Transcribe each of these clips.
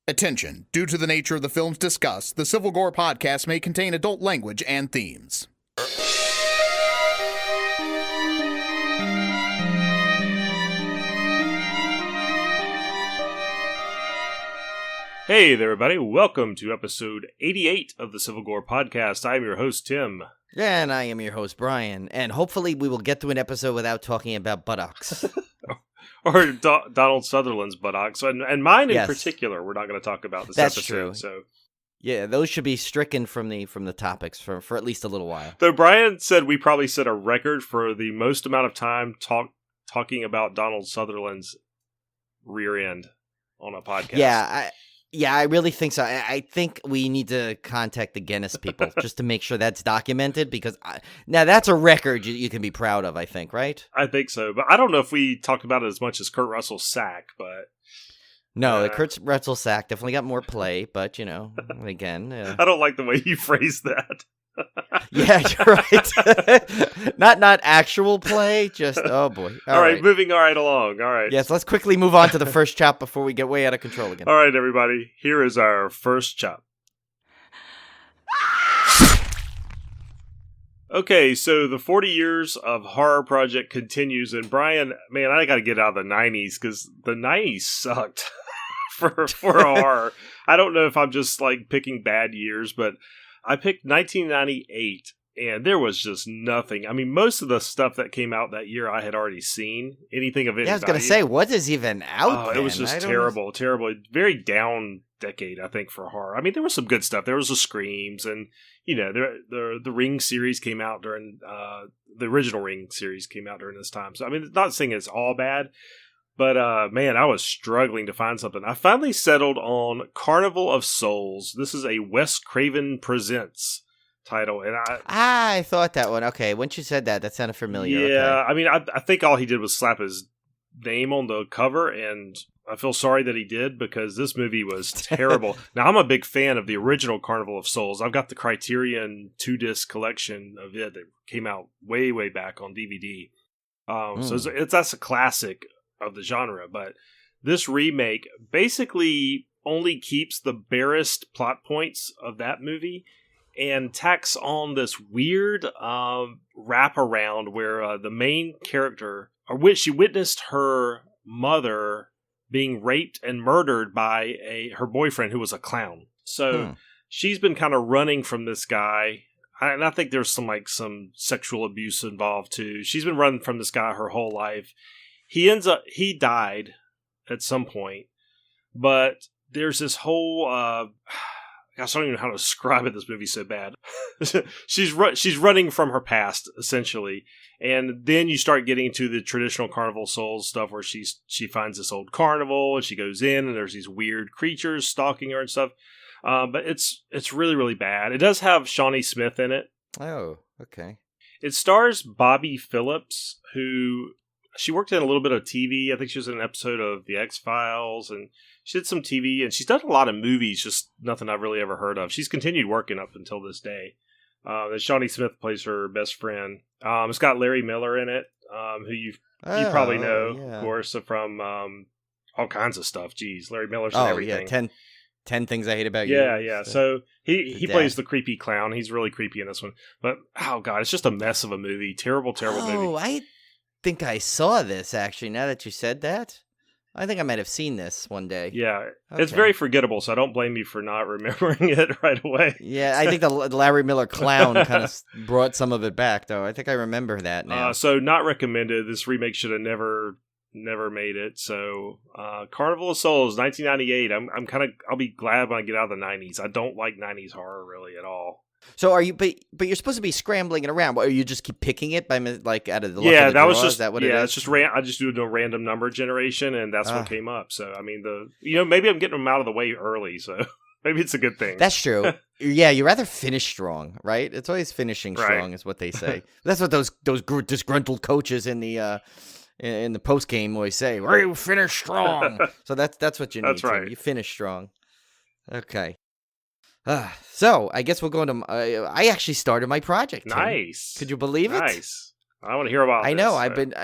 Attention, due to the nature of the films discussed, the Civil Gore podcast may contain adult language and themes. Hey there, everybody. Welcome to episode 88 of the Civil Gore podcast. I'm your host, Tim. And I am your host, Brian. And hopefully we will get through an episode without talking about buttocks. Or Donald Sutherland's buttocks. And mine in Yes. particular, we're not going to talk about this That's episode. true. So. Yeah, those should be stricken from the topics for at least a little while. Though Brian said we probably set a record for the most amount of time talking about Donald Sutherland's rear end on a podcast. Yeah, I really think so. I think we need to contact the Guinness people just to make sure that's documented, because now that's a record you can be proud of, I think, right? I think so. But I don't know if we talked about it as much as Kurt Russell's sack, but... No, the Kurt Russell sack definitely got more play, but, you know, again... I don't like the way you phrased that. Yeah, you're right. not actual play, just, oh boy. All right, moving along. All right. Yes, let's quickly move on to the first chop before we get way out of control again. All right, everybody. Here is our first chop. Okay, so the 40 years of horror project continues, and Brian, man, I got to get out of the 90s because the 90s sucked for horror. I don't know if I'm just like picking bad years, but I picked 1998, and there was just nothing. I mean, most of the stuff that came out that year I had already seen. Anything of it. Yeah, I was going to say, what is even out it was just terrible. Very down decade, I think, for horror. I mean, there was some good stuff. There was the Screams, and, you know, the Ring series came out during, the original Ring series came out during this time. So, I mean, not saying it's all bad, but, man, I was struggling to find something. I finally settled on Carnival of Souls. This is a Wes Craven Presents title. And I thought that one. Okay, once you said that sounded familiar. Yeah, okay. I mean, I think all he did was slap his name on the cover, and I feel sorry that he did, because this movie was terrible. Now, I'm a big fan of the original Carnival of Souls. I've got the Criterion 2-disc collection of it that came out way, way back on DVD. So that's a classic of the genre, but this remake basically only keeps the barest plot points of that movie and tacks on this weird wraparound where the main character, or which she witnessed her mother being raped and murdered by her boyfriend who was a clown. So she's been kind of running from this guy, and I think there's some sexual abuse involved too. She's been running from this guy her whole life. He died at some point, but there's this whole, gosh, I don't even know how to describe it. This movie's so bad. She's running from her past, essentially. And then you start getting into the traditional Carnival Souls stuff where she finds this old carnival and she goes in and there's these weird creatures stalking her and stuff. But it's really, really bad. It does have Shawnee Smith in it. Oh, okay. It stars Bobby Phillips, who... She worked in a little bit of TV. I think she was in an episode of The X-Files, and she did some TV, and she's done a lot of movies, just nothing I've really ever heard of. She's continued working up until this day. And Shawnee Smith plays her best friend. It's got Larry Miller in it, who you probably know, of course, from all kinds of stuff. Jeez, Larry Miller's in everything. Yeah, 10 Things I Hate About You. Yeah. So he plays the creepy clown. He's really creepy in this one. But, oh, God, it's just a mess of a movie. Terrible movie. I think I saw this, actually, now that you said that. I think I might have seen this one day. Yeah, okay. It's very forgettable, so I don't blame you for not remembering it right away. Yeah, I think the Larry Miller clown kind of brought some of it back, though. I think I remember that now. So not recommended. This remake should have never made it. So Carnival of Souls, 1998. I'll be glad when I get out of the 90s. I don't like 90s horror really at all. So are you? But you're supposed to be scrambling it around. Or you just keep picking it by like out of the that draws? was just Is that what it is? It's just I just do a random number generation, and that's what came up. So I mean, maybe I'm getting them out of the way early, so maybe it's a good thing. That's true. Yeah, you rather finish strong, right? It's always finishing strong, is what they say. That's what those disgruntled coaches in the post game always say. We finish strong. So that's what you need. That's right. Tim. You finish strong. Okay. So I guess we're going to. I actually started my project. Tim. Nice. Could you believe it? Nice. I want to hear about. I know. I've been.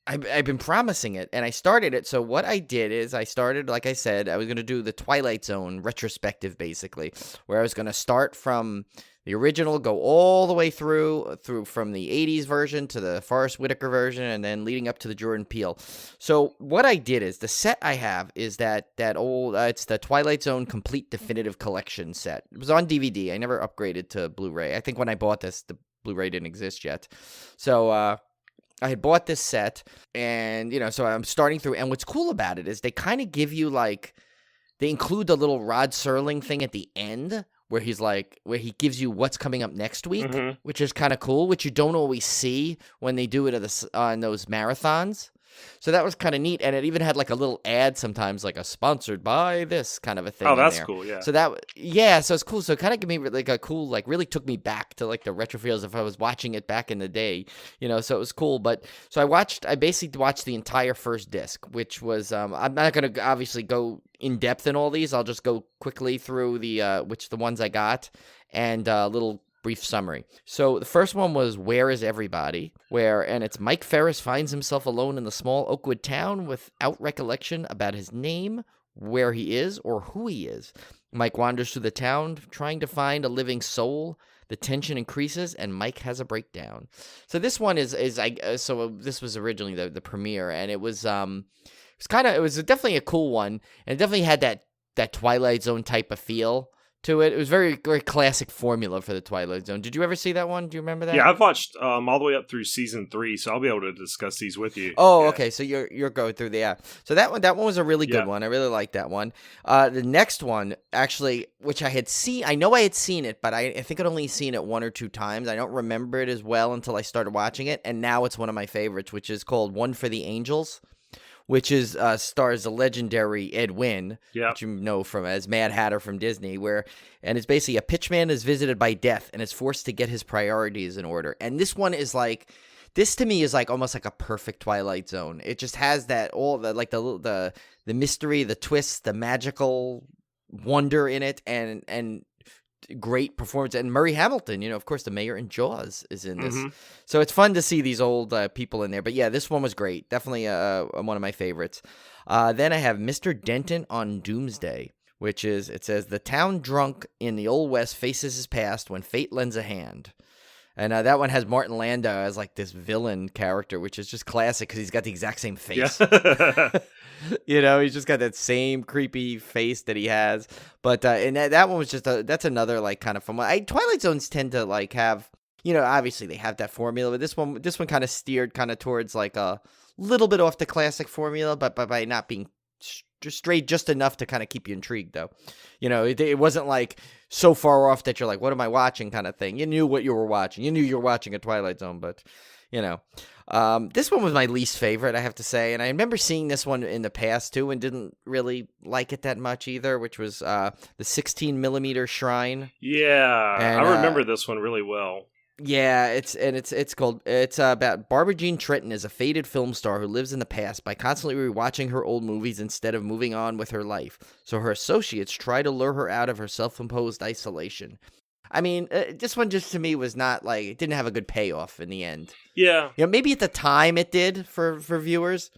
I've been promising it, and I started it. So what I did is I started, like I said, I was going to do the Twilight Zone retrospective, basically, where I was going to start from the original, go all the way through from the 80s version to the Forrest Whitaker version, and then leading up to the Jordan Peele. So what I did is, the set I have is that old, it's the Twilight Zone Complete Definitive Collection set. It was on DVD. I never upgraded to Blu-ray. I think when I bought this, the Blu-ray didn't exist yet. So, I had bought this set, and, so I'm starting through, and what's cool about it is they kind of give you, like, they include the little Rod Serling thing at the end, where where he gives you what's coming up next week, which is kind of cool, which you don't always see when they do it on those marathons. So that was kind of neat, and it even had like a little ad sometimes, like a sponsored by this kind of a thing. Oh, that's in there. Cool, yeah. So so it's cool. So it kind of gave me like a cool, like really took me back to like the retro feels if I was watching it back in the day, so it was cool. But so I basically watched the entire first disc, which was, I'm not going to obviously go in depth in all these. I'll just go quickly through the ones I got, and a little brief summary. So the first one was Where is Everybody? And it's Mike Ferris finds himself alone in the small Oakwood town without recollection about his name, where he is, or who he is. Mike wanders through the town trying to find a living soul. The tension increases, and Mike has a breakdown. So this one so this was originally the premiere, and it was definitely a cool one, and it definitely had that Twilight Zone type of feel to it. It was very, very classic formula for the Twilight Zone. Did you ever see that one? Do you remember that? Yeah, I've watched all the way up through season 3, so I'll be able to discuss these with you. Oh, yeah. Okay. So you're going through So that one was a really good one. I really liked that one. The next one, actually, which I had seen, I know I had seen it, but I think I'd only seen it 1 or 2 times. I don't remember it as well until I started watching it, and now it's one of my favorites, which is called One for the Angels, which is stars the legendary Ed Wynn, which you know from as Mad Hatter from Disney, and it's basically a pitchman is visited by death and is forced to get his priorities in order. And this one is like, this to me is like almost like a perfect Twilight Zone. It just has that the mystery, the twist, the magical wonder in it, and great performance. And Murray Hamilton, of course, the mayor in Jaws is in this. So it's fun to see these old people in there. But yeah, this one was great. Definitely one of my favorites. Then I have Mr. Denton on Doomsday, it says, the town drunk in the Old West faces his past when fate lends a hand. And that one has Martin Landau as like this villain character, which is just classic because he's got the exact same face. Yeah. He's just got that same creepy face that he has. But and that one was that's another like kind of fun one. Twilight Zones tend to like have, obviously they have that formula, but this one kind of steered kind of towards like a little bit off the classic formula, but by not being straight just enough to kind of keep you intrigued though. It wasn't like so far off that you're like, what am I watching kind of thing. You knew what you were watching. You knew you were watching a Twilight Zone, but this one was my least favorite, I have to say. And I remember seeing this one in the past too and didn't really like it that much either, which was the 16mm Shrine. Yeah, and, I remember this one really well. Yeah, it's about Barbara Jean Trenton is a faded film star who lives in the past by constantly rewatching her old movies instead of moving on with her life. So her associates try to lure her out of her self-imposed isolation. I mean, this one just to me was not like, it didn't have a good payoff in the end. Yeah. Maybe at the time it did for viewers.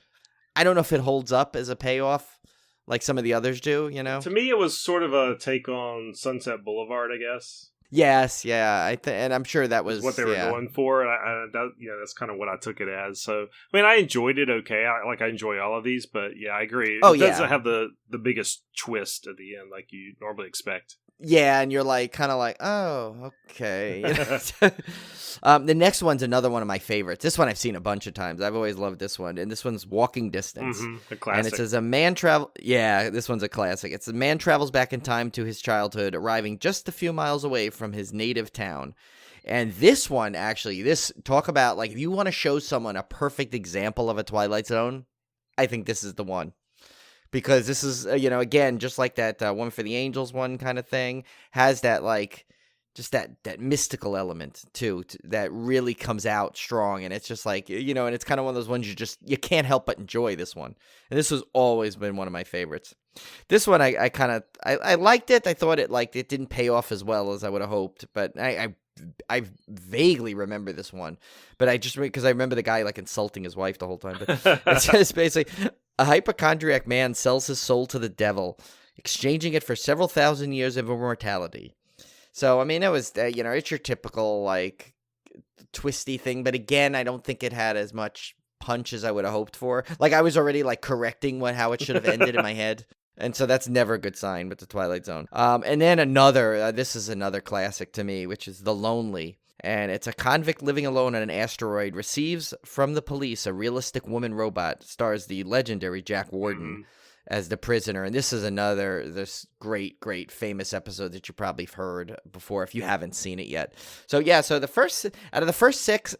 I don't know if it holds up as a payoff like some of the others do, To me, it was sort of a take on Sunset Boulevard, I guess. Yes, yeah, and I'm sure that was what they were going for. And that's kind of what I took it as. So, I mean, I enjoyed it. Okay, I enjoy all of these, but yeah, I agree. It doesn't have the biggest twist at the end like you normally expect. Yeah, and you're like kind of like, oh, okay. The next one's another one of my favorites. This one I've seen a bunch of times. I've always loved this one, and this one's Walking Distance. A classic. And it says a man Yeah, this one's a classic. It's a man travels back in time to his childhood, arriving just a few miles away from his native town. And this one, actually, talk about like if you want to show someone a perfect example of a Twilight Zone, I think this is the one. Because this is, again, just like that One for the Angels one kind of thing, has that, like, just that mystical element, too, that really comes out strong. And it's just like, and it's kind of one of those ones you can't help but enjoy this one. And this has always been one of my favorites. This one, I liked it. I thought it didn't pay off as well as I would have hoped. But I I vaguely remember this one, but I just because I remember the guy like insulting his wife the whole time. But it says basically a hypochondriac man sells his soul to the devil, exchanging it for several thousand years of immortality. So I mean, it was it's your typical like twisty thing, but again, I don't think it had as much punch as I would have hoped for. Like I was already like correcting how it should have ended in my head. And so that's never a good sign with the Twilight Zone. And then this is another classic to me, which is The Lonely. And it's a convict living alone on an asteroid receives from the police a realistic woman robot. Stars the legendary Jack Warden as the prisoner. And this is this great famous episode that you probably have heard before if you haven't seen it yet. So yeah, so out of the first six,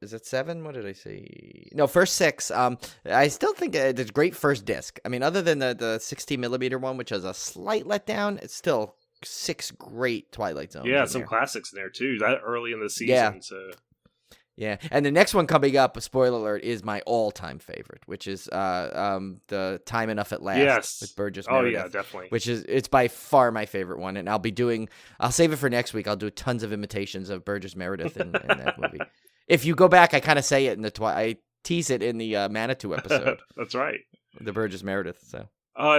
is it 7? What did I say? No, first 6. I still think it's a great first disc. I mean, other than the 16mm one, which has a slight letdown, it's still 6 great Twilight Zones. Yeah, some classics in there too. That early in the season. Yeah, and the next one coming up, spoiler alert, is my all-time favorite, which is the Time Enough at Last with Burgess Meredith. Oh yeah, definitely. It's by far my favorite one, and I'll save it for next week. I'll do tons of imitations of Burgess Meredith in that movie. If you go back, I kind of say it in I tease it in the Manitou episode. That's right. The Burgess Meredith. So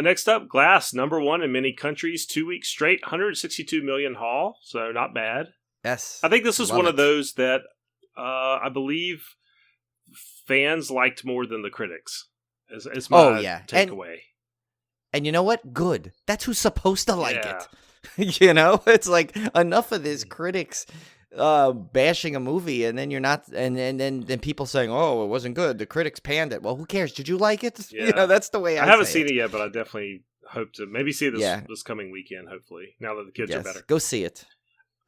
next up, Glass, #1 in many countries, 2 weeks straight, 162 million haul. So not bad. Yes, I think this is one of those that I believe fans liked more than the critics. Is my takeaway. And you know what? Good. That's who's supposed to like it. It's like enough of this critics bashing a movie, and then you're not, and then people saying, "Oh, it wasn't good." The critics panned it. Well, who cares? Did you like it? Yeah. That's the way I haven't seen it yet, but I definitely hope to maybe see this this coming weekend. Hopefully, now that the kids are better, go see it.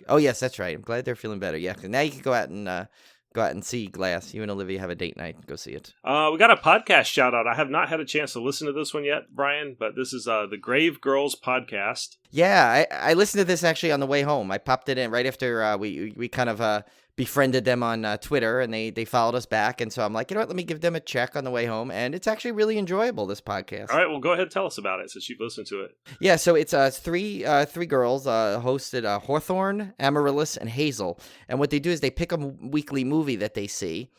Oh yes, that's right. I'm glad they're feeling better. Yeah, now you can go out and see Glass. You and Olivia have a date night. Go see it. We got a podcast shout out. I have not had a chance to listen to this one yet, Brian, but this is the Grave Girls podcast. Yeah, I listened to this actually on the way home. I popped it in right after we kind of befriended them on Twitter, and they followed us back. And so I'm like, you know what? Let me give them a check on the way home. And it's actually really enjoyable, this podcast. All right, well, go ahead and tell us about it since you've listened to it. Yeah, so it's three girls hosted Hawthorne, Amaryllis, and Hazel. And what they do is they pick a weekly movie that they see,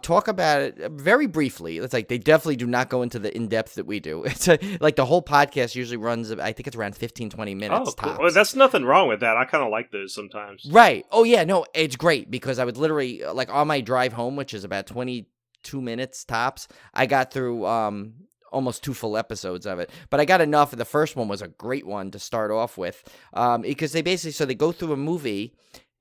talk about it very briefly. It's like they definitely do not go into the in-depth that we do. It's like the whole podcast usually runs, I think it's around 15-20 minutes. Oh, cool. Well, that's nothing wrong with that. I kind of like those sometimes. Right. Oh, yeah. No, it's great because I would literally, like on my drive home, which is about 22 minutes tops, I got through almost 2 full episodes of it. But I got enough. The first one was a great one to start off with because they basically go through a movie.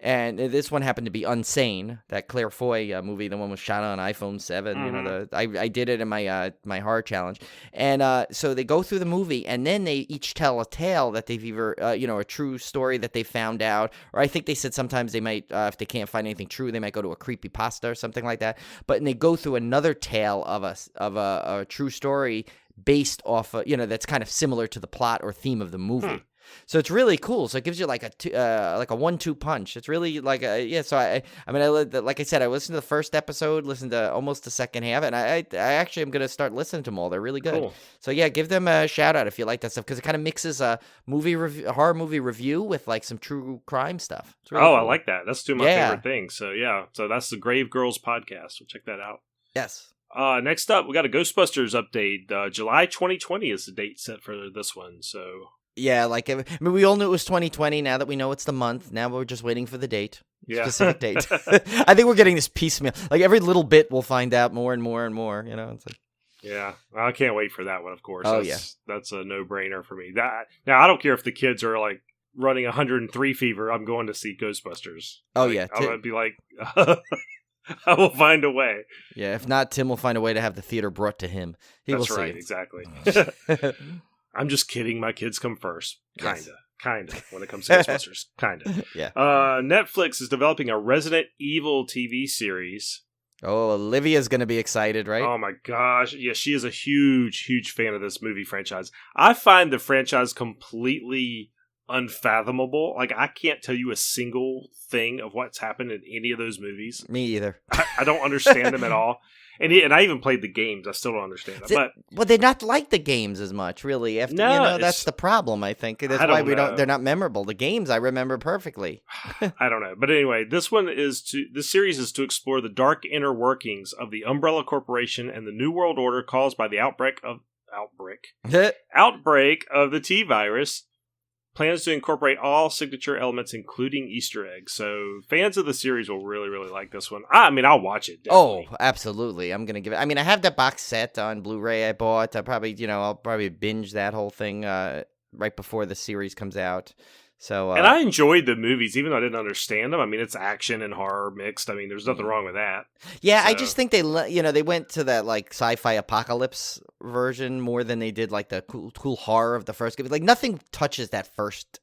And this one happened to be Unsane, that Claire Foy movie. The one was shot on iPhone 7. Mm-hmm. I did it in my horror challenge. And so they go through the movie, and then they each tell a tale that they've either, a true story that they found out, or I think they said sometimes they might, if they can't find anything true, they might go to a creepypasta or something like that. But they go through another tale of a true story based off, that's kind of similar to the plot or theme of the movie. So it's really cool. So it gives you like a 1-2 punch. It's really like So I like I said, I listened to the first episode, listened to almost the second half, and I actually am gonna start listening to them all. They're really good. Cool. So yeah, give them a shout out if you like that stuff because it kind of mixes a horror movie review with like some true crime stuff. Really cool. I like that. That's 2 of my favorite things. So yeah, so that's the Grave Girls podcast. So check that out. Yes. Next up, we got a Ghostbusters update. July 2020 is the date set for this one. So. Yeah, we all knew it was 2020. Now that we know it's the month, now we're just waiting for the date. Yeah. Specific date. I think we're getting this piecemeal. Like every little bit we'll find out more and more and more, It's like... Yeah, I can't wait for that one, of course. Oh, that's a no-brainer for me. Now, I don't care if the kids are like running 103 fever. I'm going to see Ghostbusters. Oh, I'm going to be like... I will find a way. Yeah, if not, Tim will find a way to have the theater brought to him. That's right, exactly. I'm just kidding. My kids come first. Kinda. When it comes to Ghostbusters. Kinda. Yeah. Netflix is developing a Resident Evil TV series. Oh, Olivia's going to be excited, right? Oh my gosh. Yeah, she is a huge, huge fan of this movie franchise. I find the franchise completely unfathomable. Like, I can't tell you a single thing of what's happened in any of those movies. Me either. I don't understand them at all. And I even played the games. I still don't understand them. Well, they're not like the games as much, really. After, that's the problem, I think. That's why they're not memorable. The games I remember perfectly. I don't know. But anyway, this series is to explore the dark inner workings of the Umbrella Corporation and the New World Order caused by the outbreak of the T-virus. Plans to incorporate all signature elements, including Easter eggs. So fans of the series will really, really like this one. I mean, I'll watch it. Definitely. Oh, absolutely. I'm going to give it. I mean, I have that box set on Blu-ray I bought. I'll probably binge that whole thing right before the series comes out. So, and I enjoyed the movies, even though I didn't understand them. I mean, it's action and horror mixed. I mean, there's nothing wrong with that. Yeah, so. I just think they went to that like sci-fi apocalypse version more than they did like the cool horror of the first game. Like nothing touches that first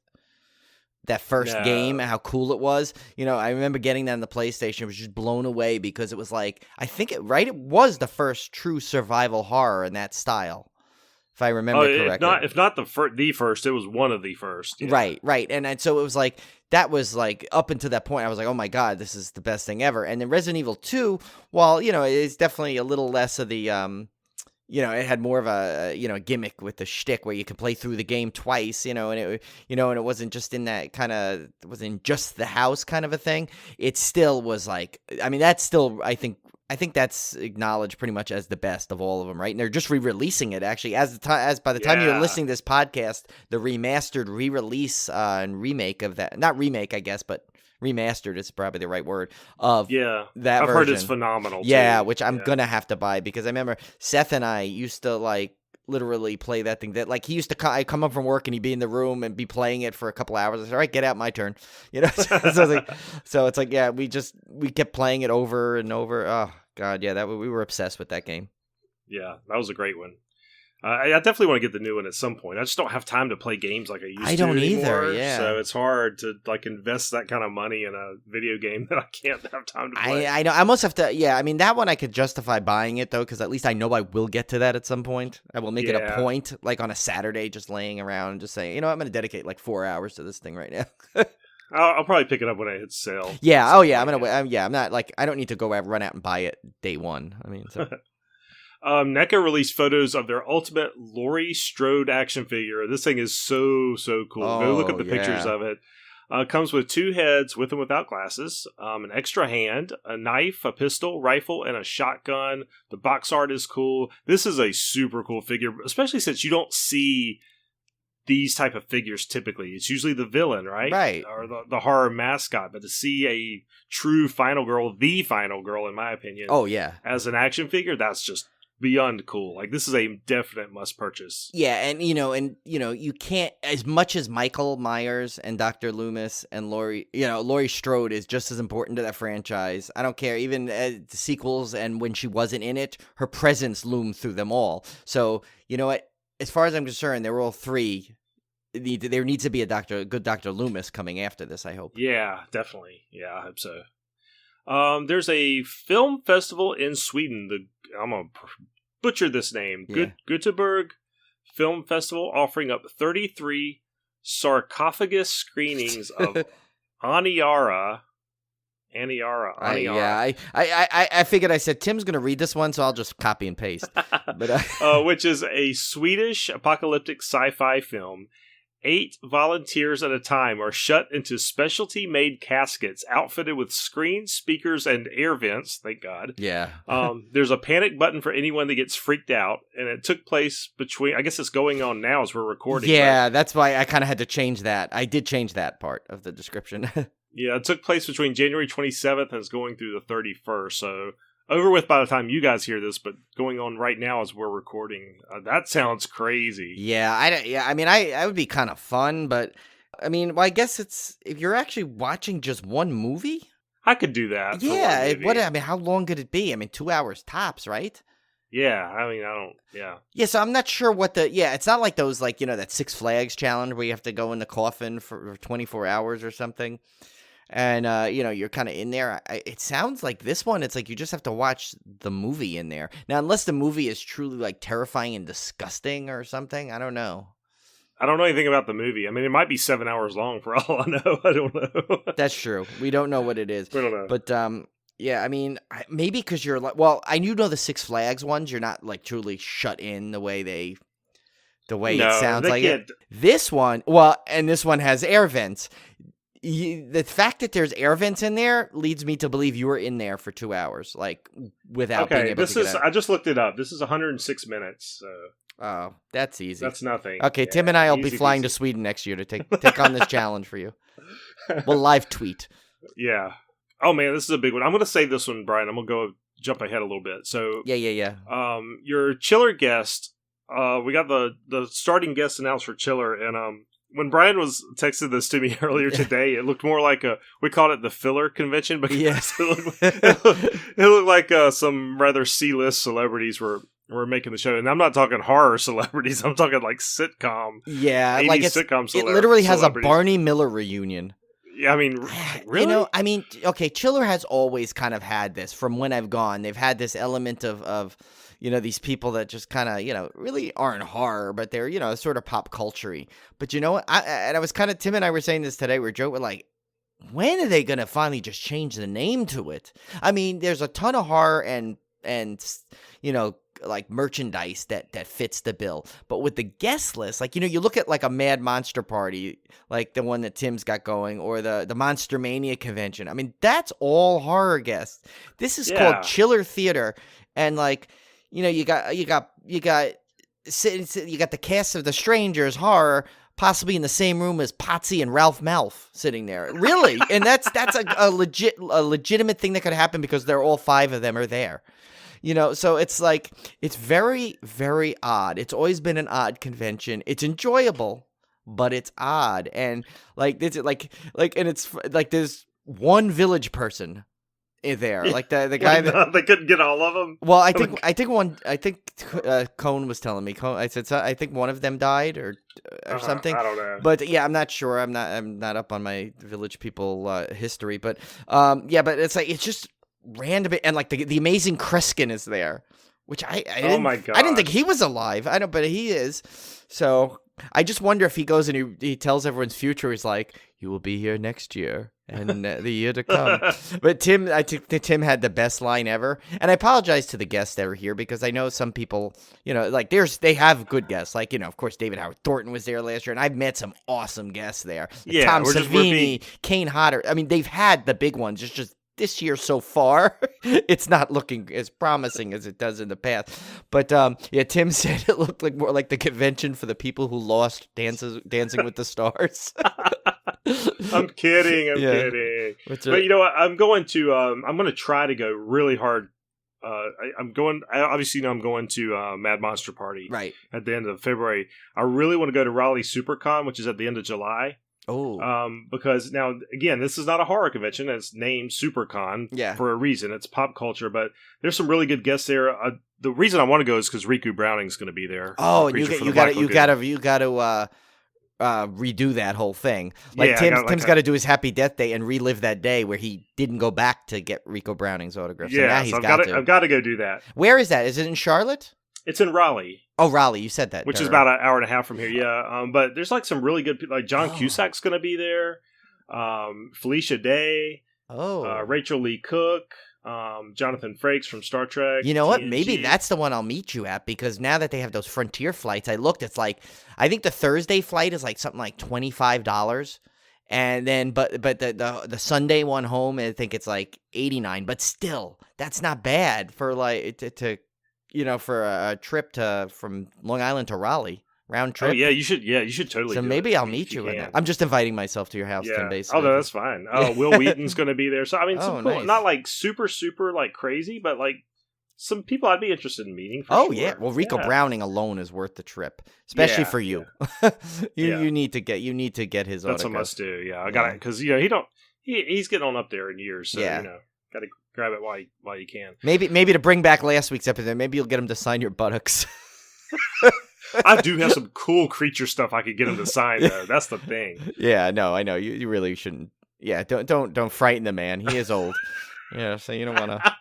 game, how cool it was. I remember getting that on the PlayStation. I was just blown away because it was like, it was the first true survival horror in that style. If I remember correctly. If not the first, it was one of the first. Yeah. Right. And so it was like, that was like, up until that point, I was like, oh my God, this is the best thing ever. And then Resident Evil 2, while, it's definitely a little less of the, it had more of a, gimmick with the shtick where you could play through the game twice, and it wasn't just in that kind of, it wasn't just the house kind of a thing. It still was like, I mean, that's still, I think that's acknowledged pretty much as the best of all of them, right? And they're just re-releasing it actually as by the time you're listening to this podcast, the remastered re-release and remake of that, not remake, I guess, but remastered is probably the right word of that I've version. Heard it's phenomenal. Yeah, which I'm gonna have to buy because I remember Seth and I used to like literally play that thing. That like he used to I come up from work and he'd be in the room and be playing it for a couple hours. I said, all right, get out, my turn. So it's like we kept playing it over and over. Oh God, yeah, we were obsessed with that game. Yeah, that was a great one. I definitely want to get the new one at some point. I just don't have time to play games like I used to. I don't anymore, either. Yeah, so it's hard to like invest that kind of money in a video game that I can't have time to play. I know. I almost have to. Yeah, I mean that one I could justify buying it though, because at least I know I will get to that at some point. I will make it a point, like on a Saturday, just laying around and just saying, I'm going to dedicate like 4 hours to this thing right now. I'll probably pick it up when it hits sale. Yeah. Oh yeah. I'm not like I don't need to go run out and buy it day one. I mean. So. NECA released photos of their ultimate Laurie Strode action figure. This thing is so cool. Go look at the pictures of it. Comes with 2 heads, with and without glasses, an extra hand, a knife, a pistol, rifle, and a shotgun. The box art is cool. This is a super cool figure, especially since you don't see these type of figures typically. It's usually the villain, right? Right. Or the horror mascot. But to see a true final girl, the final girl, in my opinion, as an action figure, that's just beyond cool. Like, this is a definite must purchase. Yeah, and you can't, as much as Michael Myers and Dr. Loomis and Laurie Strode is just as important to that franchise. I don't care, even the sequels and when she wasn't in it, her presence loomed through them all. So, you know what? As far as I'm concerned, they were all 3. There needs to be a good Dr. Loomis coming after this, I hope. Yeah, definitely. Yeah, I hope so. There's a film festival in Sweden. I'm going to butcher this name. Yeah. Göteborg Film Festival, offering up 33 sarcophagus screenings of Aniara. Yeah, I figured, I said, Tim's going to read this one, so I'll just copy and paste. But which is a Swedish apocalyptic sci-fi film. 8 volunteers at a time are shut into specialty-made caskets outfitted with screens, speakers, and air vents. Thank God. Yeah. There's a panic button for anyone that gets freaked out, and it took place between, I guess it's going on now as we're recording. Yeah, that's why I kind of had to change that. I did change that part of the description. Yeah, it took place between January 27th and it's going through the 31st, so over with by the time you guys hear this, but going on right now as we're recording. That sounds crazy. Yeah, I mean, I would be kind of fun, but I mean, well, I guess it's if you're actually watching just one movie. I could do that. Yeah, how long could it be? I mean, 2 hours tops, right? Yeah, I mean, I don't. Yeah. Yeah, so I'm not sure what it's not like those that Six Flags challenge where you have to go in the coffin for 24 hours or something. And, you're kind of in there. It sounds like this one, it's like you just have to watch the movie in there. Now, unless the movie is truly, like, terrifying and disgusting or something, I don't know. I don't know anything about the movie. I mean, it might be 7 hours long for all I know. I don't know. That's true. We don't know what it is. We don't know. But yeah, I mean, maybe because you're like, well, I know the Six Flags ones. You're not like truly shut in the way it sounds like it. This one, and this one has air vents. The fact that there's air vents in there leads me to believe you were in there for 2 hours, like without being able to get out. I just looked it up. This is 106 minutes. So. Oh, that's easy. That's nothing. Okay, Tim and I will be flying to Sweden next year to take on this challenge for you. We'll live tweet. Yeah. Oh man, this is a big one. I'm going to save this one, Brian. I'm going to jump ahead a little bit. So yeah. Your Chiller guest. We got the starting guest announced for Chiller, and when Brian was texting this to me earlier today, it looked more like we called it the filler convention because it looked like some rather C-list celebrities were making the show, and I'm not talking horror celebrities. I'm talking like sitcom. Yeah, like sitcom. It literally has a Barney Miller reunion. Yeah, I mean, really? Okay, Chiller has always kind of had this from when I've gone. They've had this element of these people that just kind of, really aren't horror, but they're, sort of pop culture-y. But you know what? I was kind of, Tim and I were saying this today. We're joking, like, when are they going to finally just change the name to it? I mean, there's a ton of horror and like merchandise that fits the bill. But with the guest list, like, you look at like a Mad Monster Party, like the one that Tim's got going, or the Monster Mania convention. I mean, that's all horror guests. This is called Chiller Theater. And like, you got the cast of The Strangers horror possibly in the same room as Potsy and Ralph Malph sitting there. Really? And that's a legitimate thing that could happen because they're all 5 of them are there. So it's like, it's very, very odd. It's always been an odd convention. It's enjoyable, but it's odd. And like, and it's like, there's one Village person there, like the guy that they couldn't get all of them. Well, I think Cone was telling me. I said, I think one of them died or something. I don't know. But yeah, I'm not sure. I'm not up on my Village people history. But yeah, but it's like, it's just random, and like the amazing Kreskin is there, which I didn't, oh my God. I didn't think he was alive. I don't, but he is. So I just wonder if he goes and he tells everyone's future. He's like, you will be here next year and the year to come. But Tim had the best line ever, and I apologize to the guests that were here because I know some people, like they have good guests, like of course David Howard Thornton was there last year, and I've met some awesome guests there. Like Tom Savini, Kane Hodder. I mean, they've had the big ones. It's just this year so far, it's not looking as promising as it does in the past. But yeah, Tim said it looked like more like the convention for the people who lost Dancing with the Stars. I'm kidding. I'm kidding. But you know what? I'm going to try to go really hard. I'm going to Mad Monster Party right at the end of February. I really want to go to Raleigh SuperCon, which is at the end of July. Oh, because now again, this is not a horror convention. It's named SuperCon for a reason. It's pop culture, but there's some really good guests there. The reason I want to go is because Riku Browning's going to be there. Oh, and you got to redo that whole thing. Like Tim's got to do his Happy Death Day and relive that day where he didn't go back to get Rico Browning's autograph. Yeah, so I've got to go do that. Where is that? Is it in Charlotte? It's in Raleigh. Oh, Raleigh, you said that. Which is about an hour and a half from here, yeah. But there's like some really good people, like John Cusack's going to be there, Felicia Day, Rachel Lee Cook, Jonathan Frakes from Star Trek. You know what? Maybe that's the one I'll meet you at, because now that they have those Frontier flights, I looked, it's like, I think the Thursday flight is like something like $25. And then, but the Sunday one home, I think it's like $89. But still, that's not bad for like for a trip from Long Island to Raleigh, round trip. Oh yeah, you should totally. So maybe I'll meet you. I'm just inviting myself to your house, Tim. Basically. Oh no, that's fine. Oh, Will Wheaton's going to be there. So I mean, nice. Not like super like crazy, but like some people I'd be interested in meeting. For sure. Yeah, well, Rico Browning alone is worth the trip, especially for you. You need to get his. That's autograph. a must do. Yeah, I got it because he's getting on up there in years. So got to grab it while you can. Maybe to bring back last week's episode, maybe you'll get him to sign your buttocks. I do have some cool creature stuff I could get him to sign though. That's the thing. Yeah, no, I know. You really shouldn't. Yeah, don't frighten the man. He is old. So you don't want to.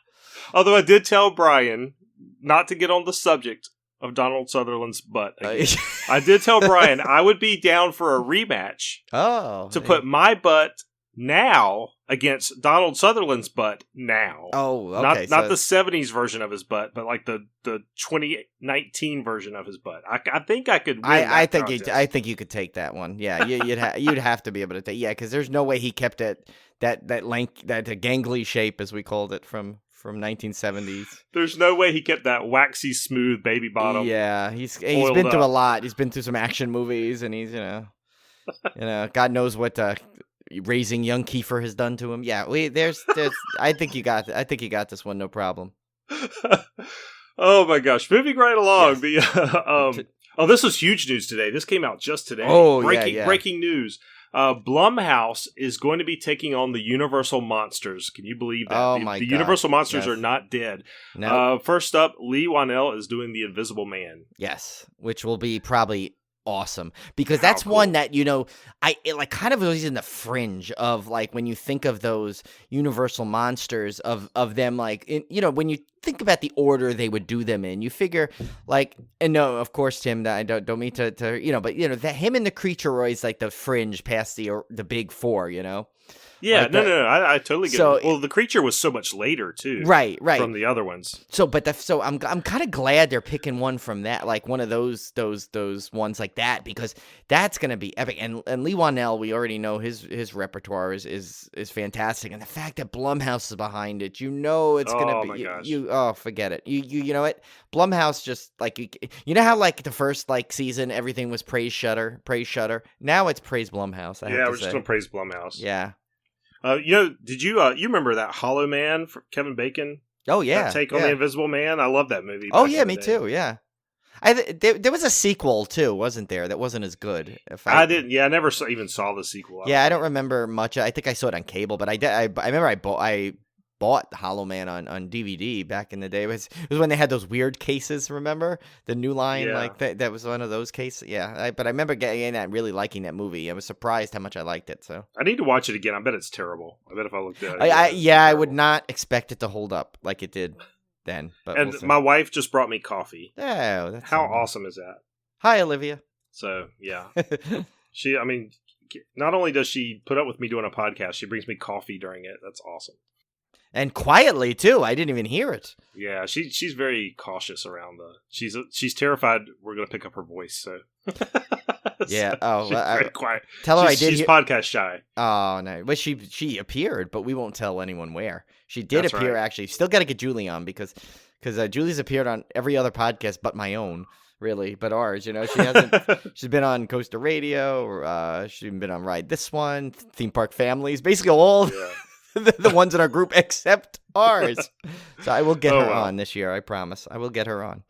Although I did tell Brian not to get on the subject of Donald Sutherland's butt again. I did tell Brian I would be down for a rematch. To put my butt now against Donald Sutherland's butt now. Oh, okay. Not the 70s version of his butt, but like the 2019 version of his butt. I think I could win I think you could take that one. Yeah, you'd have to be able to take. Yeah, because there's no way he kept that gangly shape, as we called it, from 1970s. There's no way he kept that waxy smooth baby bottom. Yeah, he's been through a lot. He's been through some action movies, and he's God knows what raising young Kiefer has done to him. Yeah, there's I think you got this one, no problem. Oh my gosh, moving right along. Yes. This was huge news today. This came out just today. Breaking news. Blumhouse is going to be taking on the Universal Monsters. Can you believe that? Oh my God. The Universal Monsters are not dead. No. First up, Lee Whannell is doing the Invisible Man. Yes, which will be probably awesome, because that's cool. One that it kind of was in the fringe of like when you think of those Universal Monsters of them, like when you think about the order they would do them in, you figure and no, of course, Tim, that I don't mean to but that him and the Creature are always like the fringe past the big four, Yeah, like no, I totally get it. Well, the Creature was so much later too, right, from the other ones. So I'm kind of glad they're picking one from that, like one of those ones like that, because that's gonna be epic. And Lee Whannell, we already know his repertoire is fantastic, and the fact that Blumhouse is behind it, it's gonna be. Forget it. You know what? Blumhouse just like you know how like the first season everything was praise Shudder. Now it's praise Blumhouse. We're just gonna praise Blumhouse. Yeah. Did you remember that Hollow Man for Kevin Bacon? Oh yeah, that take on the Invisible Man. I love that movie. Oh yeah, me too. Yeah, there was a sequel too, wasn't there? That wasn't as good. I didn't. Yeah, I never even saw the sequel. I don't remember much. I think I saw it on cable, but I remember I bought Hollow Man on DVD back in the day. It was when they had those weird cases, remember? The New Line, that was one of those cases. Yeah, but I remember getting that and really liking that movie. I was surprised how much I liked it. So I need to watch it again. I bet it's terrible. I bet if I looked at it. I would not expect it to hold up like it did then. But my wife just brought me coffee. Oh, that's how awesome is that? Hi, Olivia. So, yeah. Not only does she put up with me doing a podcast, she brings me coffee during it. That's awesome. And quietly too. I didn't even hear it. Yeah, she's very cautious around she's terrified we're going to pick up her voice. So yeah. She's very quiet. Tell her she's podcast shy. Oh no, but she appeared, but we won't tell anyone where she did appear. Right. Actually, still got to get Julie on because Julie's appeared on every other podcast but my own. Really, but ours, she hasn't. She's been on Coaster Radio, or she's been on Ride This One, Theme Park Families, basically all. Yeah. The ones in our group except ours. So I will get her on this year. I promise. I will get her on.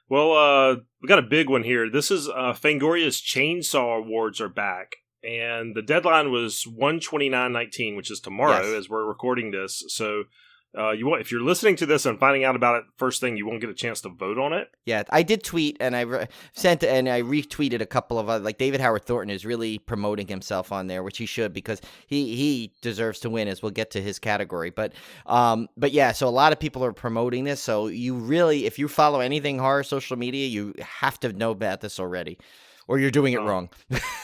Well, we got a big one here. This is Fangoria's Chainsaw Awards are back. And the deadline was 1/29/19, which is tomorrow as we're recording this. So if you're listening to this and finding out about it first thing, you won't get a chance to vote on it. Yeah, I did tweet and I retweeted a couple of other, like David Howard Thornton is really promoting himself on there, which he should, because he deserves to win, as we'll get to his category. But yeah, so a lot of people are promoting this. So you really, if you follow anything horror social media, you have to know about this already, or you're doing it wrong.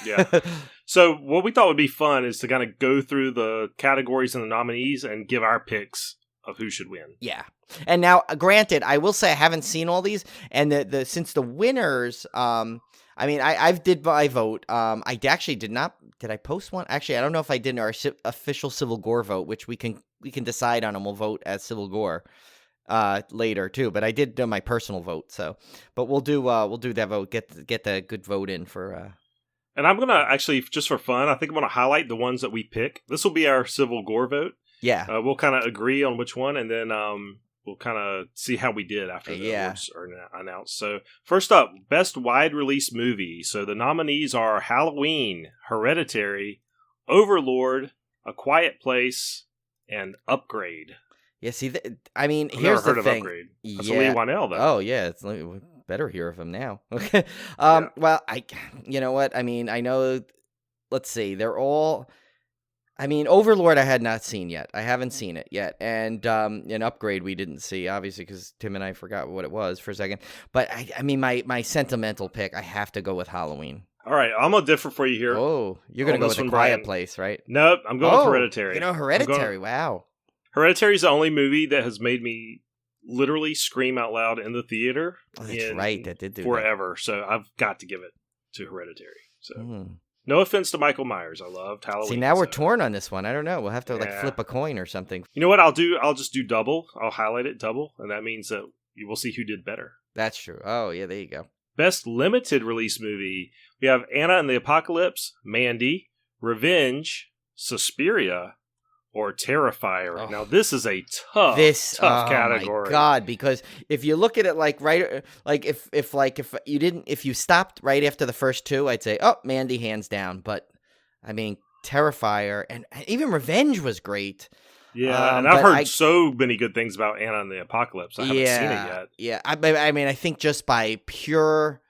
Yeah. So what we thought would be fun is to kind of go through the categories and the nominees and give our picks of who should win. Yeah. And now, granted, I will say I haven't seen all these, and since the winners, I did my vote. I actually did not. Did I post one? Actually, I don't know if I did our official Civil Gore vote, which we can decide on, and we'll vote as Civil Gore later too. But I did do my personal vote. So, but we'll do that vote. Get the good vote in for. And I'm gonna actually, just for fun, I think I'm gonna highlight the ones that we pick. This will be our Civil Gore vote. Yeah. We'll kind of agree on which one, and then we'll kind of see how we did after the awards are announced. So first up, Best Wide Release Movie. So the nominees are Halloween, Hereditary, Overlord, A Quiet Place, and Upgrade. Yeah, see, here's never heard the thing. Of Upgrade. That's Lee Whannell, though. Oh, yeah, we better hear of him now. Okay. Well, you know what? I know, let's see, they're all... I mean, Overlord I had not seen yet. I haven't seen it yet. And an Upgrade we didn't see, obviously, because Tim and I forgot what it was for a second. But, I mean, my sentimental pick, I have to go with Halloween. All right, I'm going to differ for you here. Oh, you're going to go with A Quiet Place, right? Nope, I'm going with Hereditary. Hereditary, wow. Hereditary is the only movie that has made me literally scream out loud in the theater. Oh, that's right, that did do forever. that. So I've got to give it to Hereditary. So no offense to Michael Myers, I loved Halloween. See, now we're torn on this one. I don't know. We'll have to like flip a coin or something. You know what I'll do? I'll just do double. I'll highlight it double, and that means that you will see who did better. That's true. Oh yeah, there you go. Best limited release movie. We have Anna and the Apocalypse, Mandy, Revenge, Suspiria, or Terrifier. Now this is a tough category. My God, because if you look at it if you stopped right after the first two, I'd say, oh, Mandy hands down. But I mean, Terrifier and even Revenge was great. Yeah, and I've heard so many good things about Anna and the Apocalypse. I haven't seen it yet. Yeah, I mean, I think just by pure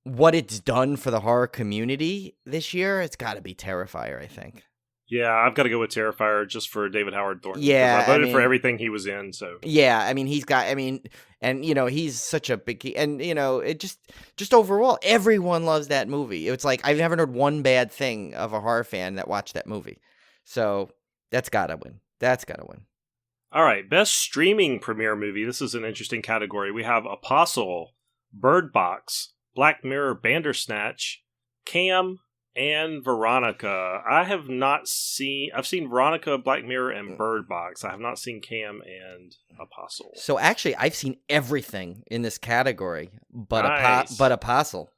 what it's done for the horror community this year, it's got to be Terrifier, I think. Yeah, I've got to go with Terrifier just for David Howard Thornton. Yeah, I voted for everything he was in. So yeah, I mean, and you know, he's such a big, and you know, it just overall, everyone loves that movie. It's like I've never heard one bad thing of a horror fan that watched that movie. So that's gotta win. That's gotta win. All right, best streaming premiere movie. This is an interesting category. We have Apostle, Bird Box, Black Mirror, Bandersnatch, Cam, and Veronica. I've seen Veronica, Black Mirror, and Bird Box. I have not seen Cam and Apostle. So actually, I've seen everything in this category, but Apostle.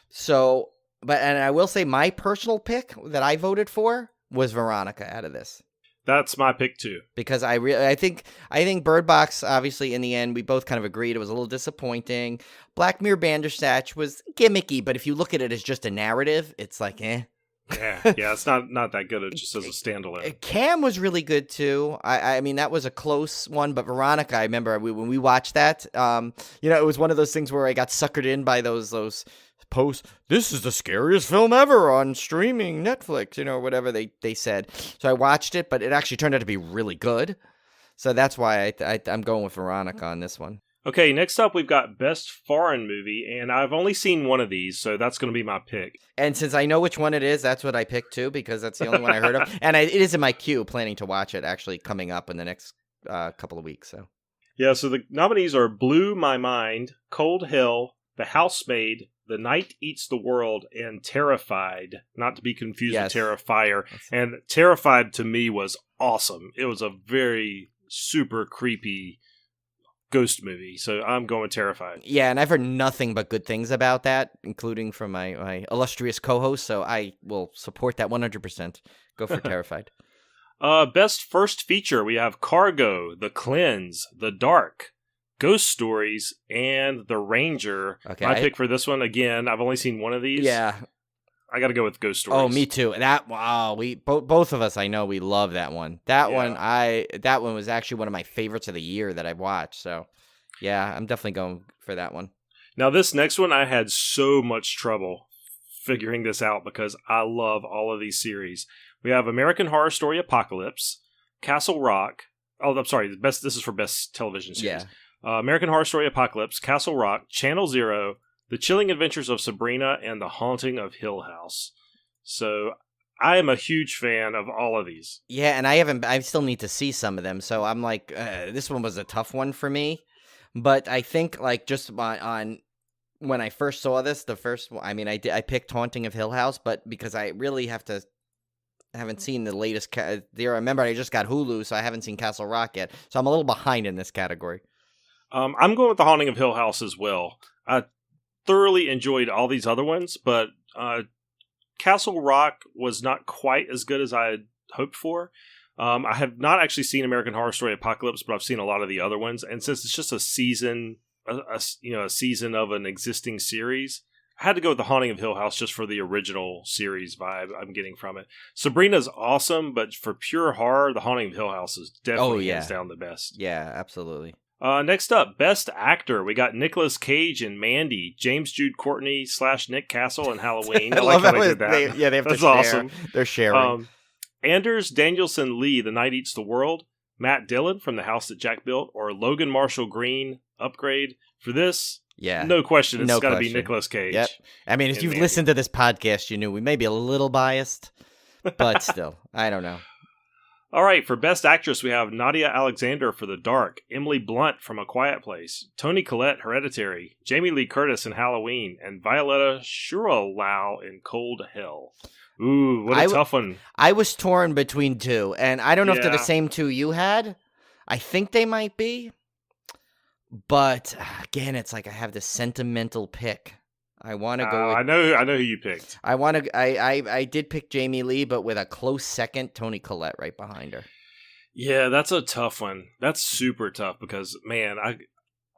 So, and I will say my personal pick that I voted for was Veronica out of this. That's my pick too. Because I think Bird Box, obviously, in the end, we both kind of agreed it was a little disappointing. Black Mirror Bandersnatch was gimmicky, but if you look at it as just a narrative, it's like, eh. Yeah, it's not that good. Just as a standalone. Cam was really good too. I mean, that was a close one, but Veronica, I remember when we watched that, it was one of those things where I got suckered in by those posts. This is the scariest film ever on streaming Netflix, or whatever they said. So I watched it, but it actually turned out to be really good. So that's why I'm going with Veronica on this one. Okay, next up we've got Best Foreign Movie, and I've only seen one of these, so that's going to be my pick. And since I know which one it is, that's what I picked too, because that's the only one I heard of. And it is in my queue, planning to watch it actually coming up in the next couple of weeks. So yeah, so the nominees are Blew My Mind, Cold Hell, The Housemaid, The Night Eats the World, and Terrified, not to be confused with Terrifier. And Terrified to me was awesome. It was a very super creepy ghost movie, so I'm going Terrified. Yeah, and I've heard nothing but good things about that, including from my illustrious co-host, so I will support that 100%. Go for Terrified. Best First Feature, we have Cargo, The Cleanse, The Dark, Ghost Stories, and The Ranger. Okay, my pick for this one, again, I've only seen one of these. Yeah. I got to go with Ghost Stories. Oh, me too. We both of us, I know we love that one. That one was actually one of my favorites of the year that I've watched. So, yeah, I'm definitely going for that one. Now, this next one, I had so much trouble figuring this out because I love all of these series. We have American Horror Story Apocalypse, Castle Rock. Oh, I'm sorry. This is for Best Television Series. Yeah. American Horror Story Apocalypse, Castle Rock, Channel Zero, The Chilling Adventures of Sabrina, and The Haunting of Hill House. So I am a huge fan of all of these. Yeah, and I still need to see some of them. So I'm like, this one was a tough one for me. But I think like just on when I first saw this, the first one, I mean, I picked Haunting of Hill House, but because I really haven't seen the latest. I remember I just got Hulu, so I haven't seen Castle Rock yet. So I'm a little behind in this category. I'm going with The Haunting of Hill House as well. I thoroughly enjoyed all these other ones, but Castle Rock was not quite as good as I had hoped for. I have not actually seen American Horror Story Apocalypse, but I've seen a lot of the other ones. And since it's just a season, a season of an existing series, I had to go with The Haunting of Hill House just for the original series vibe I'm getting from it. Sabrina's awesome, but for pure horror, The Haunting of Hill House is definitely hands down the best. Yeah, absolutely. Next up, Best Actor. We got Nicolas Cage in Mandy, James Jude Courtney / Nick Castle in Halloween. I love how they did that. They have That's to share. awesome. They're sharing. Anders Danielson Lee, The Night Eats the World, Matt Dillon from The House That Jack Built, or Logan Marshall Green, Upgrade. For this, no question, it's got to be Nicolas Cage. Yep. I mean, if you've listened to this podcast, you knew we may be a little biased, but still, I don't know. All right, for Best Actress, we have Nadia Alexander for The Dark, Emily Blunt from A Quiet Place, Toni Collette, Hereditary, Jamie Lee Curtis in Halloween, and Violetta Shurelau in Cold Hell. Ooh, what a tough one. I was torn between two, and I don't know if they're the same two you had. I think they might be. But, again, it's like I have this sentimental pick. I want to go with... I know who you picked. I did pick Jamie Lee, but with a close second, Toni Collette right behind her. Yeah, that's a tough one. That's super tough because, man,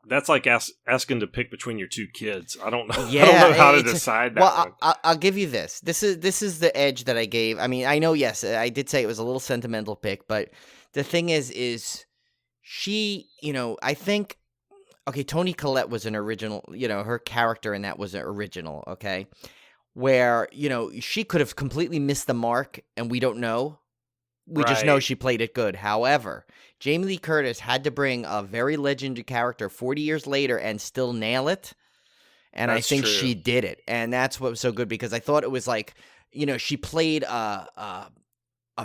that's like asking to pick between your two kids. I don't know. Yeah, I don't know how to decide that. Well, I'll give you this. This is the edge that I gave. I mean, I know, yes, I did say it was a little sentimental pick, but the thing is she, I think, okay, Toni Collette was an original, her character in that was an original, okay? Where, she could have completely missed the mark and we don't know. We just know she played it good. However, Jamie Lee Curtis had to bring a very legendary character 40 years later and still nail it. And I think she did it. And that's what was so good because I thought it was like, she played a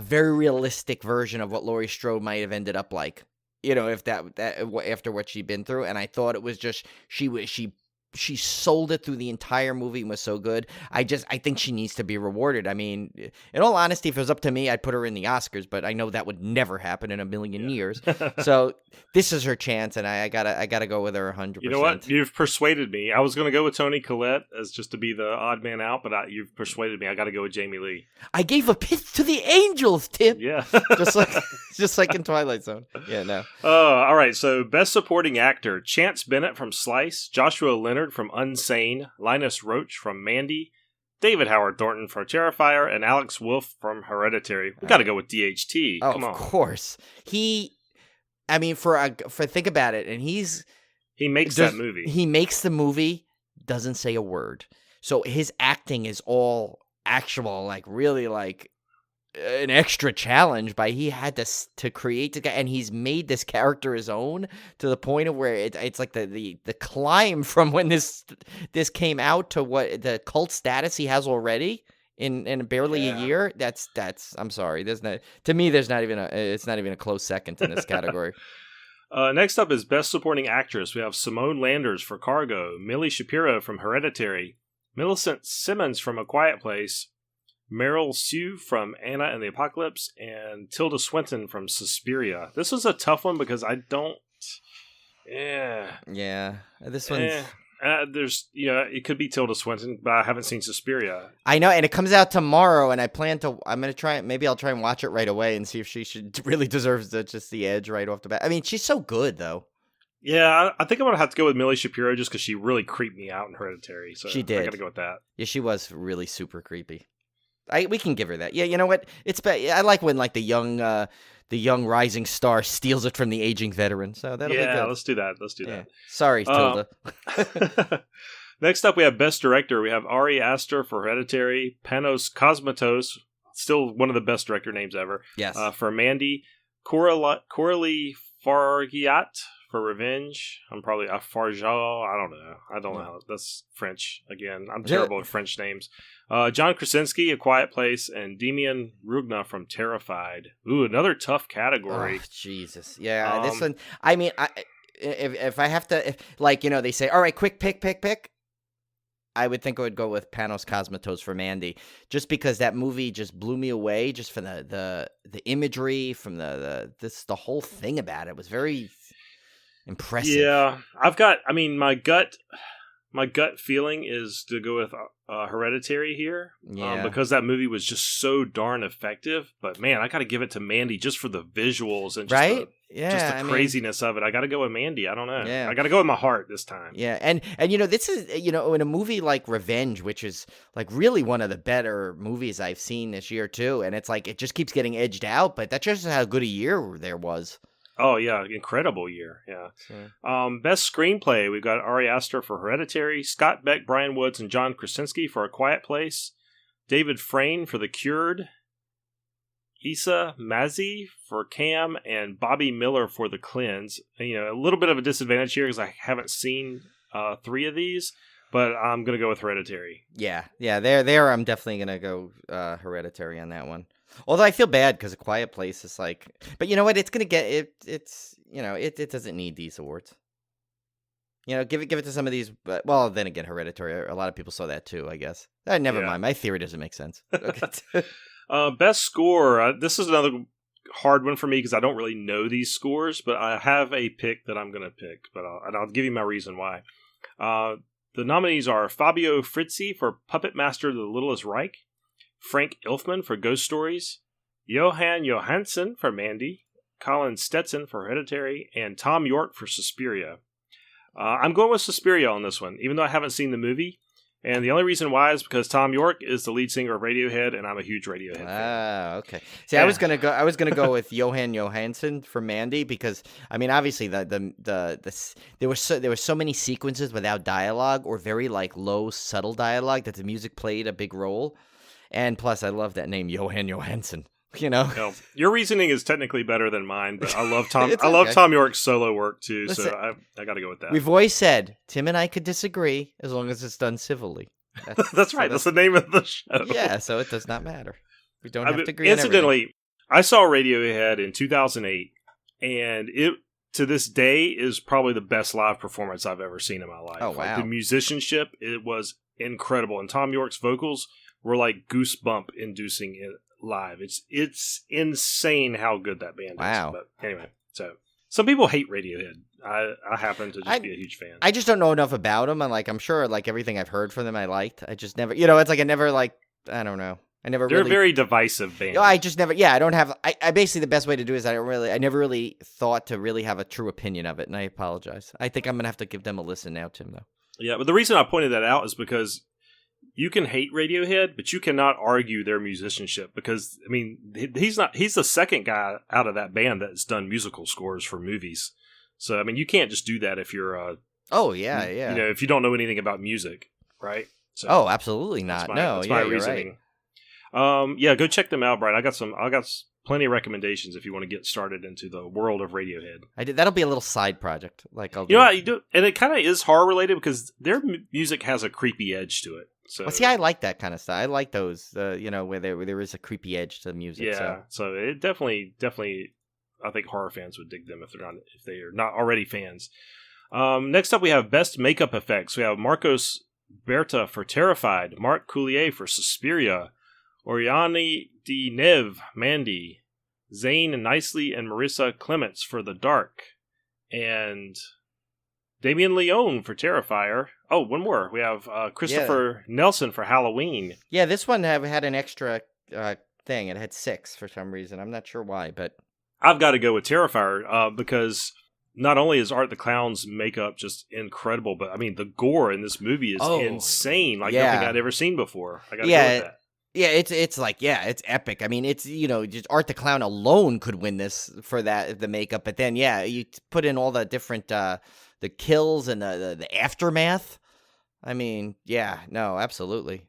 very realistic version of what Laurie Strode might have ended up like. If that after what she'd been through, and I thought it was just she sold it through the entire movie and was so good. I think she needs to be rewarded. I mean, in all honesty, if it was up to me, I'd put her in the Oscars, but I know that would never happen in a million years. So this is her chance, and I gotta go with her 100%. You know what? You've persuaded me. I was gonna go with Toni Collette as just to be the odd man out, but you've persuaded me. I gotta go with Jamie Lee. I gave a pitch to the angels, Tim. Yeah, just like in Twilight Zone. Yeah, no. All right. So, Best Supporting Actor: Chance Bennett from Slice, Joshua Leonard from Unsane, Linus Roach from Mandy, David Howard Thornton from Terrifier, and Alex Wolff from Hereditary. We got to go with DHT. Come on. Of course. Think about it, and he makes that movie. He makes the movie, doesn't say a word. So his acting is all actual, like really like an extra challenge by he had to create the guy, and he's made this character his own to the point of where it's like the climb from when this came out to what the cult status he has already in barely a year. That's I'm sorry, it's not even a close second in this category. Next up is Best Supporting Actress. We have Simone Landers for Cargo, Millie Shapiro from Hereditary, Millicent Simmons from A Quiet Place, Meryl Sue from Anna and the Apocalypse, and Tilda Swinton from Suspiria. This was a tough one because I don't... Yeah. This one's... There's, it could be Tilda Swinton, but I haven't seen Suspiria. I know, and it comes out tomorrow, and I'm going to try, maybe I'll try and watch it right away and see if she really deserves just the edge right off the bat. I mean, she's so good, though. Yeah, I think I'm going to have to go with Millie Shapiro just because she really creeped me out in Hereditary. So she did. I got to go with that. Yeah, she was really super creepy. We can give her that. Yeah, you know what? I like when like the young rising star steals it from the aging veteran. So that'll be good. Yeah, let's do that. Yeah. Sorry, Tilda. Next up, we have Best Director. We have Ari Aster for Hereditary, Panos Cosmatos, still one of the best director names ever. Yes. For Mandy, Coralie Fargiat for Revenge. I'm probably Farjal. I don't know. That's French again. I'm terrible at French names. John Krasinski, A Quiet Place, and Demian Rugna from Terrified. Ooh, another tough category. Oh, Jesus. Yeah, this one. I mean, if I have to, they say, all right, quick pick. I would think I would go with Panos Cosmatos for Mandy, just because that movie just blew me away, just from the imagery, from the whole thing about it was very impressive. Yeah, my gut feeling is to go with Hereditary here, because that movie was just so darn effective. But man, I got to give it to Mandy just for the visuals and just the craziness of it. I got to go with Mandy. I don't know. Yeah. I got to go with my heart this time. Yeah, and this is in a movie like Revenge, which is like really one of the better movies I've seen this year too. And it's like it just keeps getting edged out, but that's just how good a year there was. Oh, yeah. Incredible year. Yeah. Sure. Best Screenplay. We've got Ari Aster for Hereditary, Scott Beck, Brian Woods, and John Krasinski for A Quiet Place, David Frayne for The Cured, Issa Mazzy for Cam and Bobby Miller for The Cleanse. You know, a little bit of a disadvantage here because I haven't seen 3 of these, but I'm going to go with Hereditary. Yeah, there I'm definitely going to go Hereditary on that one. Although I feel bad because A Quiet Place is like, but you know what? It's going to get it. It's, you know, it doesn't need these awards. You know, give it to some of these. But, well, then again, Hereditary. A lot of people saw that too, I guess. Never mind. My theory doesn't make sense. Okay. Best score. This is another hard one for me because I don't really know these scores, but I have a pick that I'm going to pick. But I'll give you my reason why. The nominees are Fabio Frizzi for Puppet Master: The Littlest Reich, Frank Ilfman for Ghost Stories, Johan Johansson for Mandy, Colin Stetson for Hereditary, and Tom York for Suspiria. I'm going with Suspiria on this one, even though I haven't seen the movie. And the only reason why is because Tom York is the lead singer of Radiohead, and I'm a huge Radiohead fan. Ah, okay. See, yeah. I was gonna go with Johan Johansson for Mandy because I mean, obviously there were so many sequences without dialogue or very like low subtle dialogue that the music played a big role, and plus I love that name Johan Johansson. You know, no, your reasoning is technically better than mine, but I love Tom. I love Tom York's solo work too, Listen, so I got to go with that. We've always said Tim and I could disagree as long as it's done civilly. That's right. That's the name of the show. Yeah, so it does not matter. We don't have to agree. Incidentally, I saw Radiohead in 2008, and it to this day is probably the best live performance I've ever seen in my life. Oh wow! Like, the musicianship, it was incredible, and Tom York's vocals were like goosebump inducing live. It's insane how good that band is. But anyway, so some people hate Radiohead. I happen to just be a huge fan. I just don't know enough about them. I'm sure like everything I've heard from them I liked. I just never, you know, it's like I never like, I don't know. They're a very divisive band. I just never, I don't have, I basically the best way to do it is I never really thought to really have a true opinion of it, and I apologize. I think I'm going to have to give them a listen now, Tim, though. Yeah, but the reason I pointed that out is because you can hate Radiohead, but you cannot argue their musicianship because, I mean, he's the second guy out of that band that's done musical scores for movies. So, I mean, you can't just do that if you're You know, if you don't know anything about music, right? So, absolutely not. That's my reasoning. Right. Go check them out, Brian. I got plenty of recommendations if you want to get started into the world of Radiohead. That'll be a little side project. Like you know what, you do, and it kind of is horror related because their music has a creepy edge to it. So, well, see, I like that kind of stuff. I like those, you know, where there is a creepy edge to the music. Yeah, so it definitely, I think horror fans would dig them if they are not already fans. Next up, we have Best Makeup Effects. We have Marcos Berta for Terrified, Marc Coulier for Suspiria, Oriani de Neve, Mandy, Zane Nicely and Marissa Clements for The Dark, and Damien Leone for Terrifier. Oh, one more. We have Christopher Nelson for Halloween. Yeah, this one had an extra thing. It had 6 for some reason. I'm not sure why, but I've got to go with Terrifier because not only is Art the Clown's makeup just incredible, but I mean the gore in this movie is insane, like nothing I'd ever seen before. I got to go with that. Yeah, it's like it's epic. I mean, it's, you know, just Art the Clown alone could win this for the makeup, but then you put in all the different the kills and the aftermath. I mean, absolutely.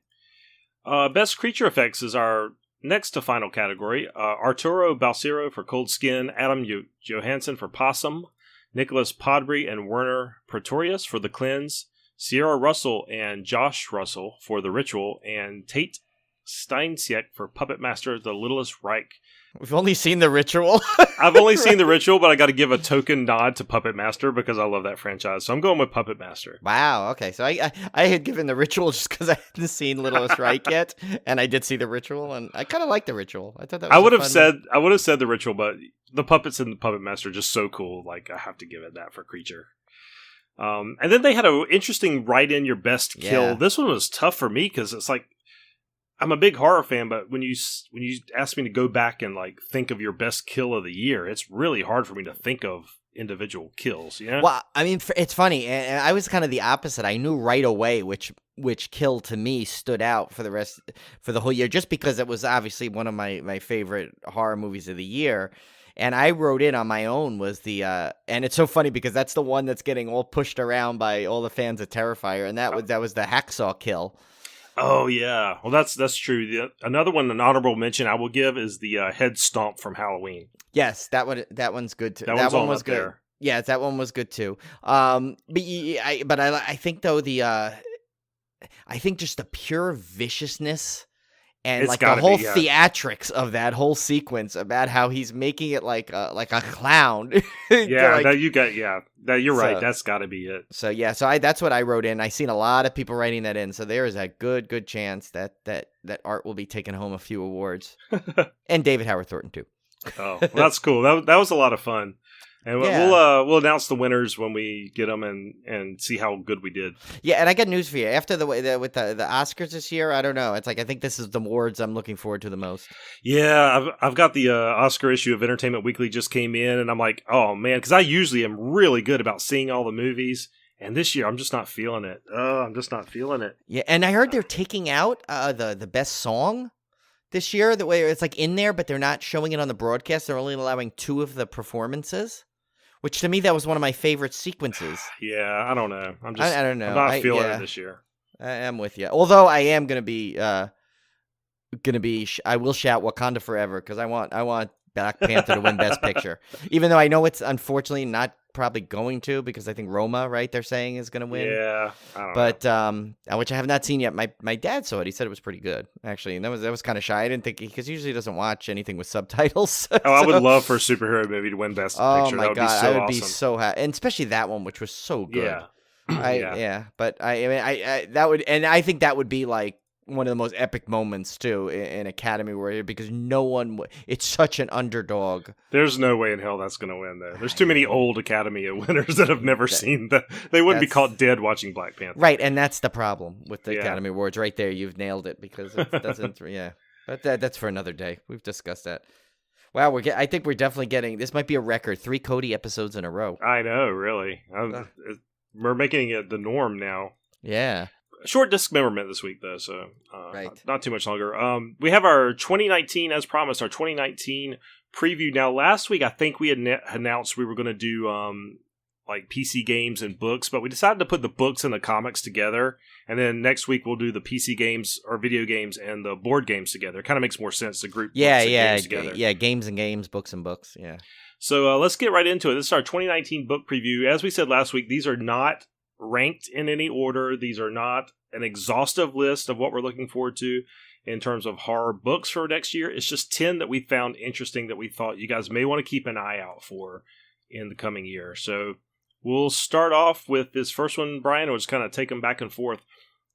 Best creature effects is our next to final category. Arturo Balsero for Cold Skin, Adam Johansson for Possum, Nicholas Podbury and Werner Pretorius for The Cleanse, Sierra Russell and Josh Russell for The Ritual, and Tate Steinsiek for Puppet Master: The Littlest Reich. We've only seen The Ritual. I've only seen The Ritual, but I got to give a token nod to Puppet Master because I love that franchise. So I'm going with Puppet Master. Wow. Okay. So I had given The Ritual just because I hadn't seen Littlest Reich yet, and I did see The Ritual, and I kind of like The Ritual. I thought that was I would have said The Ritual, but the puppets in the Puppet Master are just so cool. Like, I have to give it that for creature. And then they had an interesting write in your best kill. Yeah. This one was tough for me because it's like, I'm a big horror fan, but when you ask me to go back and like think of your best kill of the year, it's really hard for me to think of individual kills. You know? Well, I mean, it's funny, and I was kind of the opposite. I knew right away which kill to me stood out for the whole year, just because it was obviously one of my favorite horror movies of the year. And I wrote in on my own was and it's so funny because that's the one that's getting all pushed around by all the fans of Terrifier, and that was the hacksaw kill. Oh yeah, well that's true. Another one, an honorable mention I will give is the head stomp from Halloween. Yes, that one's good too. That one was up good. There. Yeah, that one was good too. But I think though I think just the pure viciousness and It's like the whole be, yeah. theatrics of that whole sequence about how he's making it like a clown. Yeah, like, you're right. That's got to be it. So yeah, that's what I wrote in. I seen a lot of people writing that in. So there is a good chance that art will be taking home a few awards, and David Howard Thornton too. Oh, well, that's cool. That was a lot of fun. And we'll announce the winners when we get them and see how good we did. Yeah, and I got news for you. After with the Oscars this year, I don't know. It's like I think this is the awards I'm looking forward to the most. Yeah, I've got the Oscar issue of Entertainment Weekly just came in, and I'm like, oh man, because I usually am really good about seeing all the movies, and this year I'm just not feeling it. Oh, I'm just not feeling it. Yeah, and I heard they're taking out the best song this year. The way it's like in there, but they're not showing it on the broadcast. They're only allowing 2 of the performances. Which to me, that was one of my favorite sequences. Yeah, I don't know. I don't know. I'm not feeling it this year. I am with you. Although I am gonna be. I will shout Wakanda Forever because I want Black Panther to win Best Picture. Even though I know it's unfortunately not probably going to because I think Roma, right? They're saying is going to win. Yeah, I don't know. Which I have not seen yet. My dad saw it. He said it was pretty good actually, and that was kind of shy. I didn't think because usually he doesn't watch anything with subtitles. I would love for a superhero movie to win Best Picture. Oh my God, I would awesome. be so happy, and especially that one, which was so good. Yeah. But I that would, and I think that would be like one of the most epic moments too in Academy Award because no one. It's such an underdog. There's no way in hell that's going to win though. There's too many old Academy winners that have never seen that. They wouldn't be caught dead watching Black Panther. Right, and that's the problem with the Academy Awards. Right there, you've nailed it because it doesn't. Yeah, but that's for another day. We've discussed that. Wow, I think we're definitely getting. This might be a record. 3 Cody episodes in a row. I know, really. We're making it the norm now. Yeah. Short dismemberment this week, though, so right. Not too much longer. We have our 2019, as promised, our 2019 preview. Now, last week, I think we had announced we were going to do like PC games and books, but we decided to put the books and the comics together, and then next week we'll do the PC games or video games and the board games together. It kind of makes more sense to group books and games together. Yeah, games and games, books and books, yeah. So let's get right into it. This is our 2019 book preview. As we said last week, these are not ranked in any order. These are not an exhaustive list of what we're looking forward to in terms of horror books for next year. It's just 10 that we found interesting that we thought you guys may want to keep an eye out for in the coming year. So we'll start off with this first one, Brian. We'll just kind of take them back and forth.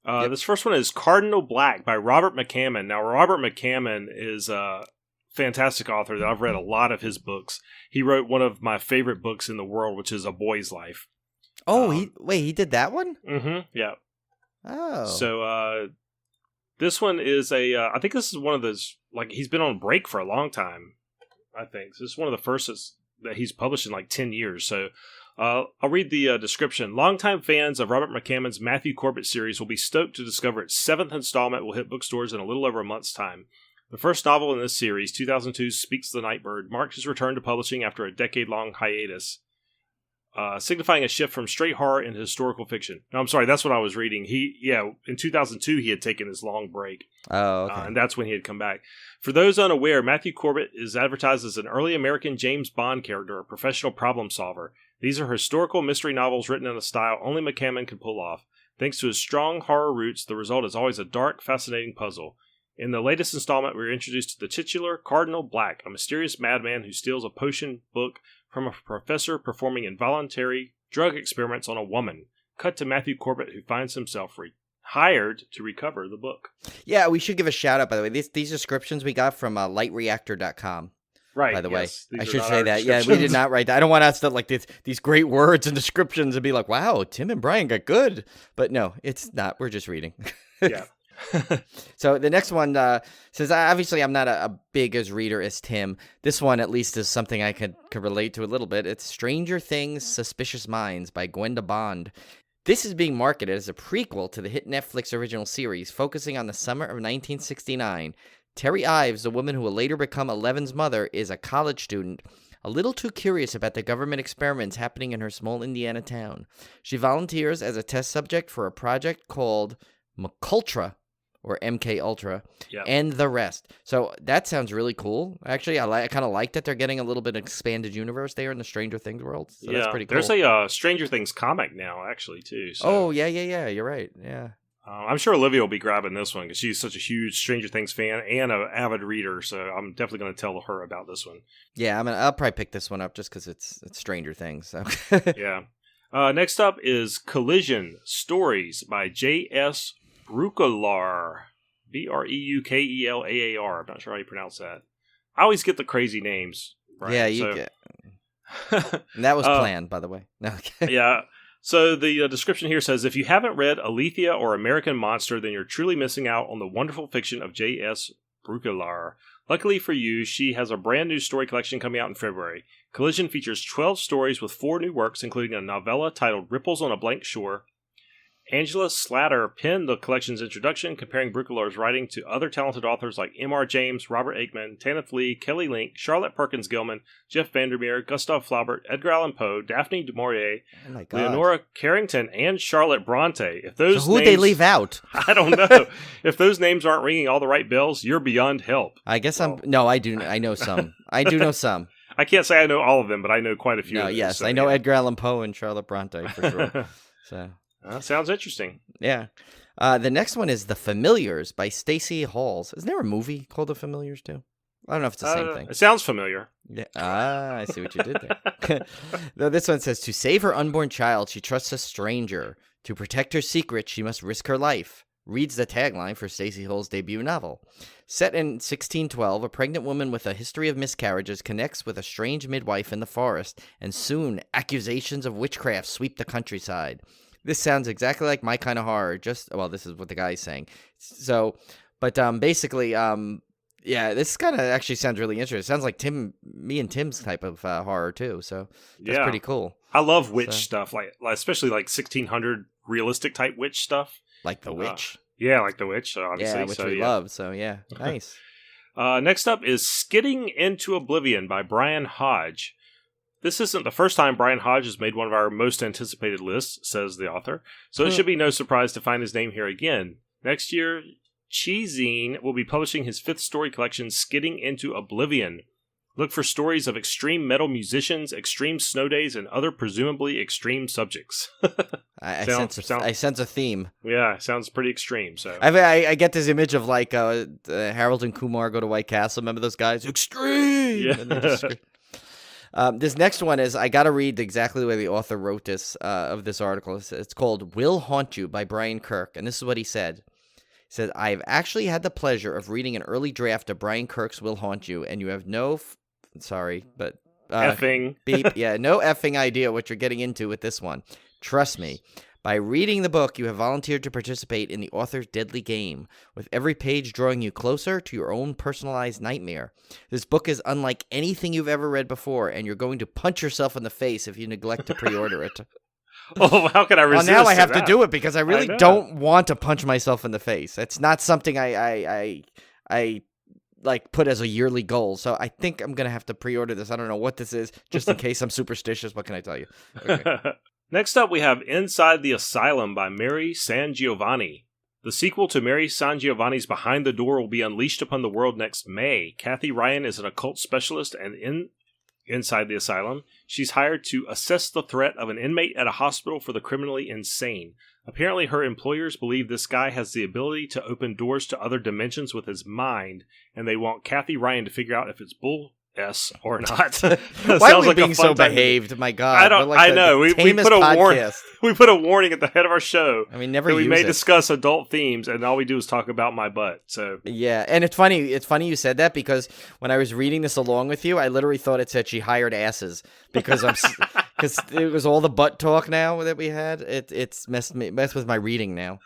This first one is Cardinal Black by Robert McCammon. Now, Robert McCammon is a fantastic author that I've read a lot of his books. He wrote one of my favorite books in the world, which is A Boy's Life. Oh, he did that one? Mm-hmm, yeah. Oh. So, this one is I think this is one of those, like, he's been on break for a long time, I think. So this is one of the first that he's published in like 10 years. So, I'll read the description. Longtime fans of Robert McCammon's Matthew Corbett series will be stoked to discover its 7th installment will hit bookstores in a little over a month's time. The first novel in this series, 2002's Speaks the Nightbird, marked his return to publishing after a decade-long hiatus, signifying a shift from straight horror into historical fiction. No, I'm sorry, that's what I was reading. In 2002, he had taken his long break. Oh, okay. And that's when he had come back. For those unaware, Matthew Corbett is advertised as an early American James Bond character, a professional problem solver. These are historical mystery novels written in a style only McCammon can pull off. Thanks to his strong horror roots, the result is always a dark, fascinating puzzle. In the latest installment, we are introduced to the titular Cardinal Black, a mysterious madman who steals a potion book from a professor performing involuntary drug experiments on a woman. Cut to Matthew Corbett, who finds himself hired to recover the book. Yeah, we should give a shout out, by the way. These descriptions we got from lightreactor.com. Right. By the way, I should not say that. Yeah, we did not write that. I don't want us to like these great words and descriptions and be like, wow, Tim and Brian got good. But no, it's not. We're just reading. Yeah. So the next one says, obviously I'm not a big as reader as Tim. This one at least is something I could relate to a little bit. It's Stranger Things, Suspicious Minds by Gwenda Bond. This is being marketed as a prequel to the hit Netflix original series, focusing on the summer of 1969. Terry Ives, the woman who will later become Eleven's mother, is a college student, a little too curious about the government experiments happening in her small Indiana town. She volunteers as a test subject for a project called McUltra, or MK Ultra, Yep. and the rest. So that sounds really cool. Actually, I kind of like that they're getting a little bit of expanded universe there in the Stranger Things world. So that's pretty cool. There's a Stranger Things comic now, actually, too. So. Oh, yeah. You're right. Yeah. I'm sure Olivia will be grabbing this one because she's such a huge Stranger Things fan and an avid reader. So I'm definitely going to tell her about this one. Yeah, I'll probably pick this one up just because it's Stranger Things. So. Yeah. Next up is Collision Stories by J.S. Breukelar. Breukelar. I'm not sure how you pronounce that. I always get the crazy names. Right? Yeah, you get. And that was planned, by the way. No, okay. Yeah. So the description here says, if you haven't read Alethea or American Monster, then you're truly missing out on the wonderful fiction of J.S. Breukelar. Luckily for you, she has a brand new story collection coming out in February. Collision features 12 stories with 4 new works, including a novella titled Ripples on a Blank Shore. Angela Slatter penned the collection's introduction, comparing Breukelar's writing to other talented authors like M.R. James, Robert Aikman, Tanith Lee, Kelly Link, Charlotte Perkins Gilman, Jeff Vandermeer, Gustav Flaubert, Edgar Allan Poe, Daphne du Maurier, Leonora Carrington, and Charlotte Bronte. If those so who'd they leave out? I don't know. If those names aren't ringing all the right bells, you're beyond help. I guess No, I do. I know some. I do know some. I can't say I know all of them, but I know quite a few. No, of them, yes, so, I know Edgar Allan Poe and Charlotte Bronte for sure. So. Sounds interesting. Yeah. The next one is The Familiars by Stacey Halls. Isn't there a movie called The Familiars too? I don't know if it's the same thing. It sounds familiar. Yeah. I see what you did there. No, this one says, to save her unborn child, she trusts a stranger. To protect her secret, she must risk her life. Reads the tagline for Stacey Hall's debut novel. Set in 1612, a pregnant woman with a history of miscarriages connects with a strange midwife in the forest, and soon accusations of witchcraft sweep the countryside. This sounds exactly like my kind of horror. This is what the guy's saying. So, but basically, yeah, this kind of actually sounds really interesting. It sounds like me and Tim's type of horror too. So that's pretty cool. I love witch stuff, like especially like 1600 realistic type witch stuff, like The Witch. Yeah, like The Witch. Obviously, yeah, which we love. So yeah, nice. Next up is Skidding into Oblivion by Brian Hodge. This isn't the first time Brian Hodge has made one of our most anticipated lists, says the author, so it should be no surprise to find his name here again. Next year, Cheezine will be publishing his 5th story collection, Skidding into Oblivion. Look for stories of extreme metal musicians, extreme snow days, and other presumably extreme subjects. I sense a theme. Yeah, sounds pretty extreme. So I get this image of like Harold and Kumar go to White Castle. Remember those guys? Extreme! Yeah. This next one is, I got to read exactly the way the author wrote this, of this article. It's called Will Haunt You by Brian Kirk. And this is what he said. He said, I've actually had the pleasure of reading an early draft of Brian Kirk's Will Haunt You, and you have no, effing. Beep. Yeah, no effing idea what you're getting into with this one. Trust me. By reading the book, you have volunteered to participate in the author's deadly game, with every page drawing you closer to your own personalized nightmare. This book is unlike anything you've ever read before, and you're going to punch yourself in the face if you neglect to pre-order it. Oh, how can I resist? Well, now I have to do it because I really don't want to punch myself in the face. It's not something I like put as a yearly goal. So I think I'm going to have to pre-order this. I don't know what this is, just in case I'm superstitious. What can I tell you? Okay. Next up, we have Inside the Asylum by Mary Sangiovanni. The sequel to Mary Sangiovanni's Behind the Door will be unleashed upon the world next May. Kathy Ryan is an occult specialist, and inside the asylum, she's hired to assess the threat of an inmate at a hospital for the criminally insane. Apparently, her employers believe this guy has the ability to open doors to other dimensions with his mind, and they want Kathy Ryan to figure out if it's bull or not. Why are we being so behaved? My God, I know. We put a warning. We put a warning at the head of our show. I mean, never. We may discuss adult themes, and all we do is talk about my butt. So yeah, and it's funny. It's funny you said that because when I was reading this along with you, I literally thought it said she hired asses because because it was all the butt talk now that we had. It's messed with my reading now.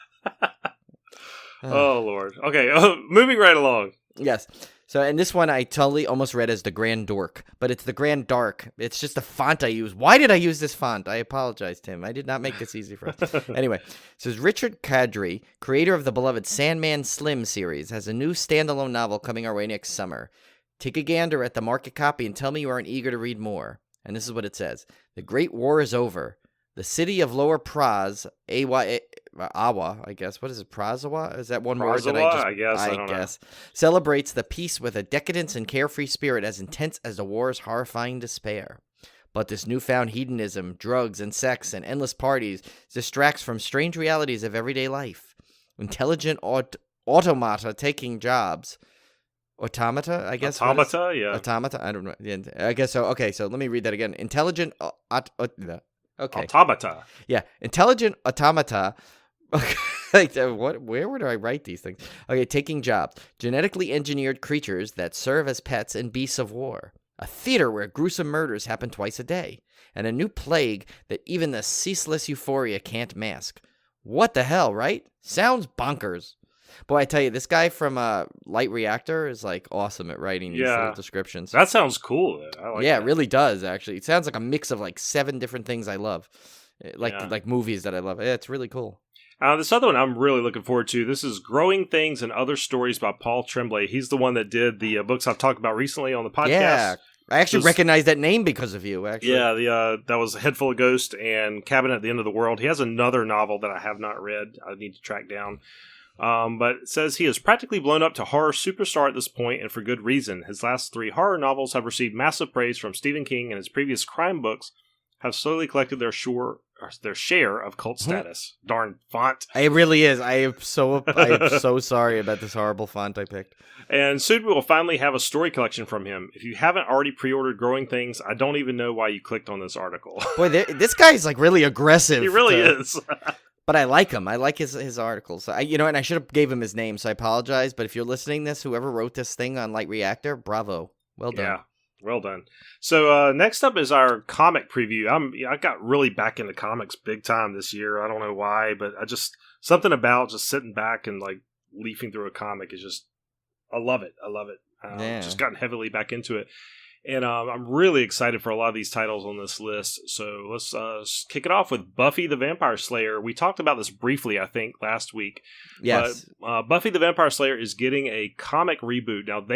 Oh Lord. Okay, moving right along. Yes. So, and this one I totally almost read as the Grand Dork, but it's the Grand Dark. It's just the font I use. Why did I use this font? I apologize, Tim. I did not make this easy for us. Anyway, it says Richard Kadri, creator of the beloved Sandman Slim series, has a new standalone novel coming our way next summer. Take a gander at the market copy and tell me you aren't eager to read more. And this is what it says. The Great War is over. The city of Lower Praz, Awa, I guess. What is it? Prazawa? Is that one word that I guess. I don't know. Celebrates the peace with a decadence and carefree spirit as intense as the war's horrifying despair. But this newfound hedonism, drugs and sex and endless parties distracts from strange realities of everyday life. Intelligent automata taking jobs. Automata, I guess. Automata, yeah. Automata, I don't know. Yeah, I guess so. Okay, so let me read that again. Intelligent automata. Yeah, intelligent automata. Like, where would I write these things? Okay, taking jobs. Genetically engineered creatures that serve as pets and beasts of war. A theater where gruesome murders happen twice a day. And a new plague that even the ceaseless euphoria can't mask. What the hell, right? Sounds bonkers. Boy, I tell you, this guy from Light Reactor is like awesome at writing these little descriptions. That sounds cool. I like that. It really does, actually. It sounds like a mix of like 7 different things I love. Like movies that I love. Yeah, it's really cool. This other one I'm really looking forward to. This is Growing Things and Other Stories by Paul Tremblay. He's the one that did the books I've talked about recently on the podcast. Yeah, I actually recognize that name because of you, actually. Yeah, that was A Head Full of Ghosts and Cabin at the End of the World. He has another novel that I have not read. I need to track down. But it says he is practically blown up to horror superstar at this point, and for good reason. His last 3 horror novels have received massive praise from Stephen King, and his previous crime books have slowly collected their share of cult status. Darn font. It really is. I am so sorry about this horrible font I picked. And soon we will finally have a story collection from him. If you haven't already pre-ordered Growing Things, I don't even know why you clicked on this article. Boy, this guy's like really aggressive. He really is. But I like him. I like his articles. And I should have gave him his name, so I apologize. But if you're listening to this, whoever wrote this thing on Light Reactor, bravo. Well done. Yeah, well done. So next up is our comic preview. I got really back into comics big time this year. I don't know why, but something about just sitting back and like leafing through a comic is just, I love it. Just gotten heavily back into it. And I'm really excited for a lot of these titles on this list. So let's kick it off with Buffy the Vampire Slayer. We talked about this briefly, I think, last week. Yes. But, Buffy the Vampire Slayer is getting a comic reboot. Now,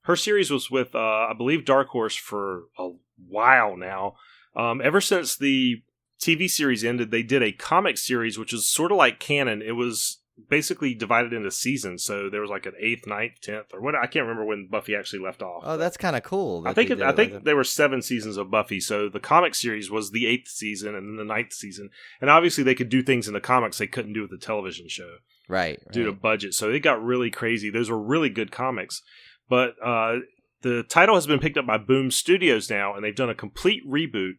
her series was with, I believe, Dark Horse for a while now. Ever since the TV series ended, they did a comic series, which is sort of like canon. It was basically divided into seasons, so there was like an 8th, 9th, 10th, or what, I can't remember when Buffy actually left off. Oh, that's kind of cool. I think there were 7 seasons of Buffy, so the comic series was the 8th season and then the 9th season, and obviously they could do things in the comics they couldn't do with the television show, right? Due to budget, so it got really crazy. Those were really good comics, but the title has been picked up by Boom Studios now, and they've done a complete reboot.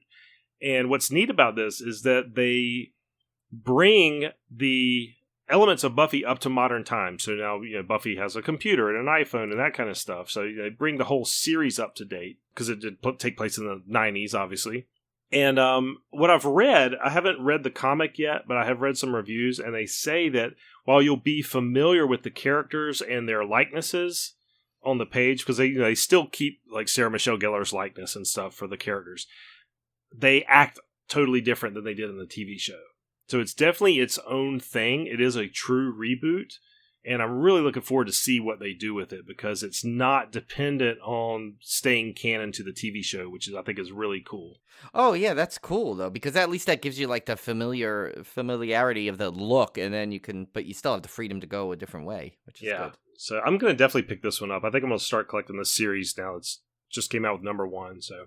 And what's neat about this is that they bring the elements of Buffy up to modern times. So now Buffy has a computer and an iPhone and that kind of stuff. So they bring the whole series up to date because it did take place in the 90s, obviously. And what I've read, I haven't read the comic yet, but I have read some reviews, and they say that while you'll be familiar with the characters and their likenesses on the page, because they still keep like Sarah Michelle Gellar's likeness and stuff for the characters, they act totally different than they did in the TV show. So it's definitely its own thing. It is a true reboot, and I'm really looking forward to see what they do with it, because it's not dependent on staying canon to the TV show, which I think is really cool. Oh yeah, that's cool though, because at least that gives you like the familiarity of the look, and then but you still have the freedom to go a different way, which is good. So I'm going to definitely pick this one up. I think I'm going to start collecting this series now. It's just came out with #1, so.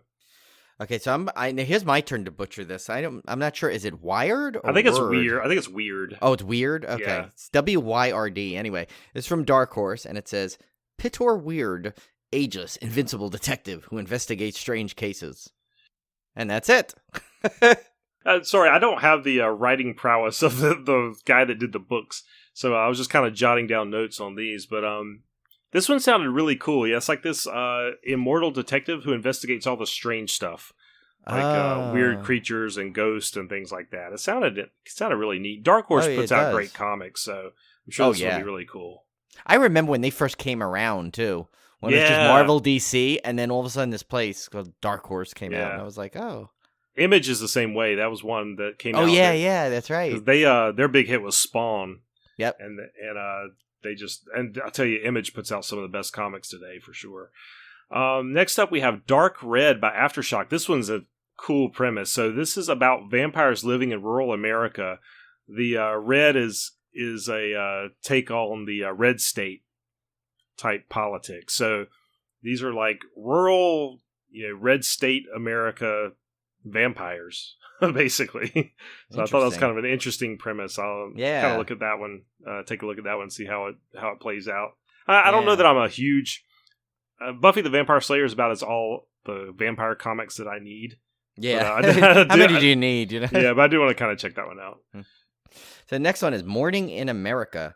Okay, so here's my turn to butcher this. I'm not sure. Is it Wired or I think Word? It's weird. I think it's Weird. Oh, it's Weird? Okay. Yeah. It's WYRD. Anyway, it's from Dark Horse, and it says, Pitor Weird, ageless, invincible detective who investigates strange cases. And that's it. Sorry, I don't have the writing prowess of the guy that did the books, so I was just kind of jotting down notes on these, but this one sounded really cool. Yeah, it's like this immortal detective who investigates all the strange stuff, like weird creatures and ghosts and things like that. It sounded really neat. Dark Horse puts out great comics, so I'm sure this will be really cool. I remember when they first came around, too. When it was just Marvel, DC, and then all of a sudden this place called Dark Horse came out, and I was like, oh. Image is the same way. That was one that came out. Oh, yeah, that's right. Their big hit was Spawn. Yep. And I'll tell you, Image puts out some of the best comics today for sure. Next up, we have Dark Red by Aftershock. This one's cool premise. So this is about vampires living in rural America. The red is a take on the red state type politics. So these are like rural, red state America vampires, basically. So I thought that was kind of an interesting premise. I'll kind of look at that one, take a look at that one, see how it plays out. I don't know that I'm a huge Buffy the Vampire Slayer is about as all the vampire comics that I need. Yeah, how many do you need? Yeah, but I do want to kind of check that one out. So the next one is Morning in America.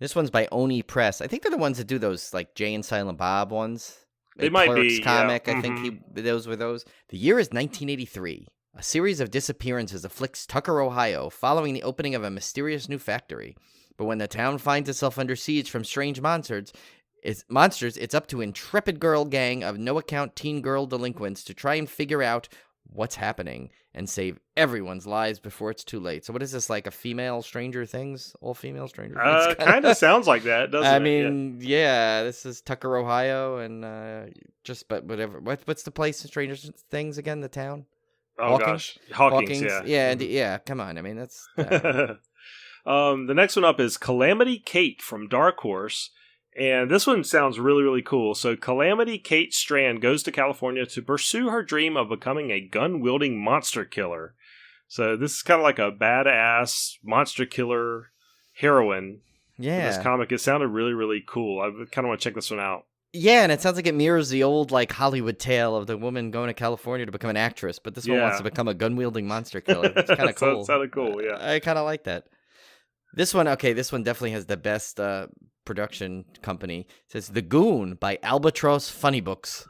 This one's by Oni Press. I think they're the ones that do those like Jay and Silent Bob ones. They might Clerks be comic. Yeah. I think those were those. The year is 1983. A series of disappearances afflicts Tucker, Ohio, following the opening of a mysterious new factory. But when the town finds itself under siege from strange monsters, it's up to intrepid girl gang of no-account teen girl delinquents to try and figure out what's happening and save everyone's lives before it's too late. So what is this, like a female Stranger Things? All female Stranger Things? Kind of sounds like that, doesn't it? I mean, yeah, this is Tucker, Ohio, and but whatever. What's the place in Stranger Things again? The town? Oh, gosh. Hawkins, yeah. Yeah, come on. I mean, that's... the next one up is Calamity Kate from Dark Horse. And this one sounds really, really cool. So Calamity Kate Strand goes to California to pursue her dream of becoming a gun-wielding monster killer. So this is kind of like a badass monster killer heroine. Yeah. This comic, it sounded really, really cool. I kind of want to check this one out. Yeah, and it sounds like it mirrors the old like Hollywood tale of the woman going to California to become an actress, but this one wants to become a gun-wielding monster killer. It's kind of cool. That sounded cool, yeah. I kind of like that. This one definitely has the best production company. It says The Goon by Albatross Funny Books.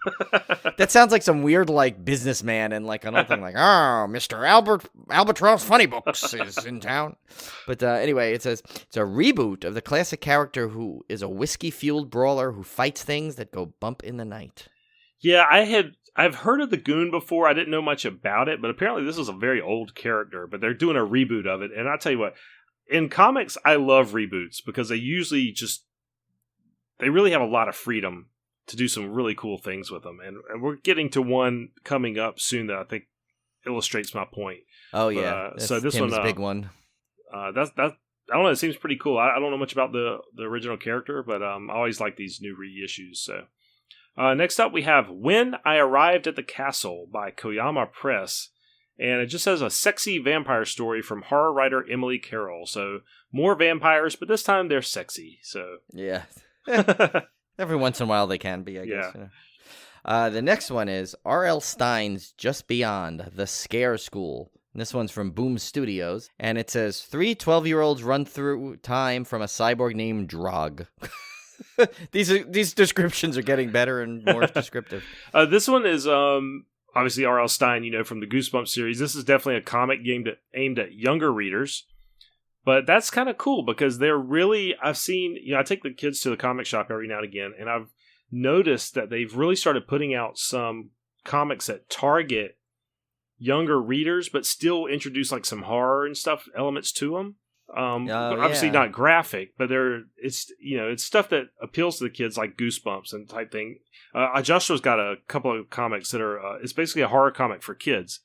That sounds like some weird like businessman and like an old thing like, oh, Mr. Albatross Funny Books is in town. But anyway, it says it's a reboot of the classic character who is a whiskey-fueled brawler who fights things that go bump in the night. Yeah, I've heard of The Goon before. I didn't know much about it, but apparently this is a very old character, but they're doing a reboot of it. And I'll tell you what, in comics, I love reboots because they usually they really have a lot of freedom to do some really cool things with them. And we're getting to one coming up soon that I think illustrates my point. Oh, yeah. So this Tim's one, big one. That's I don't know. It seems pretty cool. I don't know much about the original character, but I always like these new reissues. So next up, we have When I Arrived at the Castle by Koyama Press. And it just has a sexy vampire story from horror writer Emily Carroll. So more vampires, but this time they're sexy. So yeah, every once in a while they can be, I guess. Yeah. The next one is R.L. Stein's Just Beyond, The Scare School. And this one's from Boom Studios. And it says, 3 12-year-olds run through time from a cyborg named Drog. These descriptions are getting better and more descriptive. This one is... obviously, R.L. Stein, from the Goosebumps series. This is definitely a comic aimed at younger readers. But that's kind of cool because they're really... I've seen... I take the kids to the comic shop every now and again, and I've noticed that they've really started putting out some comics that target younger readers, but still introduce like some horror and stuff, elements to them. Obviously not graphic, but it's stuff that appeals to the kids, like Goosebumps and type thing. Joshua's got a couple of comics that are it's basically a horror comic for kids,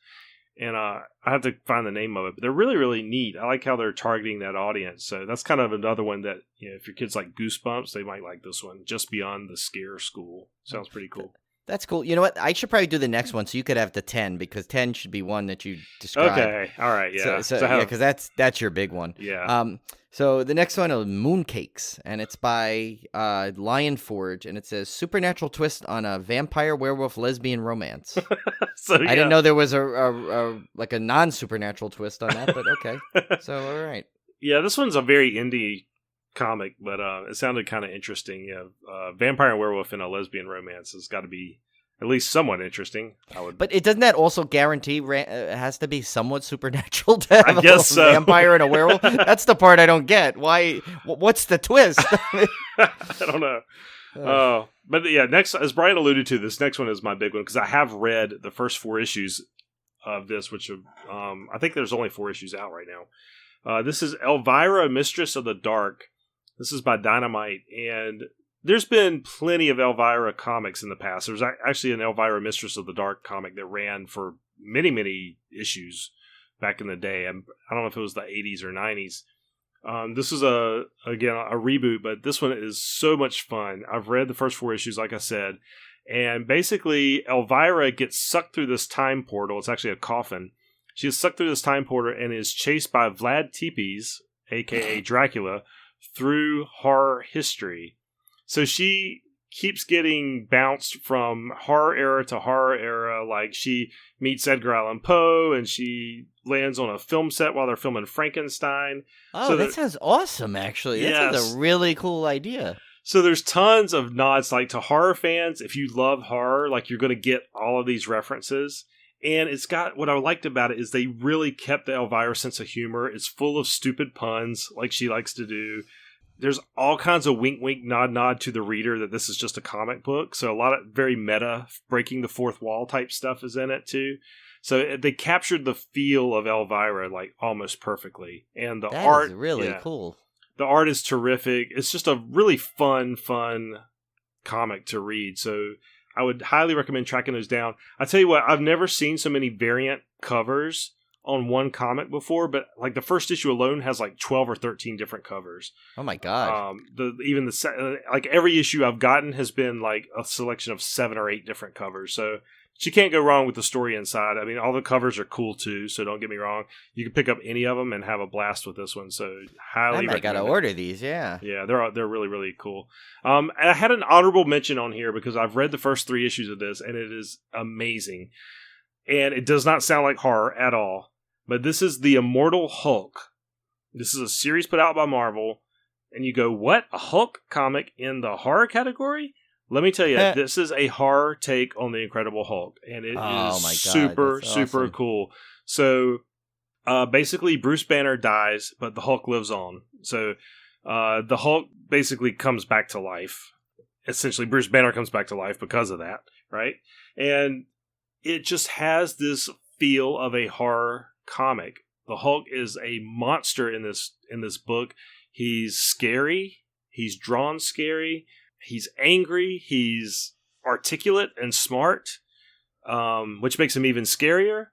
and I have to find the name of it, but they're really, really neat. I like how they're targeting that audience. So that's kind of another one that if your kids like Goosebumps, they might like this one. Just Beyond the Scare School sounds pretty cool. That's cool. You know what? I should probably do the next one so you could have the 10 because 10 should be one that you describe. Okay. All right. Yeah. Yeah, because that's your big one. Yeah. So the next one is Mooncakes, and it's by Lion Forge, and it says supernatural twist on a vampire werewolf lesbian romance. I didn't know there was a non-supernatural twist on that, but okay. So all right. Yeah, this one's a very indie comic, but it sounded kind of interesting. Yeah, vampire and werewolf in a lesbian romance has got to be at least somewhat interesting. But it doesn't that also guarantee it has to be somewhat supernatural to have a vampire and a werewolf? That's the part I don't get. Why? What's the twist? I don't know. But yeah, next, as Brian alluded to, this next one is my big one because I have read the first 4 issues of this, which I think there's only 4 issues out right now. This is Elvira, Mistress of the Dark. This is by Dynamite, and there's been plenty of Elvira comics in the past. There's actually an Elvira, Mistress of the Dark comic that ran for many issues back in the day. I don't know if it was the 80s or 90s. This is again a reboot, but this one is so much fun. I've read the first 4 issues, like I said, and basically Elvira gets sucked through this time portal. It's actually a coffin. She is sucked through this time portal and is chased by Vlad Tepes, aka Dracula, through horror history. So she keeps getting bounced from horror era to horror era. Like, she meets Edgar Allan Poe, and she lands on a film set while they're filming Frankenstein. Oh, so that sounds awesome, actually. That sounds a really cool idea. So there's tons of nods, like, to horror fans. If you love horror, like, you're going to get all of these references. And it's got, what I liked about it is they really kept the Elvira sense of humor. It's full of stupid puns, like she likes to do. There's all kinds of wink, wink, nod to the reader that this is just a comic book. So a lot of very meta, breaking the fourth wall type stuff is in it too. So they captured the feel of Elvira like almost perfectly. And the art is really cool. The art is terrific. It's just a really fun comic to read. So I would highly recommend tracking those down. I tell you what, I've never seen so many variant covers on one comic before, but like the first issue alone has like 12 or 13 different covers. Oh my god! Like every issue I've gotten has been like a selection of 7 or 8 different covers. So you can't go wrong with the story inside. I mean, all the covers are cool too. So don't get me wrong. You can pick up any of them and have a blast with this one. So highly recommend. I gotta order these. Yeah, they're really, really cool. And I had an honorable mention on here because I've read the first 3 issues of this, and it is amazing. And it does not sound like horror at all. But this is The Immortal Hulk. This is a series put out by Marvel. And you go, what? A Hulk comic in the horror category? Let me tell you, this is a horror take on The Incredible Hulk. And it is super cool. So, basically, Bruce Banner dies, but the Hulk lives on. So, the Hulk basically comes back to life. Essentially, Bruce Banner comes back to life because of that, right? And it just has this feel of a horror comic. The Hulk is a monster in this book. He's scary. He's drawn scary. He's angry. He's articulate and smart, which makes him even scarier.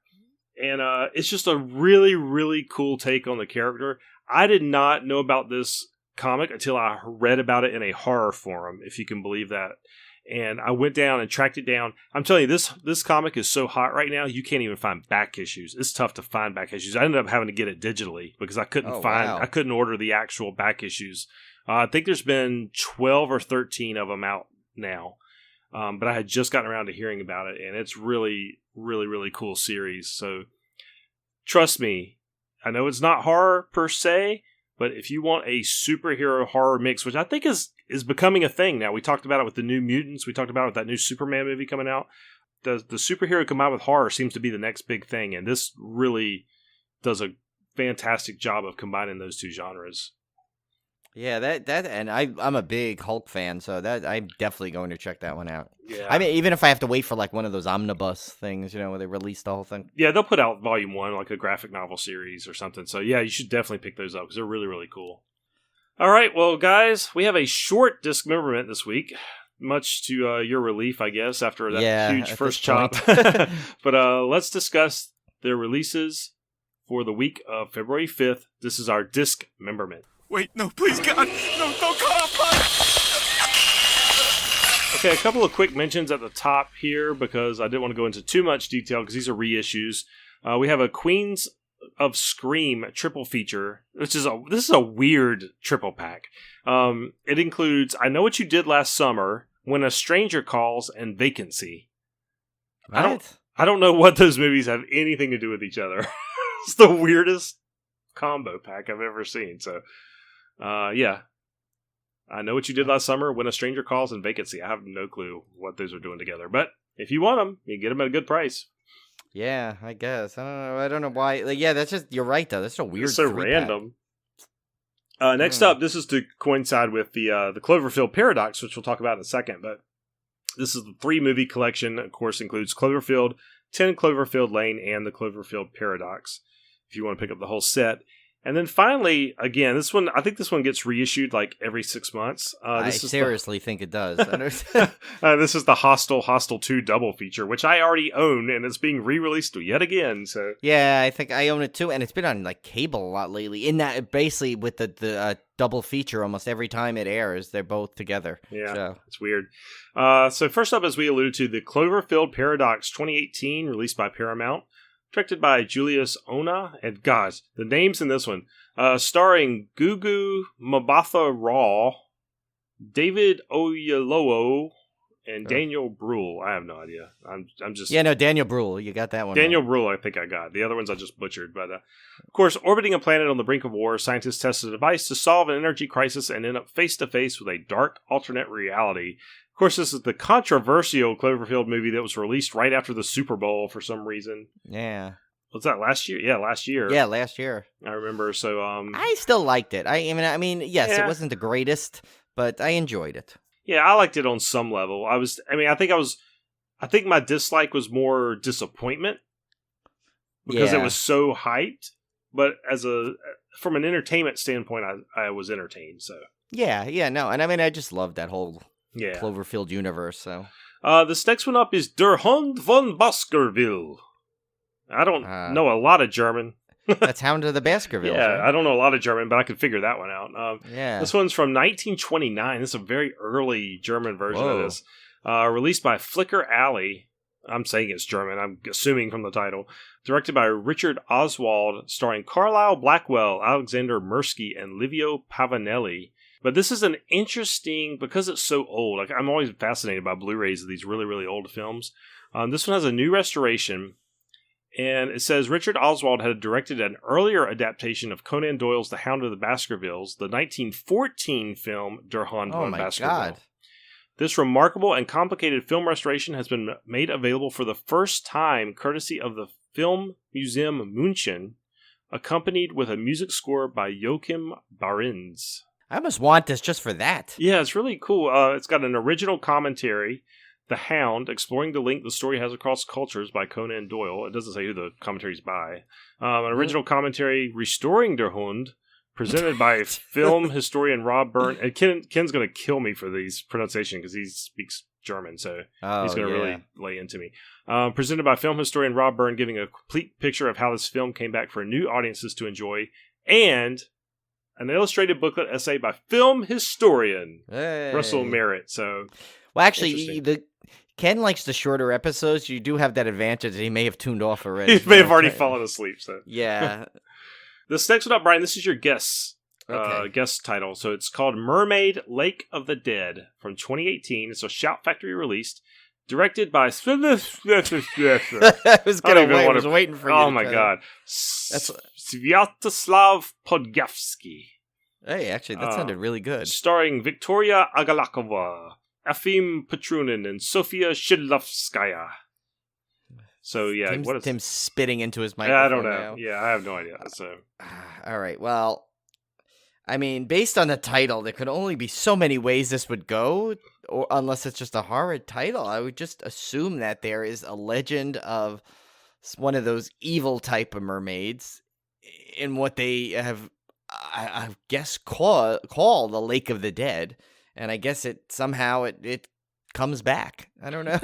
And it's just a really, really cool take on the character. I did not know about this comic until I read about it in a horror forum, if you can believe that. And I went down and tracked it down. I'm telling you, this comic is so hot right now, you can't even find back issues. It's tough to find back issues. I ended up having to get it digitally because I couldn't order the actual back issues. I think there's been 12 or 13 of them out now. But I had just gotten around to hearing about it, and it's really, really, really cool series. So trust me, I know it's not horror per se, but if you want a superhero horror mix, which I think is becoming a thing now. We talked about it with the New Mutants. We talked about it with that new Superman movie coming out. The superhero combined with horror seems to be the next big thing, and this really does a fantastic job of combining those two genres. Yeah, that and I'm a big Hulk fan, so that I'm definitely going to check that one out. Yeah. I mean, even if I have to wait for like one of those omnibus things, where they release the whole thing. Yeah, they'll put out volume 1, like a graphic novel series or something. So yeah, you should definitely pick those up because they're really, really cool. All right, well, guys, we have a short dismemberment this week, much to your relief, I guess, after that huge first chop. But let's discuss their releases for the week of February 5th. This is our dismemberment. Wait, no, please, God, no, don't call upon. Okay, a couple of quick mentions at the top here because I didn't want to go into too much detail because these are reissues. We have a Queens of Scream triple feature, which is this is a weird triple pack. It includes I Know What You Did Last Summer, When a Stranger Calls, and Vacancy. What? I don't know what those movies have anything to do with each other. It's the weirdest combo pack I've ever seen. So, yeah. I Know What You Did Last Summer, When a Stranger Calls, and Vacancy. I have no clue what those are doing together. But if you want them, you can get them at a good price. Yeah, I guess. I don't know why. Like, yeah, that's just, you're right, though. That's so weird. It's so random. Next up, this is to coincide with the Cloverfield Paradox, which we'll talk about in a second. But this is the 3-movie collection. Of course, includes Cloverfield, 10 Cloverfield Lane, and the Cloverfield Paradox, if you want to pick up the whole set. And then finally, again, I think this one gets reissued like every 6 months. I seriously think it does. This is the Hostel 2 double feature, which I already own, and it's being re-released yet again. So yeah, I think I own it too, and it's been on like cable a lot lately. In that, basically with the double feature, almost every time it airs, they're both together. Yeah, so. It's weird. So first up, as we alluded to, the Cloverfield Paradox 2018, released by Paramount. Directed by Julius Ona, and gosh, the names in this one, starring Gugu Mbatha-Raw, David Oyelowo, and Daniel Bruhl. I have no idea. I'm just Daniel Bruhl. You got that one. Daniel Bruhl, I think I got. The other ones I just butchered. But of course, orbiting a planet on the brink of war, scientists test a device to solve an energy crisis and end up face to face with a dark alternate reality. Of course, this is the controversial Cloverfield movie that was released right after the Super Bowl for some reason. Yeah. Was that last year? Yeah, last year. Yeah, last year. I remember. So, I still liked it. I mean, yes, It wasn't the greatest, but I enjoyed it. Yeah, I liked it on some level. I think my dislike was more disappointment because it was so hyped. But from an entertainment standpoint, I was entertained. So. Yeah, no, and I mean, I just loved that whole Cloverfield universe. So this next one up is Der Hund von Baskerville. I don't know a lot of German. That's Hound of the Baskervilles. Yeah, right? I don't know a lot of German, but I could figure that one out. This one's from 1929. This is a very early German version of this. Released by Flicker Alley. I'm saying it's German. I'm assuming from the title. Directed by Richard Oswald, starring Carlisle Blackwell, Alexander Mirsky, and Livio Pavanelli. But this is an interesting, because it's so old, like I'm always fascinated by Blu-rays of these really, really old films. This one has a new restoration, and it says Richard Oswald had directed an earlier adaptation of Conan Doyle's The Hound of the Baskervilles, the 1914 film Der Hund von Baskerville. God. This remarkable and complicated film restoration has been made available for the first time courtesy of the Film Museum München, accompanied with a music score by Joachim Barins. I almost want this just for that. Yeah, it's really cool. It's got an original commentary, The Hound, exploring the link the story has across cultures by Conan Doyle. It doesn't say who the commentary's by. An original commentary, Restoring der Hund, presented by film historian Rob Byrne. And Ken's going to kill me for these pronunciation because he speaks German, so he's going to really lay into me. Presented by film historian Rob Byrne, giving a complete picture of how this film came back for new audiences to enjoy, and an illustrated booklet essay by film historian Russell Merritt. So, well, actually, Ken likes the shorter episodes. You do have that advantage that he may have tuned off already. He may have already fallen asleep. So yeah. This next one up, Brian, this is your guest title. So it's called Mermaid Lake of the Dead from 2018. It's a Shout Factory released. Directed by... I was waiting for you. Oh, my God. Sviatoslav Podgavsky. Hey, actually, that sounded really good. Starring Victoria Agalakova, Efim Petrunin, and Sofia Shidlovskaya. So, yeah. Tim's spitting into his microphone. I don't know. Now. Yeah, I have no idea. So, all right. Well, I mean, based on the title, there could only be so many ways this would go, or unless it's just a horror title. I would just assume that there is a legend of one of those evil type of mermaids in what they have, I guess, call the Lake of the Dead, and I guess it somehow comes back. I don't know.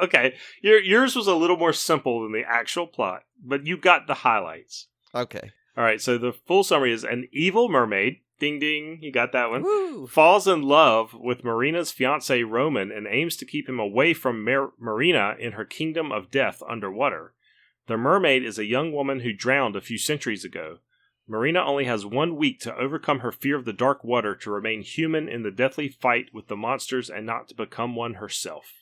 Okay, yours was a little more simple than the actual plot, but you got the highlights. Okay. All right, so the full summary is an evil mermaid, ding ding, you got that one, Woo. Falls in love with Marina's fiancé Roman and aims to keep him away from Marina in her kingdom of death underwater. The mermaid is a young woman who drowned a few centuries ago. Marina only has 1 week to overcome her fear of the dark water to remain human in the deathly fight with the monsters and not to become one herself.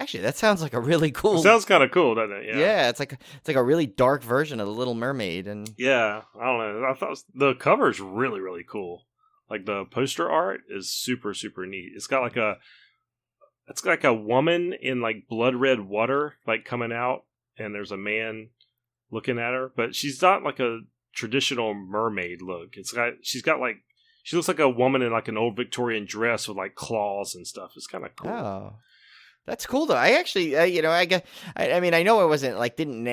Actually, that sounds like a really cool... It sounds kind of cool, doesn't it? Yeah, it's like a really dark version of The Little Mermaid. And yeah, I don't know. I thought the cover is really, really cool. Like, the poster art is super, super neat. It's got like a woman in like blood red water, like coming out, and there's a man looking at her, but she's not like a traditional mermaid look. She looks like a woman in like an old Victorian dress with like claws and stuff. It's kind of cool. Oh. That's cool though. I actually, I know it wasn't like didn't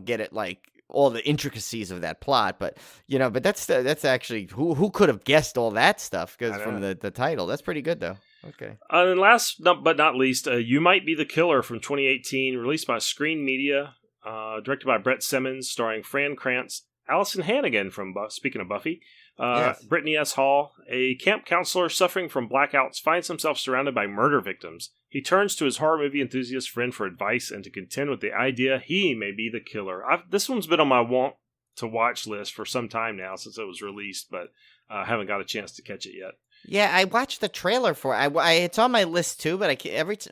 get it like all the intricacies of that plot, but but that's actually who could have guessed all that stuff because from the title. That's pretty good though. Okay. And last but not least, You Might Be the Killer from 2018, released by Screen Media, directed by Brett Simmons, starring Fran Krantz, Allison Hannigan from speaking of Buffy, Yes. Brittany S. Hall. A camp counselor suffering from blackouts finds himself surrounded by murder victims. He turns to his horror movie enthusiast friend for advice and to contend with the idea he may be the killer. This one's been on my want to watch list for some time now since it was released, but I haven't got a chance to catch it yet. Yeah, I watched the trailer for it. It's on my list too, but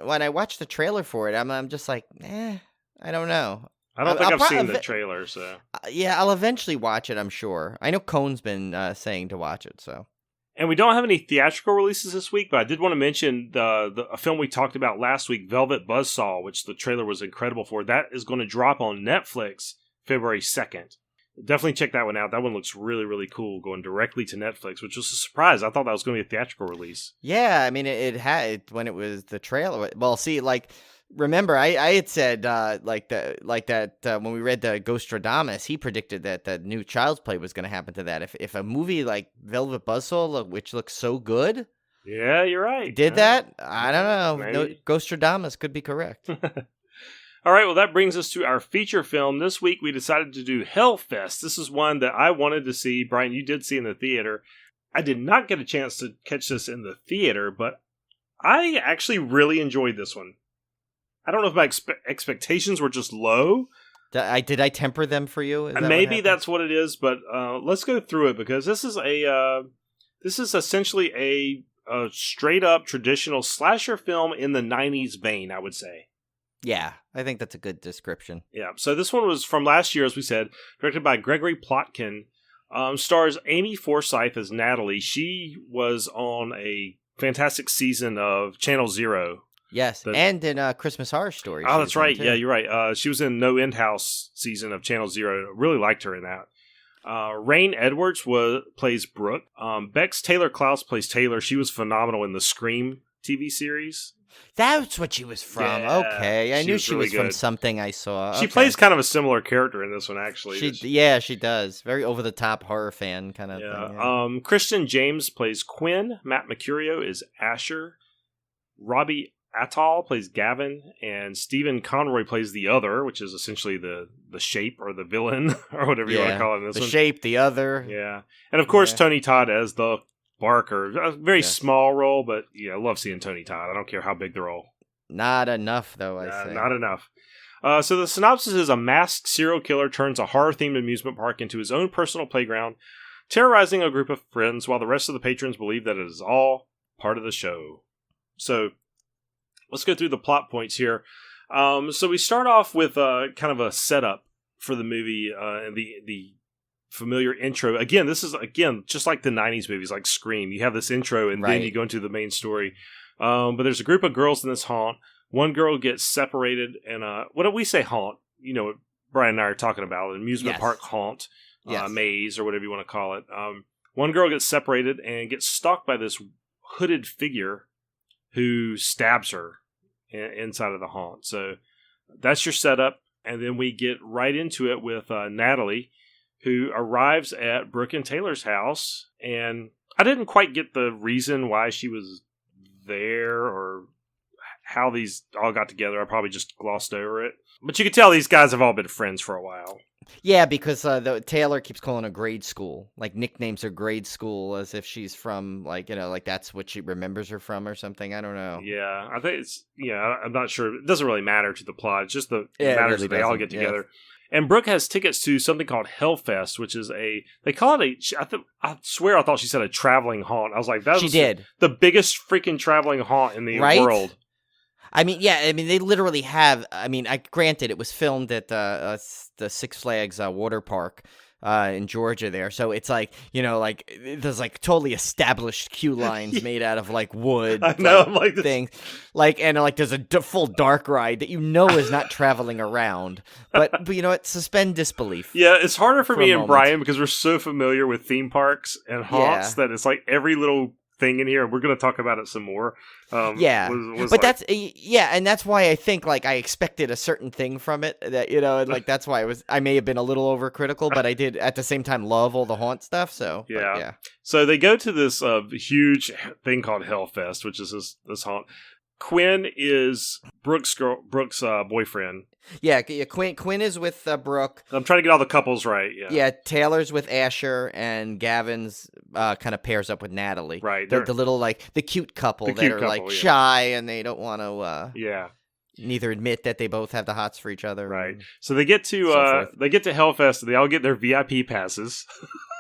when I watch the trailer for it, I'm just like, I don't know. I don't think I've seen the trailer, so yeah, I'll eventually watch it. I'm sure. I know Cone's been saying to watch it, so. And we don't have any theatrical releases this week, but I did want to mention a film we talked about last week, Velvet Buzzsaw, which the trailer was incredible for. That is going to drop on Netflix February 2nd. Definitely check that one out. That one looks really, really cool, going directly to Netflix, which was a surprise. I thought that was going to be a theatrical release. Yeah, I mean, it had when it was the trailer. Well, see, remember, I had said when we read the Ghoststradamus, he predicted that the new Child's Play was going to happen to that. If a movie like Velvet Buzzsaw, which looks so good, yeah, you're right, did that? I don't know. Maybe. No, Ghoststradamus could be correct. All right, well, that brings us to our feature film. This week, we decided to do Hellfest. This is one that I wanted to see. Brian, you did see in the theater. I did not get a chance to catch this in the theater, but I actually really enjoyed this one. I don't know if my expectations were just low. Did I temper them for you? Maybe that's what it is, but let's go through it because this is essentially a straight up traditional slasher film in the 90s vein, I would say. Yeah, I think that's a good description. Yeah, so this one was from last year, as we said, directed by Gregory Plotkin. Stars Amy Forsyth as Natalie. She was on a fantastic season of Channel Zero. Yes, and in Christmas Horror Story. Oh, that's right. Yeah, you're right. She was in No End House season of Channel Zero. Really liked her in that. Rain Edwards plays Brooke. Bex Taylor Klaus plays Taylor. She was phenomenal in the Scream TV series. That's what she was from. Yeah, okay, I knew she was from something I saw. She plays kind of a similar character in this one, actually. She does. Very over the top horror fan kind of thing. Yeah. Kristen James plays Quinn. Matt Mercurio is Asher. Robbie Attal plays Gavin, and Stephen Conroy plays the Other, which is essentially the shape or the villain or whatever you want to call it in this one. The shape, the Other. Yeah, and of course Tony Todd as the Barker. A very small role, but I love seeing Tony Todd. I don't care how big the role. Not enough, though, I say. Not enough. So the synopsis is a masked serial killer turns a horror-themed amusement park into his own personal playground, terrorizing a group of friends while the rest of the patrons believe that it is all part of the show. So let's go through the plot points here. So we start off with kind of a setup for the movie, and the familiar intro. Again, this is just like the 90s movies, like Scream. You have this intro, and then you go into the main story. But there's a group of girls in this haunt. One girl gets separated, and what do we say haunt? You know what Brian and I are talking about, an amusement park haunt, maze, or whatever you want to call it. One girl gets separated and gets stalked by this hooded figure who stabs her inside of the haunt. So that's your setup, and then we get right into it with Natalie, who arrives at Brooke and Taylor's house, and I didn't quite get the reason why she was there or how these all got together. I probably just glossed over it. But you can tell these guys have all been friends for a while. Yeah, because Taylor keeps calling her grade school, like nicknames her grade school as if she's from, like that's what she remembers her from or something. I don't know. Yeah, I think it's, I'm not sure. It doesn't really matter to the plot. It's just it matters really that they all get together. Yeah. And Brooke has tickets to something called Hellfest, which is they call it I swear I thought she said a traveling haunt. I was like, that's the biggest freaking traveling haunt in the world. I mean, they literally have. I mean, granted, it was filmed at the Six Flags water park in Georgia there, so it's like there's like totally established queue lines made out of like wood. I know, like things, and there's a full dark ride that is not traveling around. But you know what? Suspend disbelief. Yeah, it's harder for me and Brian because we're so familiar with theme parks and haunts that it's like every little thing in here, and we're going to talk about it some more. But like, that's and that's why I think like I expected a certain thing from it that and like that's why I may have been a little overcritical, but I did at the same time love all the haunt stuff. So yeah. So they go to this huge thing called Hellfest, which is this haunt. Quinn is Brooke's boyfriend. Yeah, Quinn is with Brooke. I'm trying to get all the couples right. Yeah, Taylor's with Asher, and Gavin's kind of pairs up with Natalie. Right. The little, like, the cute couple that are, like, shy, and they don't want to neither admit that they both have the hots for each other. Right. So they get to Hellfest, and they all get their VIP passes.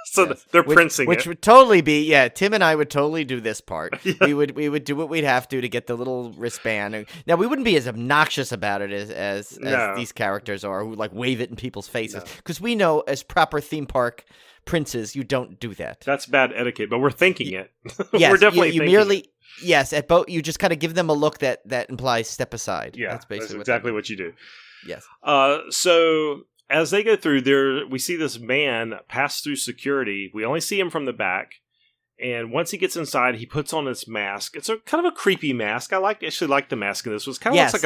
So they're princing which would totally be Tim and I would totally do this part. We would do what we'd have to get the little wristband. Now we wouldn't be as obnoxious about it as these characters are, who like wave it in people's faces, because we know as proper theme park princes you don't do that. That's bad etiquette, but we're thinking it. Yes, we're definitely you merely at both you just kind of give them a look that implies step aside. Yeah, that's basically exactly what you do. Yes. So as they go through there, we see this man pass through security. We only see him from the back. And once he gets inside, he puts on this mask. It's a kind of a creepy mask. I actually like the mask in this. It kind of looks like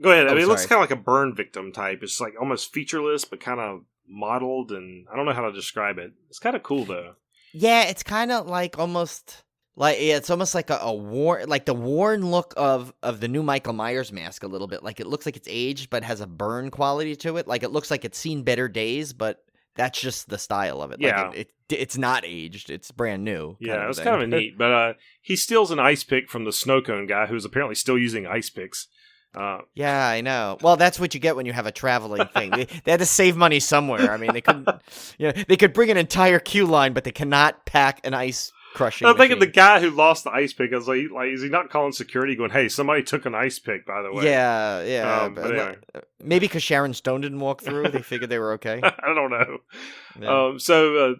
Go ahead. It looks kind of like a burn victim type. It's like almost featureless, but kind of modeled. And I don't know how to describe it. It's kind of cool, though. Yeah, it's kind of like almost... it's almost like a worn look of the new Michael Myers mask a little bit. Like it looks like it's aged, but has a burn quality to it. Like it looks like it's seen better days, but that's just the style of it. Yeah. Like it's not aged. It's brand new. Yeah, it's kind of neat. But he steals an ice pick from the snow cone guy, who's apparently still using ice picks. Yeah, I know. Well, that's what you get when you have a traveling thing. They had to save money somewhere. I mean, they couldn't. They could bring an entire queue line, but they cannot pack an ice crushing. I'm thinking the guy who lost the ice pick. I was like, is he not calling security going, hey, somebody took an ice pick, by the way? Yeah. But anyway. Maybe because Sharon Stone didn't walk through, they figured they were okay. I don't know. Yeah. So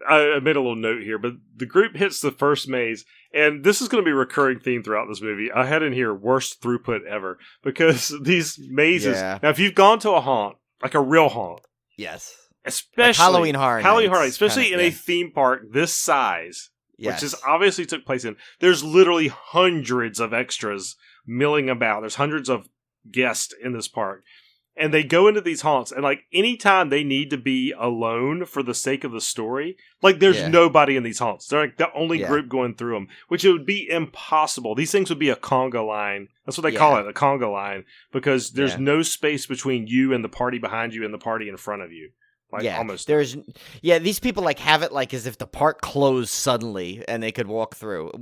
I made a little note here, but the group hits the first maze, and this is going to be a recurring theme throughout this movie. I had in here worst throughput ever, because these mazes. Yeah. Now, if you've gone to a haunt, like a real haunt, Yes. especially like Halloween Horror Nights, especially in a theme park this size. Yes. Which is obviously took place in. There's literally hundreds of extras milling about. There's hundreds of guests in this park. And they go into these haunts, and like anytime they need to be alone for the sake of the story, like there's nobody in these haunts. They're like the only group going through them, which it would be impossible. These things would be a conga line. That's what they call it, a conga line, because there's no space between you and the party behind you and the party in front of you. Like almost. These people like have it like as if the park closed suddenly and they could walk through,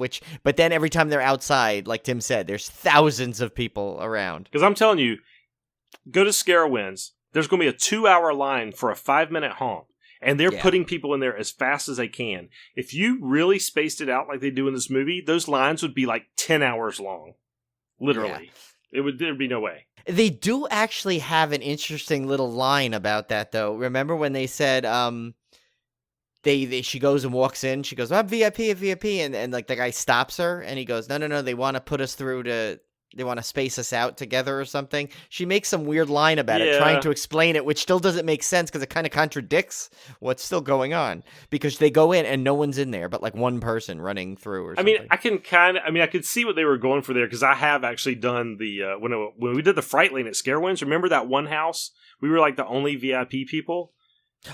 but then every time they're outside, like Tim said, there's thousands of people around. Because I'm telling you, go to Scarowinds, there's going to be a 2-hour line for a 5-minute haunt, and they're putting people in there as fast as they can. If you really spaced it out like they do in this movie, those lines would be like 10 hours long. Literally. Yeah. There'd be no way. They do actually have an interesting little line about that, though. Remember when they said, she goes and walks in, she goes, I'm VIP, and like the guy stops her, and he goes, no, they want to put us through they want to space us out together or something. She makes some weird line about it, trying to explain it, which still doesn't make sense because it kind of contradicts what's still going on. Because they go in and no one's in there, but like one person running through or something. I could see what they were going for there, because I have actually done the when we did the Fright Lane at Scarewinds. Remember that one house? We were like the only VIP people.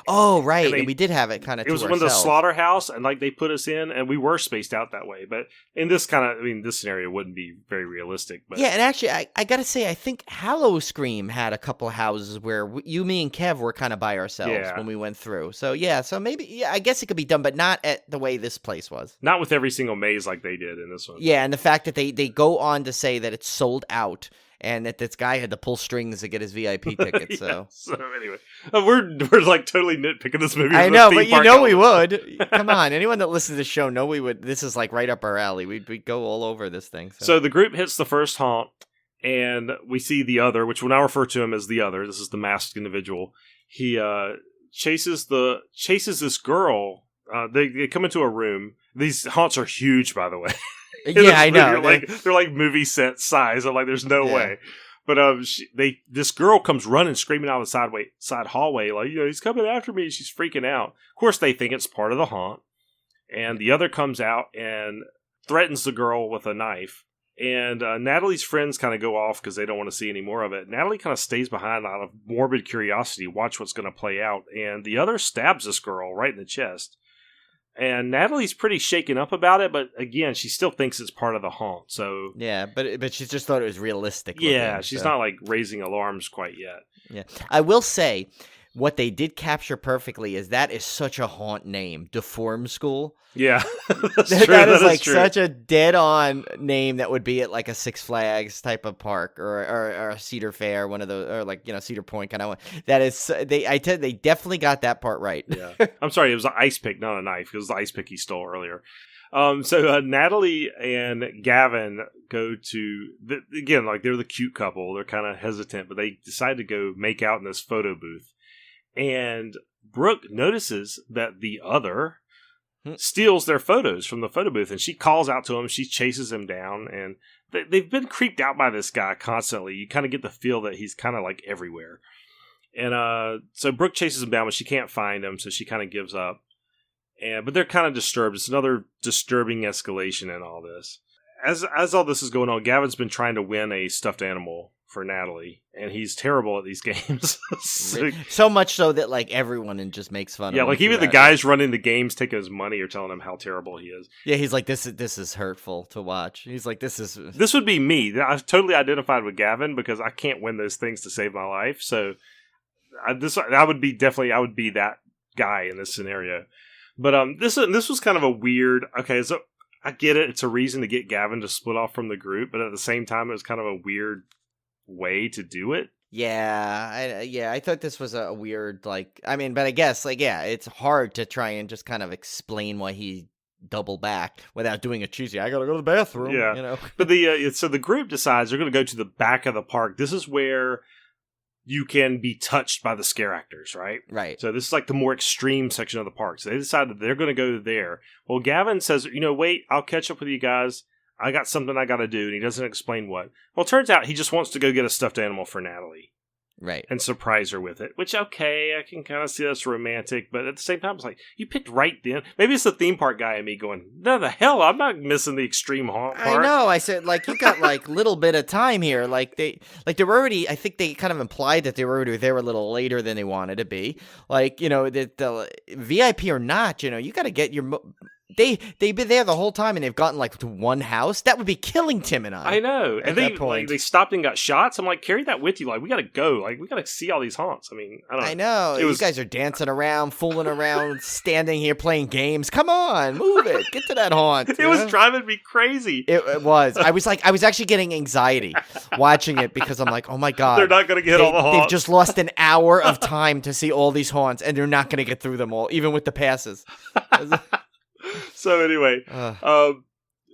Oh, right. And we did have it kind of. It was when the slaughterhouse, and like they put us in, and we were spaced out that way. But in this this scenario wouldn't be very realistic. But yeah, and actually, I gotta say, I think Hallow Scream had a couple of houses where you, me, and Kev were kind of by ourselves when we went through. So maybe I guess it could be done, but not at the way this place was. Not with every single maze like they did in this one. Yeah, and the fact that they go on to say that it's sold out. And that this guy had to pull strings to get his VIP ticket. So anyway, we're like totally nitpicking this movie. I know, but we would. Come on, anyone that listens to the show know we would. This is like right up our alley. We'd go all over this thing. So the group hits the first haunt, and we see the other, which we'll now refer to him as the other. This is the masked individual. He chases this girl. They come into a room. These haunts are huge, by the way. Yeah, I know. They're like movie set size. I'm like, there's no way. But this girl comes running, screaming out of the side hallway, like, he's coming after me. She's freaking out. Of course, they think it's part of the haunt. And the other comes out and threatens the girl with a knife. And Natalie's friends kind of go off because they don't want to see any more of it. Natalie kind of stays behind out of morbid curiosity, watch what's going to play out. And the other stabs this girl right in the chest. And Natalie's pretty shaken up about it, but again, she still thinks it's part of the haunt. So yeah, but she just thought it was realistic. Yeah, looking, she's so. not like raising alarms quite yet. Yeah, I will say what they did capture perfectly is that is such a haunt name, Deform School. Yeah, that's that true. is like true. such a dead-on name that would be at like a Six Flags type of park or a Cedar Fair, one of those, or like Cedar Point kind of one. That is they definitely got that part right. Yeah, I'm sorry, it was an ice pick, not a knife. It was the ice pick he stole earlier. So Natalie and Gavin go to again, like they're the cute couple. They're kind of hesitant, but they decide to go make out in this photo booth. And Brooke notices that the other steals their photos from the photo booth, and she calls out to him. She chases him down, and they've been creeped out by this guy constantly. You kind of get the feel that he's kind of like everywhere. And so Brooke chases him down, but she can't find him, so she kind of gives up. But they're kind of disturbed. It's another disturbing escalation in all this. As all this is going on, Gavin's been trying to win a stuffed animal for Natalie, and he's terrible at these games. So much so that like everyone just makes fun of him. Yeah, like even the guys running the games taking his money are telling him how terrible he is. Yeah, he's like, this is hurtful to watch. He's like, this would be me. I've totally identified with Gavin because I can't win those things to save my life. So I would be that guy in this scenario. But this was kind of a weird. Okay, so I get it. It's a reason to get Gavin to split off from the group, but at the same time, it was kind of a weird way to do it. Yeah, I thought this was a weird, like, I mean, but I guess, like, yeah, it's hard to try and just kind of explain why he double back without doing a cheesy, I gotta go to the bathroom, yeah. You know? But so the group decides they're going to go to the back of the park. This is where you can be touched by the scare actors, right? Right. So this is like the more extreme section of the park. So they decided they're going to go there. Well, Gavin says, wait, I'll catch up with you guys. I got something I got to do. And he doesn't explain what. Well, it turns out he just wants to go get a stuffed animal for Natalie. Right. And surprise her with it. Which, okay, I can kind of see that's romantic. But at the same time, it's like, you picked right then. Maybe it's the theme park guy in me going, no, the hell, I'm not missing the extreme haunt part. I know. I said, like, you got, like, little bit of time here. Like, they were already, I think they kind of implied that they were already there a little later than they wanted to be. Like, that the VIP or not, you got to get your... They've been there the whole time, and they've gotten like to one house. That would be killing Tim and I. I know, and they stopped and got shots. I'm like, carry that with you. Like, we got to go. Like, we got to see all these haunts. I mean, I know. You guys are dancing around, fooling around, standing here playing games. Come on, move it. Get to that haunt. It was driving me crazy. It was. I was actually getting anxiety watching it because I'm like, oh my god, they're not going to get all the haunts. They've just lost an hour of time to see all these haunts, and they're not going to get through them all, even with the passes. So anyway,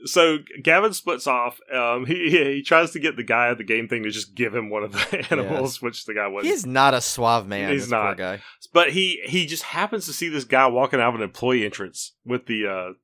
so Gavin splits off. He tries to get the guy at the game thing to just give him one of the animals, which the guy wasn't. He's not a suave man. He's not. Poor guy. But he just happens to see this guy walking out of an employee entrance with the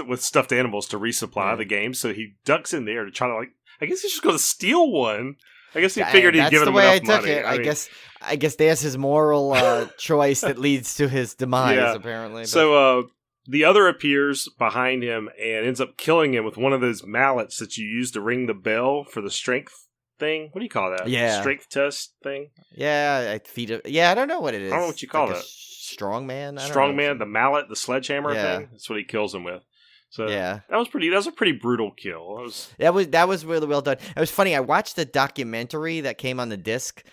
with stuffed animals to resupply the game. So he ducks in there to try to I guess he's just going to steal one. I guess he figured he'd give him enough money. I guess there's his moral choice that leads to his demise. Apparently. But. So. The other appears behind him and ends up killing him with one of those mallets that you use to ring the bell for the strength thing. What do you call that? Yeah. Strength test thing? Yeah, I don't know what it is. I don't know what you call that. Strongman? Strongman, the mallet, the sledgehammer thing. That's what he kills him with. So that was a pretty brutal kill. That was really well done. It was funny. I watched the documentary that came on the disc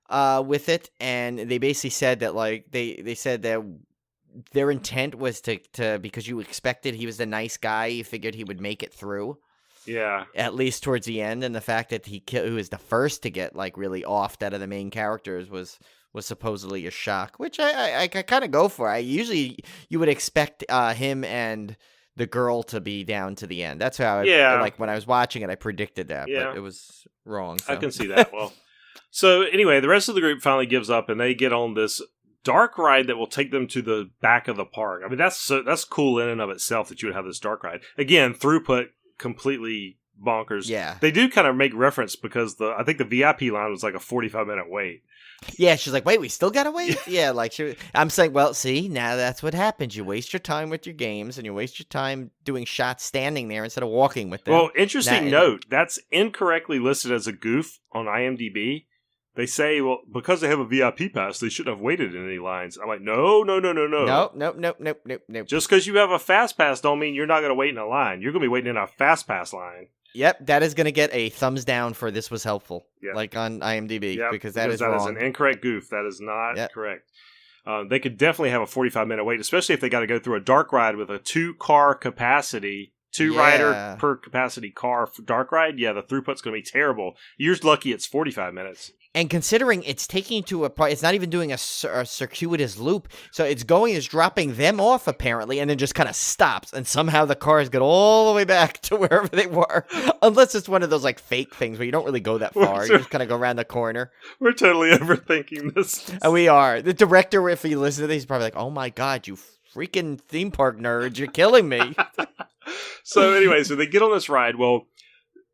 with it, and they basically said that they said that their intent was to because you expected he was the nice guy, you figured he would make it through. Yeah. At least towards the end, and the fact that he was the first to get really offed out of the main characters was supposedly a shock, which I kind of go for. You would expect him and the girl to be down to the end. That's how when I was watching it, I predicted that, but it was wrong. So. I can see that. Well, so anyway, the rest of the group finally gives up, and they get on this dark ride that will take them to the back of the park. I mean, that's cool in and of itself that you would have this dark ride. Again, throughput completely bonkers. Yeah. They do kind of make reference because I think the VIP line was like a 45-minute wait. Yeah, she's like, wait, we still gotta wait? Yeah, like, I'm saying, well, see, now that's what happens. You waste your time with your games, and you waste your time doing shots standing there instead of walking with them. Well, interesting note, that's incorrectly listed as a goof on IMDb. They say, well, because they have a VIP pass, they shouldn't have waited in any lines. I'm like, no. Nope. Just because you have a fast pass don't mean you're not going to wait in a line. You're going to be waiting in a fast pass line. Yep, that is going to get a thumbs down for this was helpful, Yep. like on IMDb, Yep, because that is wrong. That is an incorrect goof. That is not Yep. correct. They could definitely have a 45-minute wait, especially if they got to go through a dark ride with a 2-car capacity, 2-rider per capacity car for dark ride. Yeah, the throughput's going to be terrible. You're lucky it's 45 minutes. And considering it's taking to a part, it's not even doing a circuitous loop. So it's dropping them off apparently, and then just kind of stops. And somehow the cars get all the way back to wherever they were. Unless it's one of those like fake things where you don't really go that far. You just kind of go around the corner. We're totally overthinking this. And we are. The director, if he listens to this, he's probably like, oh my God, you freaking theme park nerds, you're killing me. So anyway, so they get on this ride. Well,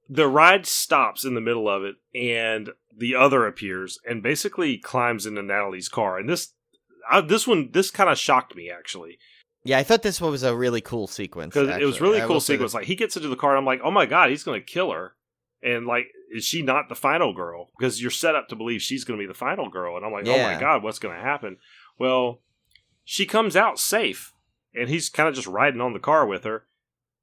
the ride stops in the middle of it, and the other appears and basically climbs into Natalie's car. And this kind of shocked me, actually. Yeah, I thought this was a really cool sequence. Because it was really cool sequence. Like, he gets into the car, and I'm like, oh my God, he's going to kill her. And, like, is she not the final girl? Because you're set up to believe she's going to be the final girl. And I'm like, oh my God, what's going to happen? Well, she comes out safe, and he's kind of just riding on the car with her.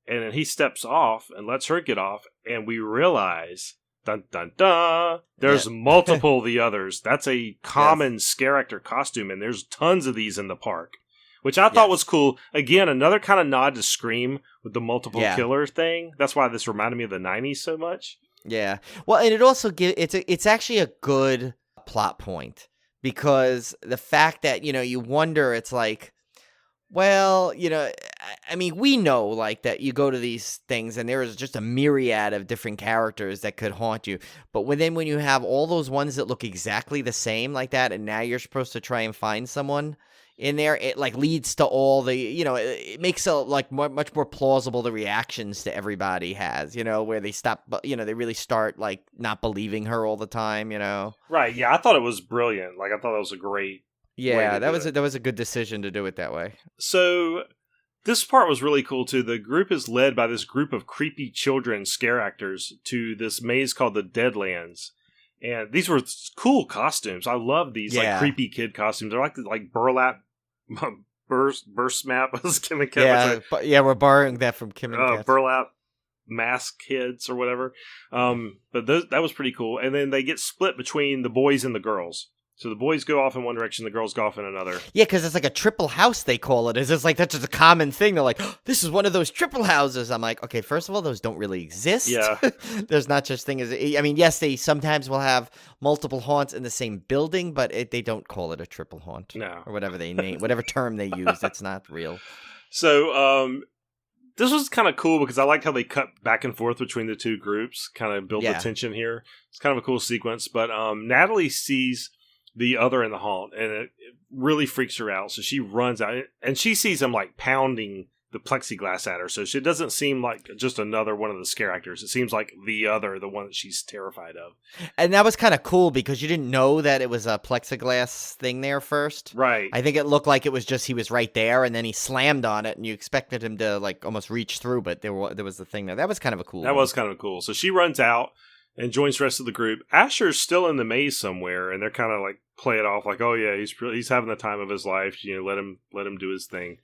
And then he steps off and lets her get off, and we realize, dun dun dun, there's multiple of the others. That's a common scare actor costume, and there's tons of these in the park, which I thought was cool. Again, another kind of nod to Scream with the multiple killer thing. That's why this reminded me of the 90s so much. Yeah. Well, and it also it's actually a good plot point, because the fact that, you wonder, it's like, well, I mean, we know, like, that you go to these things and there is just a myriad of different characters that could haunt you. But when you have all those ones that look exactly the same like that, and now you're supposed to try and find someone in there, it, like, leads to all the, it makes it, like, much more plausible the reactions to everybody has, where they stop, they really start, like, not believing her all the time, Right, yeah, I thought it was brilliant. Like, I thought that was a great that was a good decision to do it that way. So this part was really cool too. The group is led by this group of creepy children scare actors to this maze called the Deadlands, and these were cool costumes. I love these like creepy kid costumes. They're like burlap, burst map. Kim and Kat. We're borrowing that from Kim and Kat. Burlap mask kids or whatever. But that was pretty cool. And then they get split between the boys and the girls. So the boys go off in one direction, the girls go off in another. Yeah, because it's like a triple house, they call it. It's just like, that's just a common thing. They're like, oh, this is one of those triple houses. I'm like, okay, first of all, those don't really exist. Yeah. There's not such thing as, I mean, yes, they sometimes will have multiple haunts in the same building, but they don't call it a triple haunt. No. Or whatever they name, whatever term they use, that's not real. So, this was kind of cool because I liked how they cut back and forth between the two groups, kind of build the tension here. It's kind of a cool sequence, but Natalie sees the other in the haunt, and it really freaks her out. So she runs out, and she sees him like pounding the plexiglass at her. So it doesn't seem like just another one of the scare actors. It seems like the one that she's terrified of. And that was kind of cool because you didn't know that it was a plexiglass thing there first. Right. I think it looked like it was just he was right there, and then he slammed on it, and you expected him to like almost reach through, but there was the thing there. That was kind of a cool. That was kind of cool. So she runs out and joins the rest of the group. Asher's still in the maze somewhere, and they're kind of like play it off like, oh yeah, he's having the time of his life. Let him do his thing.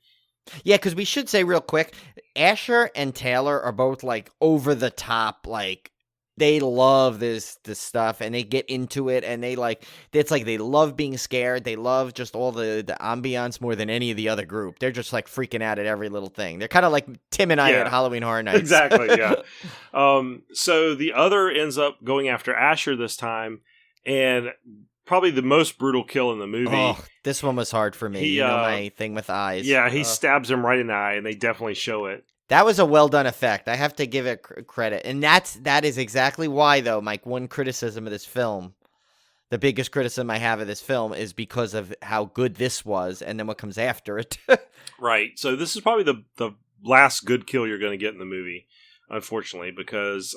Yeah, because we should say real quick, Asher and Taylor are both like over the top, like they love this stuff, and they get into it, and it's like they love being scared. They love just all the ambiance more than any of the other group. They're just like freaking out at every little thing. They're kind of like Tim and I at Halloween Horror Nights. Exactly, yeah. So the other ends up going after Asher this time, and probably the most brutal kill in the movie. Oh, this one was hard for me. My thing with eyes. Yeah, he stabs him right in the eye, and they definitely show it. That was a well-done effect. I have to give it credit. And that is exactly why, though, Mike, one criticism of this film, the biggest criticism I have of this film is because of how good this was and then what comes after it. Right. So this is probably the last good kill you're going to get in the movie. unfortunately, because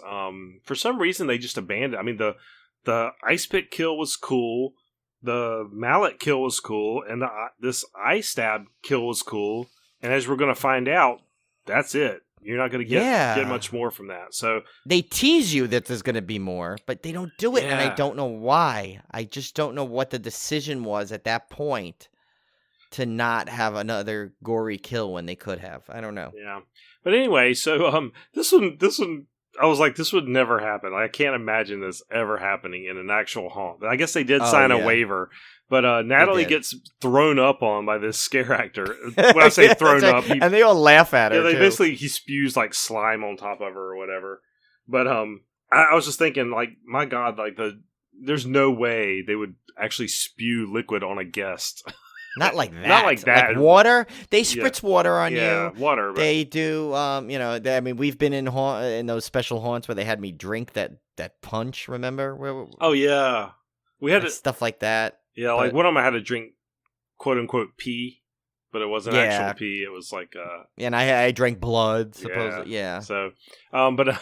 for some reason they just abandoned. I mean, the ice pick kill was cool, the mallet kill was cool, and this eye stab kill was cool. And as we're going to find out, that's it. You're not going to get much more from that. So they tease you that there's going to be more, but they don't do it, and I don't know why. I just don't know what the decision was at that point to not have another gory kill when they could have. I don't know. Yeah, but anyway, so this one, I was like, this would never happen. Like, I can't imagine this ever happening in an actual haunt. I guess they did sign a waiver. But Natalie gets thrown up on by this scare actor. When I say thrown up, and they all laugh at her. Basically he spews like slime on top of her or whatever. But I was just thinking, like, my God, like there's no way they would actually spew liquid on a guest. Not like that. Not like that. Like water. They spritz water on you. Yeah, water. But they do. I mean, we've been in those special haunts where they had me drink that punch. Remember? Oh yeah, we had stuff like that. Yeah, like one of them I had to drink, quote unquote, pee, but it wasn't actual pee. It was like and I drank blood, supposedly. Yeah. So, but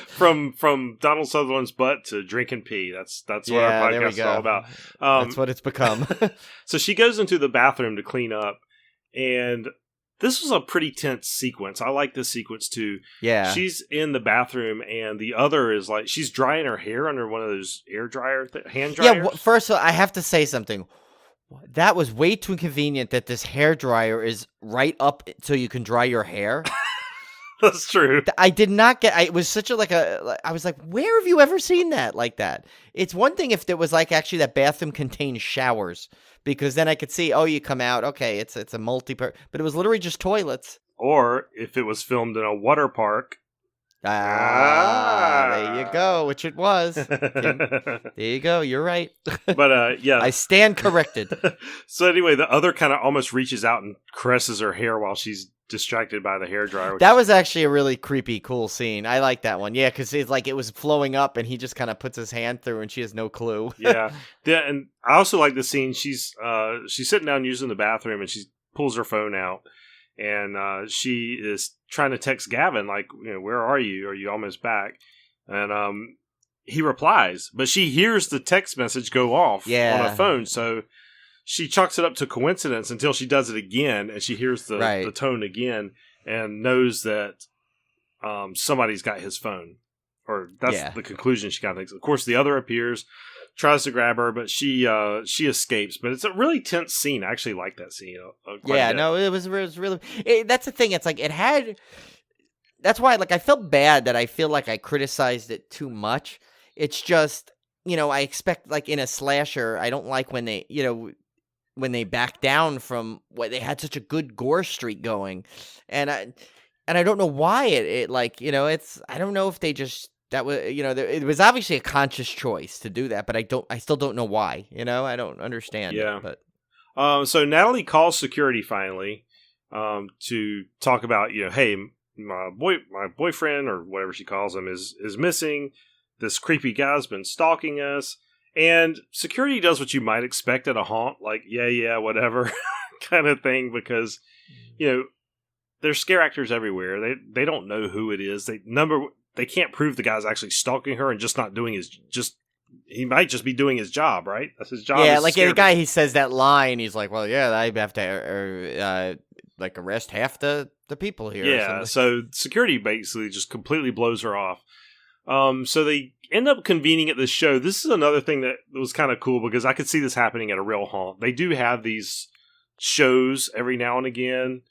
from Donald Sutherland's butt to drinking pee. That's what our podcast is all about. That's what it's become. So she goes into the bathroom to clean up, and this was a pretty tense sequence. I like this sequence too. Yeah. She's in the bathroom, and the other is like, she's drying her hair under one of those air dryer, hand dryers. Yeah, first of all, I have to say something. That was way too inconvenient that this hair dryer is right up so you can dry your hair. That's true. I did not get. It was such I was like, where have you ever seen that like that? It's one thing if there was like actually that bathroom contained showers, because then I could see, oh, you come out, okay, it's a but it was literally just toilets. Or if it was filmed in a water park. There you go, which it was. There you go, you're right. But yeah. I stand corrected. So anyway, the other kind of almost reaches out and caresses her hair while she's distracted by the hairdryer. That was actually a really creepy, cool scene. I like that one. Yeah, because it's like it was flowing up, and he just kind of puts his hand through, and she has no clue. Yeah, and I also like the scene. She's sitting down using the bathroom, and she pulls her phone out, and she is trying to text Gavin, like, where are you? Are you almost back? And he replies, but she hears the text message go off on a phone, so she chalks it up to coincidence until she does it again, and she hears the tone again and knows that somebody's got his phone. Or that's the conclusion she kind of thinks. Of course, the other appears, tries to grab her, but she escapes. But it's a really tense scene. I actually like that scene. It was really... that's the thing. It's like it had... That's why, like, I felt bad that I feel like I criticized it too much. It's just, I expect, like, in a slasher, I don't like when they, when they back down from what they had such a good gore streak going, and I don't know why it like, it's, I don't know if they just, that was, it was obviously a conscious choice to do that, but I still don't know why, I don't understand it, but. So Natalie calls security finally, to talk about, hey, my boyfriend or whatever she calls him is missing. This creepy guy's been stalking us. And security does what you might expect at a haunt, like, yeah, whatever kind of thing, because, there's scare actors everywhere. They don't know who it is. They can't prove the guy's actually stalking her and just not doing he might just be doing his job, right? That's his job. Yeah, like the guy, he says that line, he's like, well, yeah, I have to, like, arrest half the people here. Yeah, so security basically just completely blows her off. So they end up convening at this show. This is another thing that was kind of cool because I could see this happening at a real haunt. They do have these shows every now and again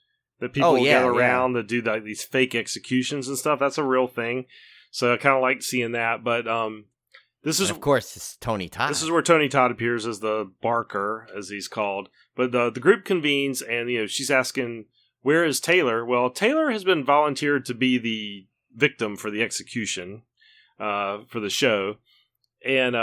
that people get around that do these fake executions and stuff. That's a real thing. So I kind of like seeing that. But this is, of course, it's Tony Todd. This is where Tony Todd appears as the barker, as he's called. But the group convenes, and she's asking, where is Taylor? Well, Taylor has been volunteered to be the victim for the execution. For the show, and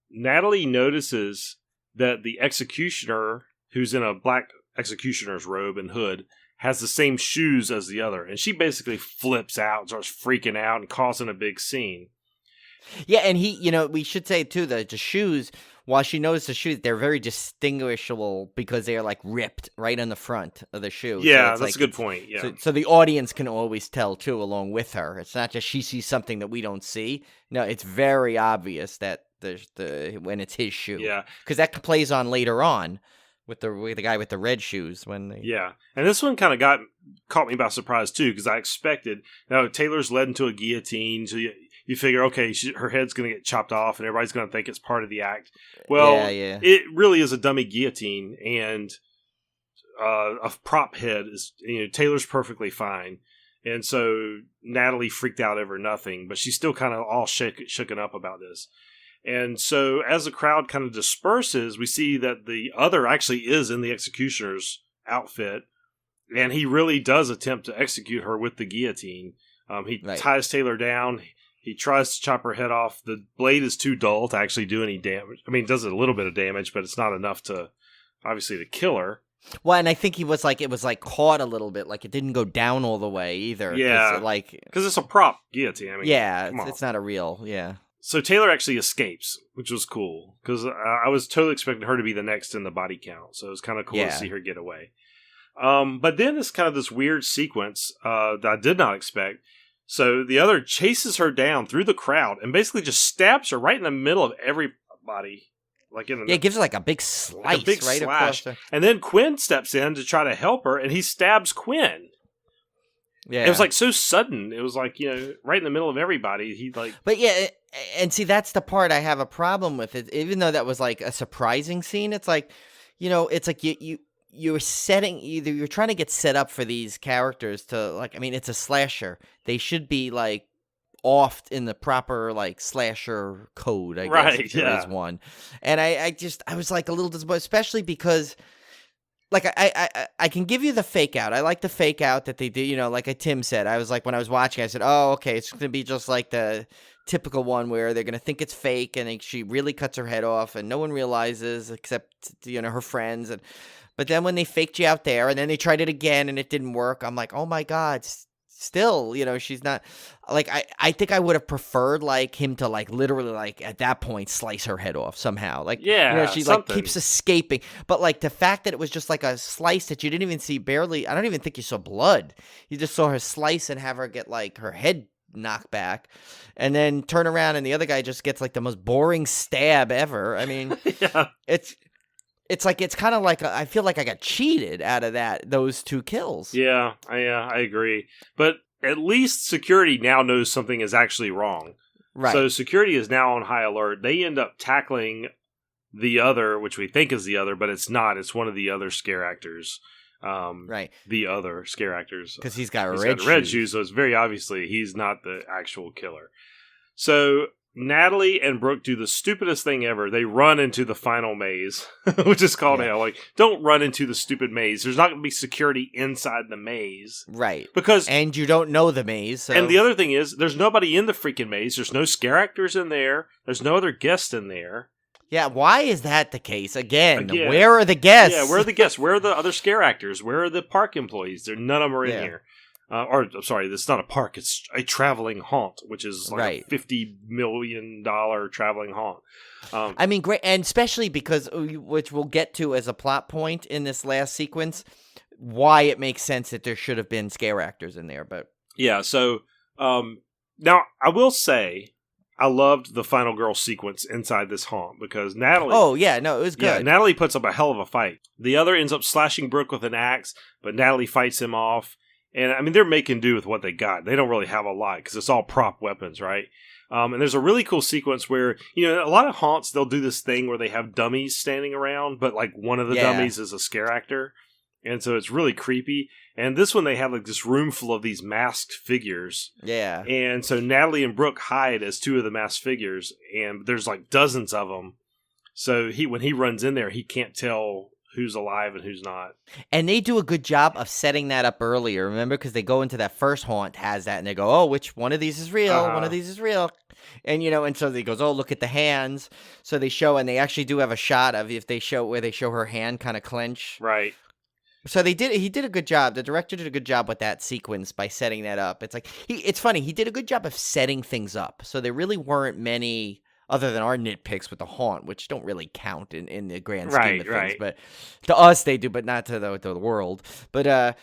Natalie notices that the executioner, who's in a black executioner's robe and hood, has the same shoes as the other, and she basically flips out and starts freaking out and causing a big scene. Yeah, and he, we should say too that the shoes, while she knows the shoes, they're very distinguishable because they are like ripped right on the front of the shoe. Yeah, so that's a good point. Yeah. So the audience can always tell too, along with her. It's not just she sees something that we don't see. No, it's very obvious that when it's his shoe. Yeah, because that plays on later on with the guy with the red shoes when they. Yeah, and this one kind of caught me by surprise too, because I expected. Now Taylor's led into a guillotine, so you figure, okay, her head's going to get chopped off, and everybody's going to think it's part of the act. Well, it really is a dummy guillotine, and a prop head is. Taylor's perfectly fine, and so Natalie freaked out over nothing, but she's still kind of all shooken up about this. And so as the crowd kind of disperses, we see that the other actually is in the executioner's outfit, and he really does attempt to execute her with the guillotine. He ties Taylor down. He tries to chop her head off. The blade is too dull to actually do any damage. I mean, it does a little bit of damage, but it's not enough to, obviously, to kill her. Well, and I think it was caught a little bit, like it didn't go down all the way either. Yeah, because it's a prop guillotine. I mean, it's not a real, So Taylor actually escapes, which was cool, because I was totally expecting her to be the next in the body count. So it was kind of cool to see her get away. But then it's kind of this weird sequence that I did not expect. So the other chases her down through the crowd and basically just stabs her right in the middle of everybody. It gives her like a big slice, right across her. And then Quinn steps in to try to help her, and he stabs Quinn. Yeah, it was like so sudden. It was like, right in the middle of everybody. But yeah, and see, that's the part I have a problem with it. Even though that was like a surprising scene, it's like, it's like you're setting, either you're trying to get set up for these characters to it's a slasher. They should be like off in the proper like slasher code, I guess, if there is one. And I was like a little disappointed, especially because. Like, I can give you the fake out. I like the fake out that they do, like Tim said. I was like, when I was watching, I said, oh, okay, it's going to be just like the typical one where they're going to think it's fake and she really cuts her head off and no one realizes except, her friends. But then when they faked you out there and then they tried it again and it didn't work, I'm like, oh my God, still, she's not like, I think I would have preferred like him to like literally like at that point slice her head off somehow. Like, she like keeps escaping. But like the fact that it was just like a slice that you didn't even see barely, I don't even think you saw blood. You just saw her slice and have her get like her head knocked back and then turn around and the other guy just gets like the most boring stab ever. I mean, It's like, it's kind of like, I feel like I got cheated out of those two kills. Yeah, I agree. But at least security now knows something is actually wrong. Right. So security is now on high alert. They end up tackling the other, which we think is the other, but it's not. It's one of the other scare actors. Right. The other scare actors. Because he's got red shoes, so it's very obviously he's not the actual killer. So Natalie and Brooke do the stupidest thing ever. They run into the final maze, which is called hell. Like, don't run into the stupid maze. There's not going to be security inside the maze. Right. And you don't know the maze. So. And the other thing is, there's nobody in the freaking maze. There's no scare actors in there. There's no other guests in there. Yeah, why is that the case? Again, where are the guests? Yeah, where are the guests? Where are the other scare actors? Where are the park employees? None of them are in here. I'm sorry, it's not a park. It's a traveling haunt, which is like a $50 million traveling haunt. I mean, great. And especially because, which we'll get to as a plot point in this last sequence, why it makes sense that there should have been scare actors in there. But yeah, so now I will say I loved the final girl sequence inside this haunt because Natalie... Oh, yeah, no, it was good. Yeah, Natalie puts up a hell of a fight. The other ends up slashing Brooke with an axe, but Natalie fights him off. And, I mean, they're making do with what they got. They don't really have a lot because it's all prop weapons, right? And there's a really cool sequence where, a lot of haunts, they'll do this thing where they have dummies standing around, but, like, one of the dummies is a scare actor. And so it's really creepy. And this one, they have, like, this room full of these masked figures. Yeah. And so Natalie and Brooke hide as two of the masked figures, and there's, like, dozens of them. So when he runs in there, he can't tell who's alive and who's not. And they do a good job of setting that up earlier, remember? Because they go into that first haunt, has that, and they go, oh, which one of these is real? One of these is real. And, and so they goes, oh, look at the hands. So they show, and they actually do have a shot of where they show her hand kind of clench. Right. So he did a good job. The director did a good job with that sequence by setting that up. It's like, it's funny, he did a good job of setting things up. So there really weren't many other than our nitpicks with the haunt, which don't really count in the grand scheme Right, of things. right. But to us, they do, but not to the world. But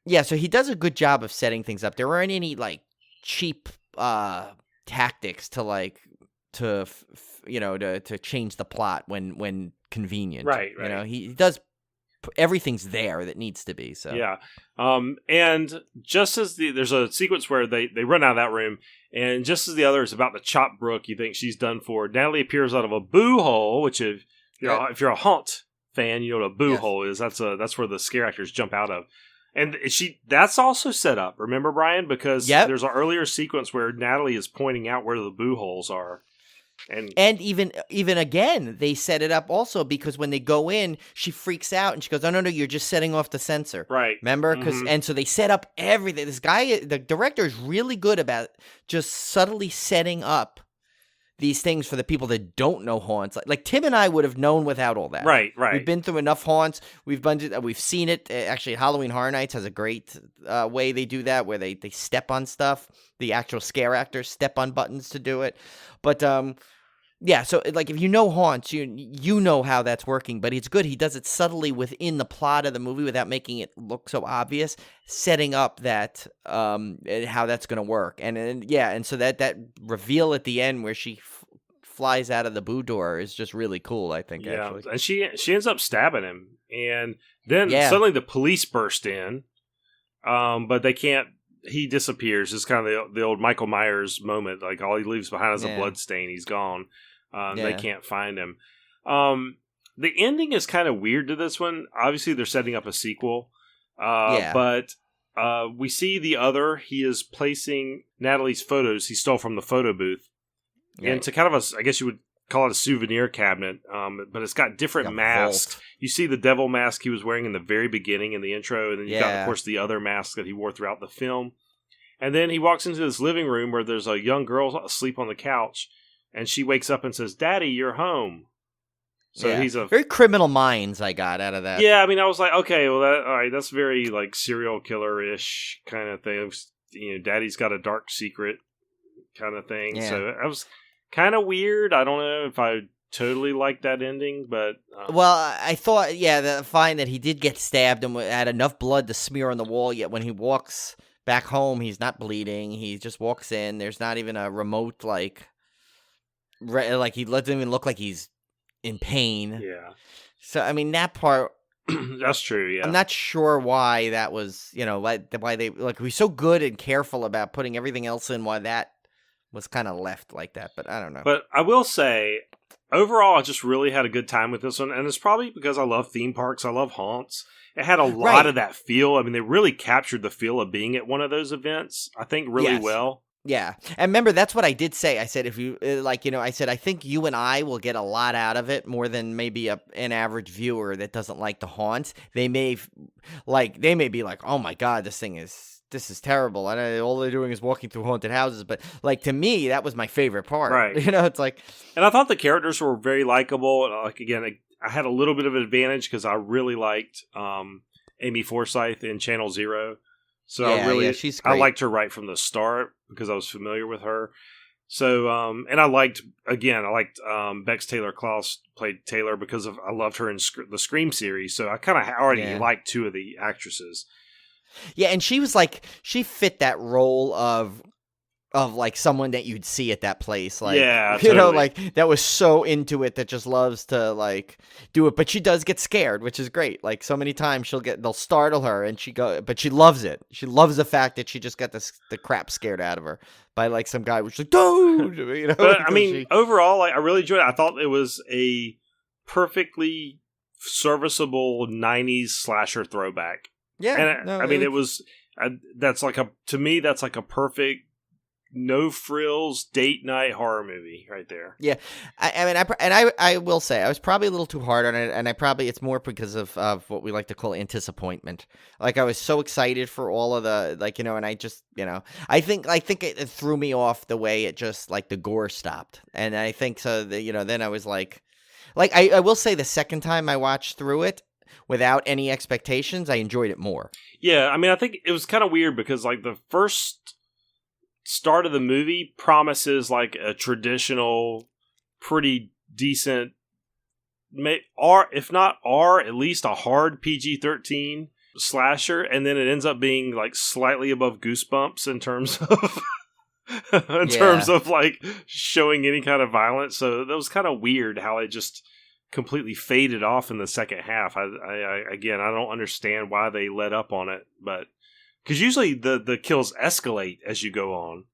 yeah, so he does a good job of setting things up. There aren't any like cheap tactics to to change the plot when convenient. Right. You know, he does. Everything's there that needs to be. So yeah, and just as there's a sequence where they run out of that room, and just as the other is about to chop Brooke, you think she's done for. Natalie appears out of a boo hole, which if you're a haunt fan, you know what a boo hole is. That's where the scare actors jump out of. And that's also set up. Remember, Brian, because there's an earlier sequence where Natalie is pointing out where the boo holes are. And even again, they set it up also because when they go in, she freaks out and she goes, "Oh no, you're just setting off the sensor." Right. Remember? And so they set up everything. This guy, the director, is really good about just subtly setting up these things for the people that don't know haunts. Like Tim and I would have known without all that. Right. We've been through enough haunts. We've seen it. Actually, Halloween Horror Nights has a great way they do that, where they step on stuff. The actual scare actors step on buttons to do it. But yeah, so like if you know haunts, you know how that's working. But it's good. He does it subtly within the plot of the movie without making it look so obvious, setting up that how that's going to work. And so that reveal at the end where she flies out of the boo door is just really cool, I think. Yeah, actually. and she ends up stabbing him, and then suddenly the police burst in, but they can't. He disappears. It's kind of the old Michael Myers moment. Like all he leaves behind is a blood stain. He's gone. They can't find him. The ending is kind of weird to this one. Obviously, they're setting up a sequel. But we see the other. He is placing Natalie's photos he stole from the photo booth into kind of I guess you would call it a souvenir cabinet. But it's got different masks. Vault. You see the devil mask he was wearing in the very beginning in the intro, and then you got, of course, the other mask that he wore throughout the film. And then he walks into this living room where there's a young girl asleep on the couch, and she wakes up and says, "Daddy, you're home." So he's a very Criminal Minds I got out of that. Yeah, I mean, I was like, okay, well, all right, that's very like serial killer-ish kind of thing. You know, Daddy's got a dark secret kind of thing. Yeah. So I was kind of weird. I don't know if I totally liked that ending, but well, I thought, fine that he did get stabbed and had enough blood to smear on the wall. Yet when he walks back home, he's not bleeding. He just walks in. There's not even a remote like he doesn't even look like he's in pain. Yeah. So I mean that part. That's true. Yeah. I'm not sure why that was. Why they we're so good and careful about putting everything else in. Why that was kind of left like that, but I don't know. But I will say, overall, I just really had a good time with this one, and it's probably because I love theme parks, I love haunts. It had a lot of that feel. I mean, they really captured the feel of being at one of those events, I think, really well. Yeah, and remember, that's what I did say. I said, if you, I said, I think you and I will get a lot out of it, more than maybe an average viewer that doesn't like the haunts. They may be like, oh my God, this is terrible. And all they're doing is walking through haunted houses. But like to me, that was my favorite part. Right. It's like, and I thought the characters were very likable. Like again, I had a little bit of an advantage because I really liked Amy Forsyth in Channel Zero. So she's great. I liked her right from the start because I was familiar with her. So and I liked Bex Taylor Klaus played Taylor because I loved her in the Scream series. So I kind of already liked two of the actresses. Yeah, and she was like, she fit that role of like someone that you'd see at that place, like, totally. Like that was so into it that just loves to like do it. But she does get scared, which is great. Like so many times they'll startle her, and but she loves it. She loves the fact that she just got the crap scared out of her by like some guy, which like, dude, But I mean, overall, like I really enjoyed it. I thought it was a perfectly serviceable '90s slasher throwback. Yeah, and it was. That's like to me, that's like a perfect no frills date night horror movie right there. Yeah, I will say I was probably a little too hard on it, and it's more because of what we like to call anticipation. Like I was so excited for all of the and I just I think it threw me off the way it just like the gore stopped, and I think so. Then I was like I will say the second time I watched through it without any expectations, I enjoyed it more. Yeah, I mean I think it was kind of weird because like the first start of the movie promises like a traditional pretty decent, if not R, at least a hard PG-13 slasher, and then it ends up being like slightly above Goosebumps in terms of terms of like showing any kind of violence. So that was kind of weird how it just completely faded off in the second half. I don't understand why they let up on it, but because usually the kills escalate as you go on.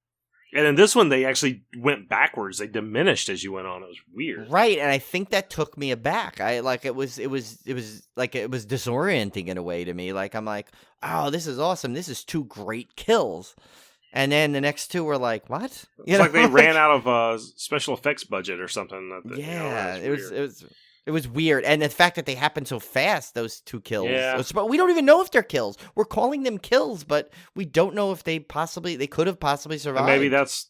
And in this one, they actually went backwards. They diminished as you went on. It was weird, right? And I think that took me aback. It was disorienting in a way to me. Like I'm like, oh, this is awesome. This is 2 great kills, and then the next 2 were like, what? It's like they ran out of special effects budget or something. It was weird, and the fact that they happened so fast, those 2 kills. Yeah. But we don't even know if they're kills. We're calling them kills, but we don't know if they could have possibly survived. And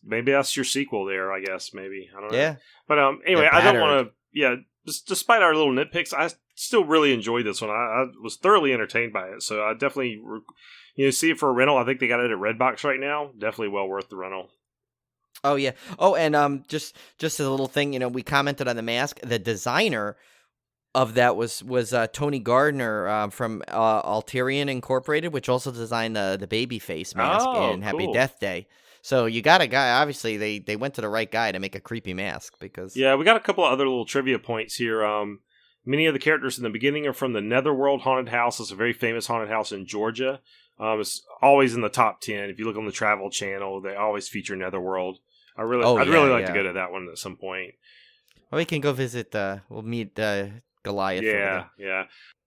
maybe that's your sequel there. I guess maybe I don't know. Yeah. But anyway, I don't want to. Yeah. Despite our little nitpicks, I still really enjoyed this one. I was thoroughly entertained by it. So I definitely, see it for a rental. I think they got it at Redbox right now. Definitely well worth the rental. Oh yeah. Oh, and just a little thing. We commented on the mask. The designer of that was Tony Gardner from Alterian Incorporated, which also designed the baby face mask in Happy Death Day. So you got a guy. Obviously, they went to the right guy to make a creepy mask because. Yeah, we got a couple of other little trivia points here. Many of the characters in the beginning are from the Netherworld Haunted House. It's a very famous haunted house in Georgia. It's always in the top 10. If you look on the Travel Channel, they always feature Netherworld. I'd really like to go to that one at some point. Well, we can go visit. We'll meet Goliath. Yeah.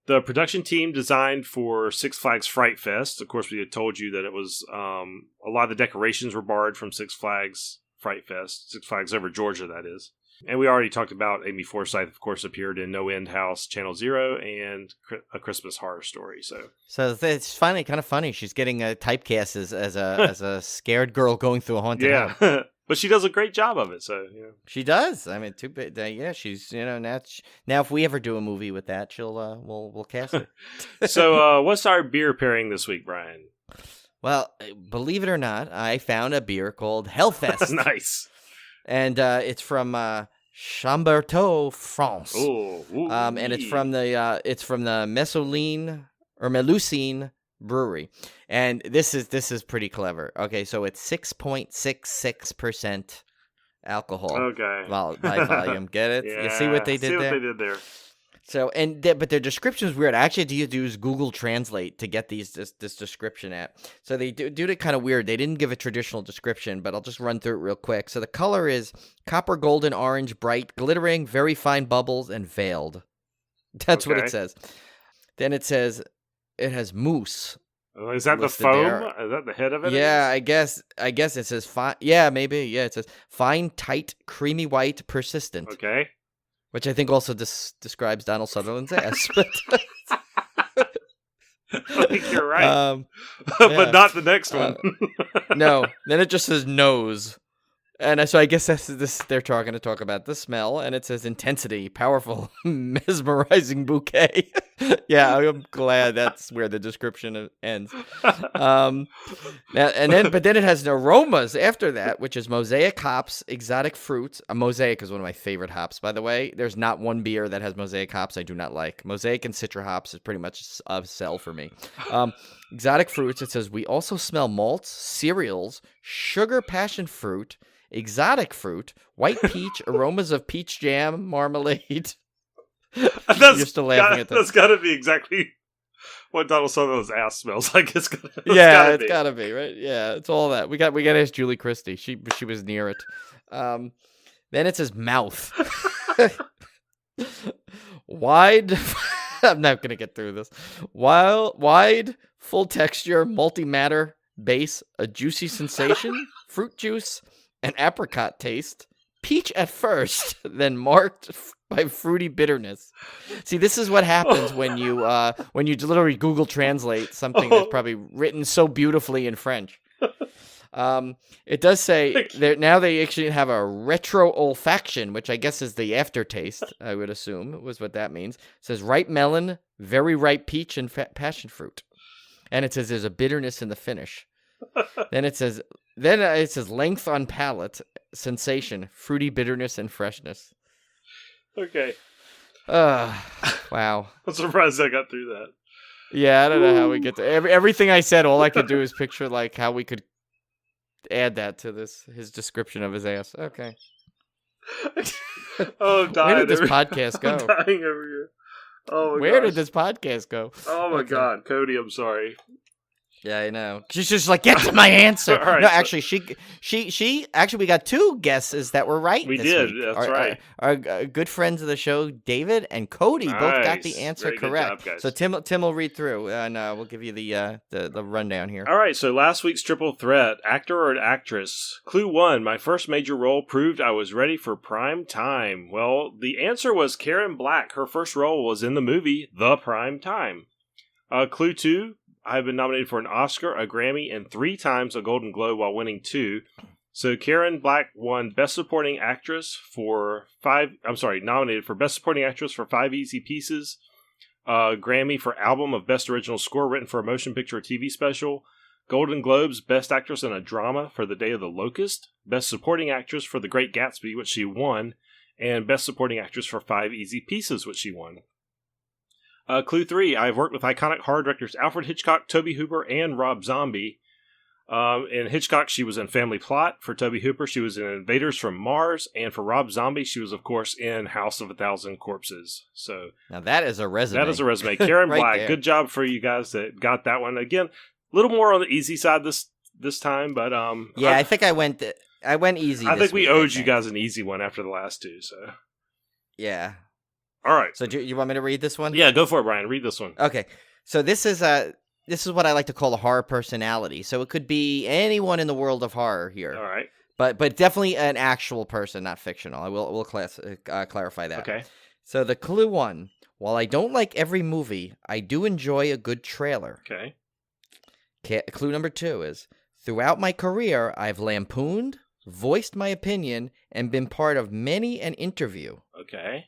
The production team designed for Six Flags Fright Fest. Of course, we had told you that it was a lot of the decorations were borrowed from Six Flags Fright Fest. Six Flags Over Georgia, that is. And we already talked about Amy Forsyth, of course, appeared in No End House, Channel Zero, and A Christmas Horror Story. So it's finally kind of funny. She's getting typecast as a scared girl going through a haunted house. Yeah, but she does a great job of it. So she does. I mean, too bad. Yeah, she's now if we ever do a movie with that, we'll cast her. So what's our beer pairing this week, Brian? Well, believe it or not, I found a beer called Hellfest. Nice. And it's from Chambertot, France. Ooh, and it's from the Melusine Brewery. And this is pretty clever. Okay, so it's 6.66% alcohol. Okay. By volume. Get it? Yeah, You see what they did there? What they did there. So but their description is weird. I actually had to use Google Translate to get this description at. So they do it kind of weird. They didn't give a traditional description, but I'll just run through it real quick. So the color is copper, golden, orange, bright, glittering, very fine bubbles, and veiled. That's what it says. Then it says it has mousse. Is that the foam? There. Is that the head of it? Yeah, I guess it says fine. Yeah, maybe. Yeah, it says fine, tight, creamy white, persistent. Okay. Which I think also describes Donald Sutherland's ass. I think you're right. But not the next one. No. Then it just says nose. And so I guess they're going to talk about the smell. And it says intensity, powerful, mesmerizing bouquet. Yeah, I'm glad that's where the description ends. But then it has aromas after that, which is mosaic hops, exotic fruits. Mosaic is one of my favorite hops, by the way. There's not one beer that has mosaic hops I do not like. Mosaic and Citra hops is pretty much a sell for me. Exotic fruits, it says we also smell malts, cereals, sugar, passion fruit, exotic fruit, white peach, aromas of peach jam, marmalade. You're still laughing at that. That's got to be exactly what Donald Sutherland's ass smells like. It's gotta be right. Yeah, it's all that. We got to ask Julie Christie. She was near it. Then it says mouth. Wide. I'm not gonna get through this. Wide, full texture, multi-matter base, a juicy sensation, fruit juice, an apricot taste, peach at first, then marked by fruity bitterness. See, this is what happens when you literally Google Translate something that's probably written so beautifully in French. It does say now they actually have a retro olfaction, which I guess is the aftertaste. I would assume was what that means. It says ripe melon, very ripe peach, and passion fruit, and it says there's a bitterness in the finish. Then it says Then it says length on palate, sensation, fruity bitterness, and freshness. Okay. Wow. I'm surprised I got through that. Yeah, I don't know how we get to everything I said. All I could do is picture like how we could add that to his description of his ass. Okay. Oh, I'm dying. Where did this podcast go? I'm dying over here. Oh my Where gosh. did this podcast go? Oh my Okay. God, Cody, I'm sorry. Yeah, I know. She's just like, get to my answer. All right, No, so- actually, she actually, we got 2 guesses that were right. We this did, week. that's right. Our good friends of the show, David and Cody, both got the Nice. answer Very good correct. job, guys. So Tim will read through, and we'll give you the rundown here. All right, so last week's triple threat, actor or actress. Clue 1, my first major role proved I was ready for prime time. Well, the answer was Karen Black. Her first role was in the movie The Prime Time. Clue 2, I've been nominated for an Oscar, a Grammy, and 3 times a Golden Globe while winning 2. So Karen Black won Best Supporting Actress for nominated for Best Supporting Actress for 5 Easy Pieces, Grammy for Album of Best Original Score written for a motion picture or TV special, Golden Globes Best Actress in a Drama for The Day of the Locust, Best Supporting Actress for The Great Gatsby, which she won, and Best Supporting Actress for 5 Easy Pieces, which she won. Clue 3, I've worked with iconic horror directors Alfred Hitchcock, Tobe Hooper, and Rob Zombie. In Hitchcock, she was in Family Plot. For Tobe Hooper, she was in Invaders from Mars. And for Rob Zombie, she was, of course, in House of a Thousand Corpses. So Now that is a resume. that is a resume. Karen Right Black, there. good job for you guys that got that one. Again, a little more on the easy side this time, but Yeah, I think I went easy. I this think we week, owed I you guys an easy one after the last 2. So Yeah. all right, So do you want me to read this one? yeah, go for it, Brian. Read this one. Okay. So this is what I like to call a horror personality. So it could be anyone in the world of horror here. All right, But definitely an actual person, not fictional. I will clarify that. okay. So the clue 1, while I don't like every movie, I do enjoy a good trailer. Okay. Clue number 2 is, throughout my career, I've lampooned, voiced my opinion, and been part of many an interview. Okay.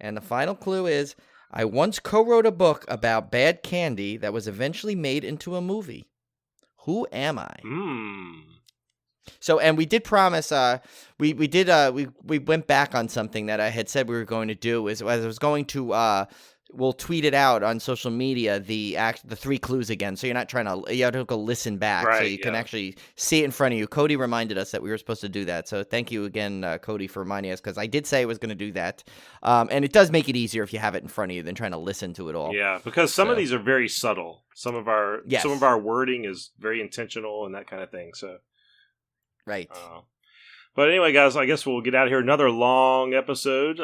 And the final clue is, I once co-wrote a book about bad candy that was eventually made into a movie. Who am I? So, and we did promise, we went back on something that I had said we were going to do. Is I was going to, we'll tweet it out on social media, the 3 clues again. So you're not you have to go listen back. Right, So you can actually see it in front of you. Cody reminded us that we were supposed to do that. So thank you again, Cody, for reminding us, because I did say I was going to do that. And it does make it easier if you have it in front of you than trying to listen to it all. Yeah, because some of So- these are very subtle. Some of our wording is very intentional and that kind of thing. So, Right. but anyway, guys, I guess we'll get out of here. Another long episode.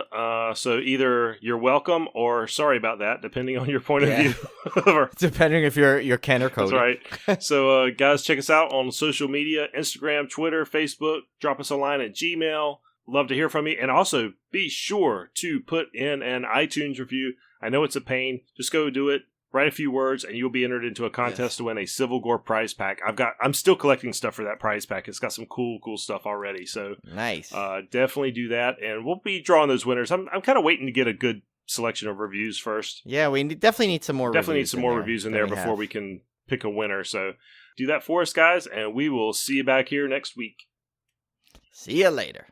So either you're welcome or sorry about that, depending on your point of view. Depending if you're Ken or Cody. That's right. So, guys, check us out on social media: Instagram, Twitter, Facebook. Drop us a line at Gmail. Love to hear from you. And also, be sure to put in an iTunes review. I know it's a pain. Just go do it. Write a few words, and you'll be entered into a contest to win a Civil Gore prize pack. I'm still collecting stuff for that prize pack. It's got some cool stuff already. So Nice. definitely do that, and we'll be drawing those winners. I'm kind of waiting to get a good selection of reviews first. Yeah, we definitely need some more. Definitely need some more reviews in there before we can pick a winner. So do that for us, guys, and we will see you back here next week. See you later.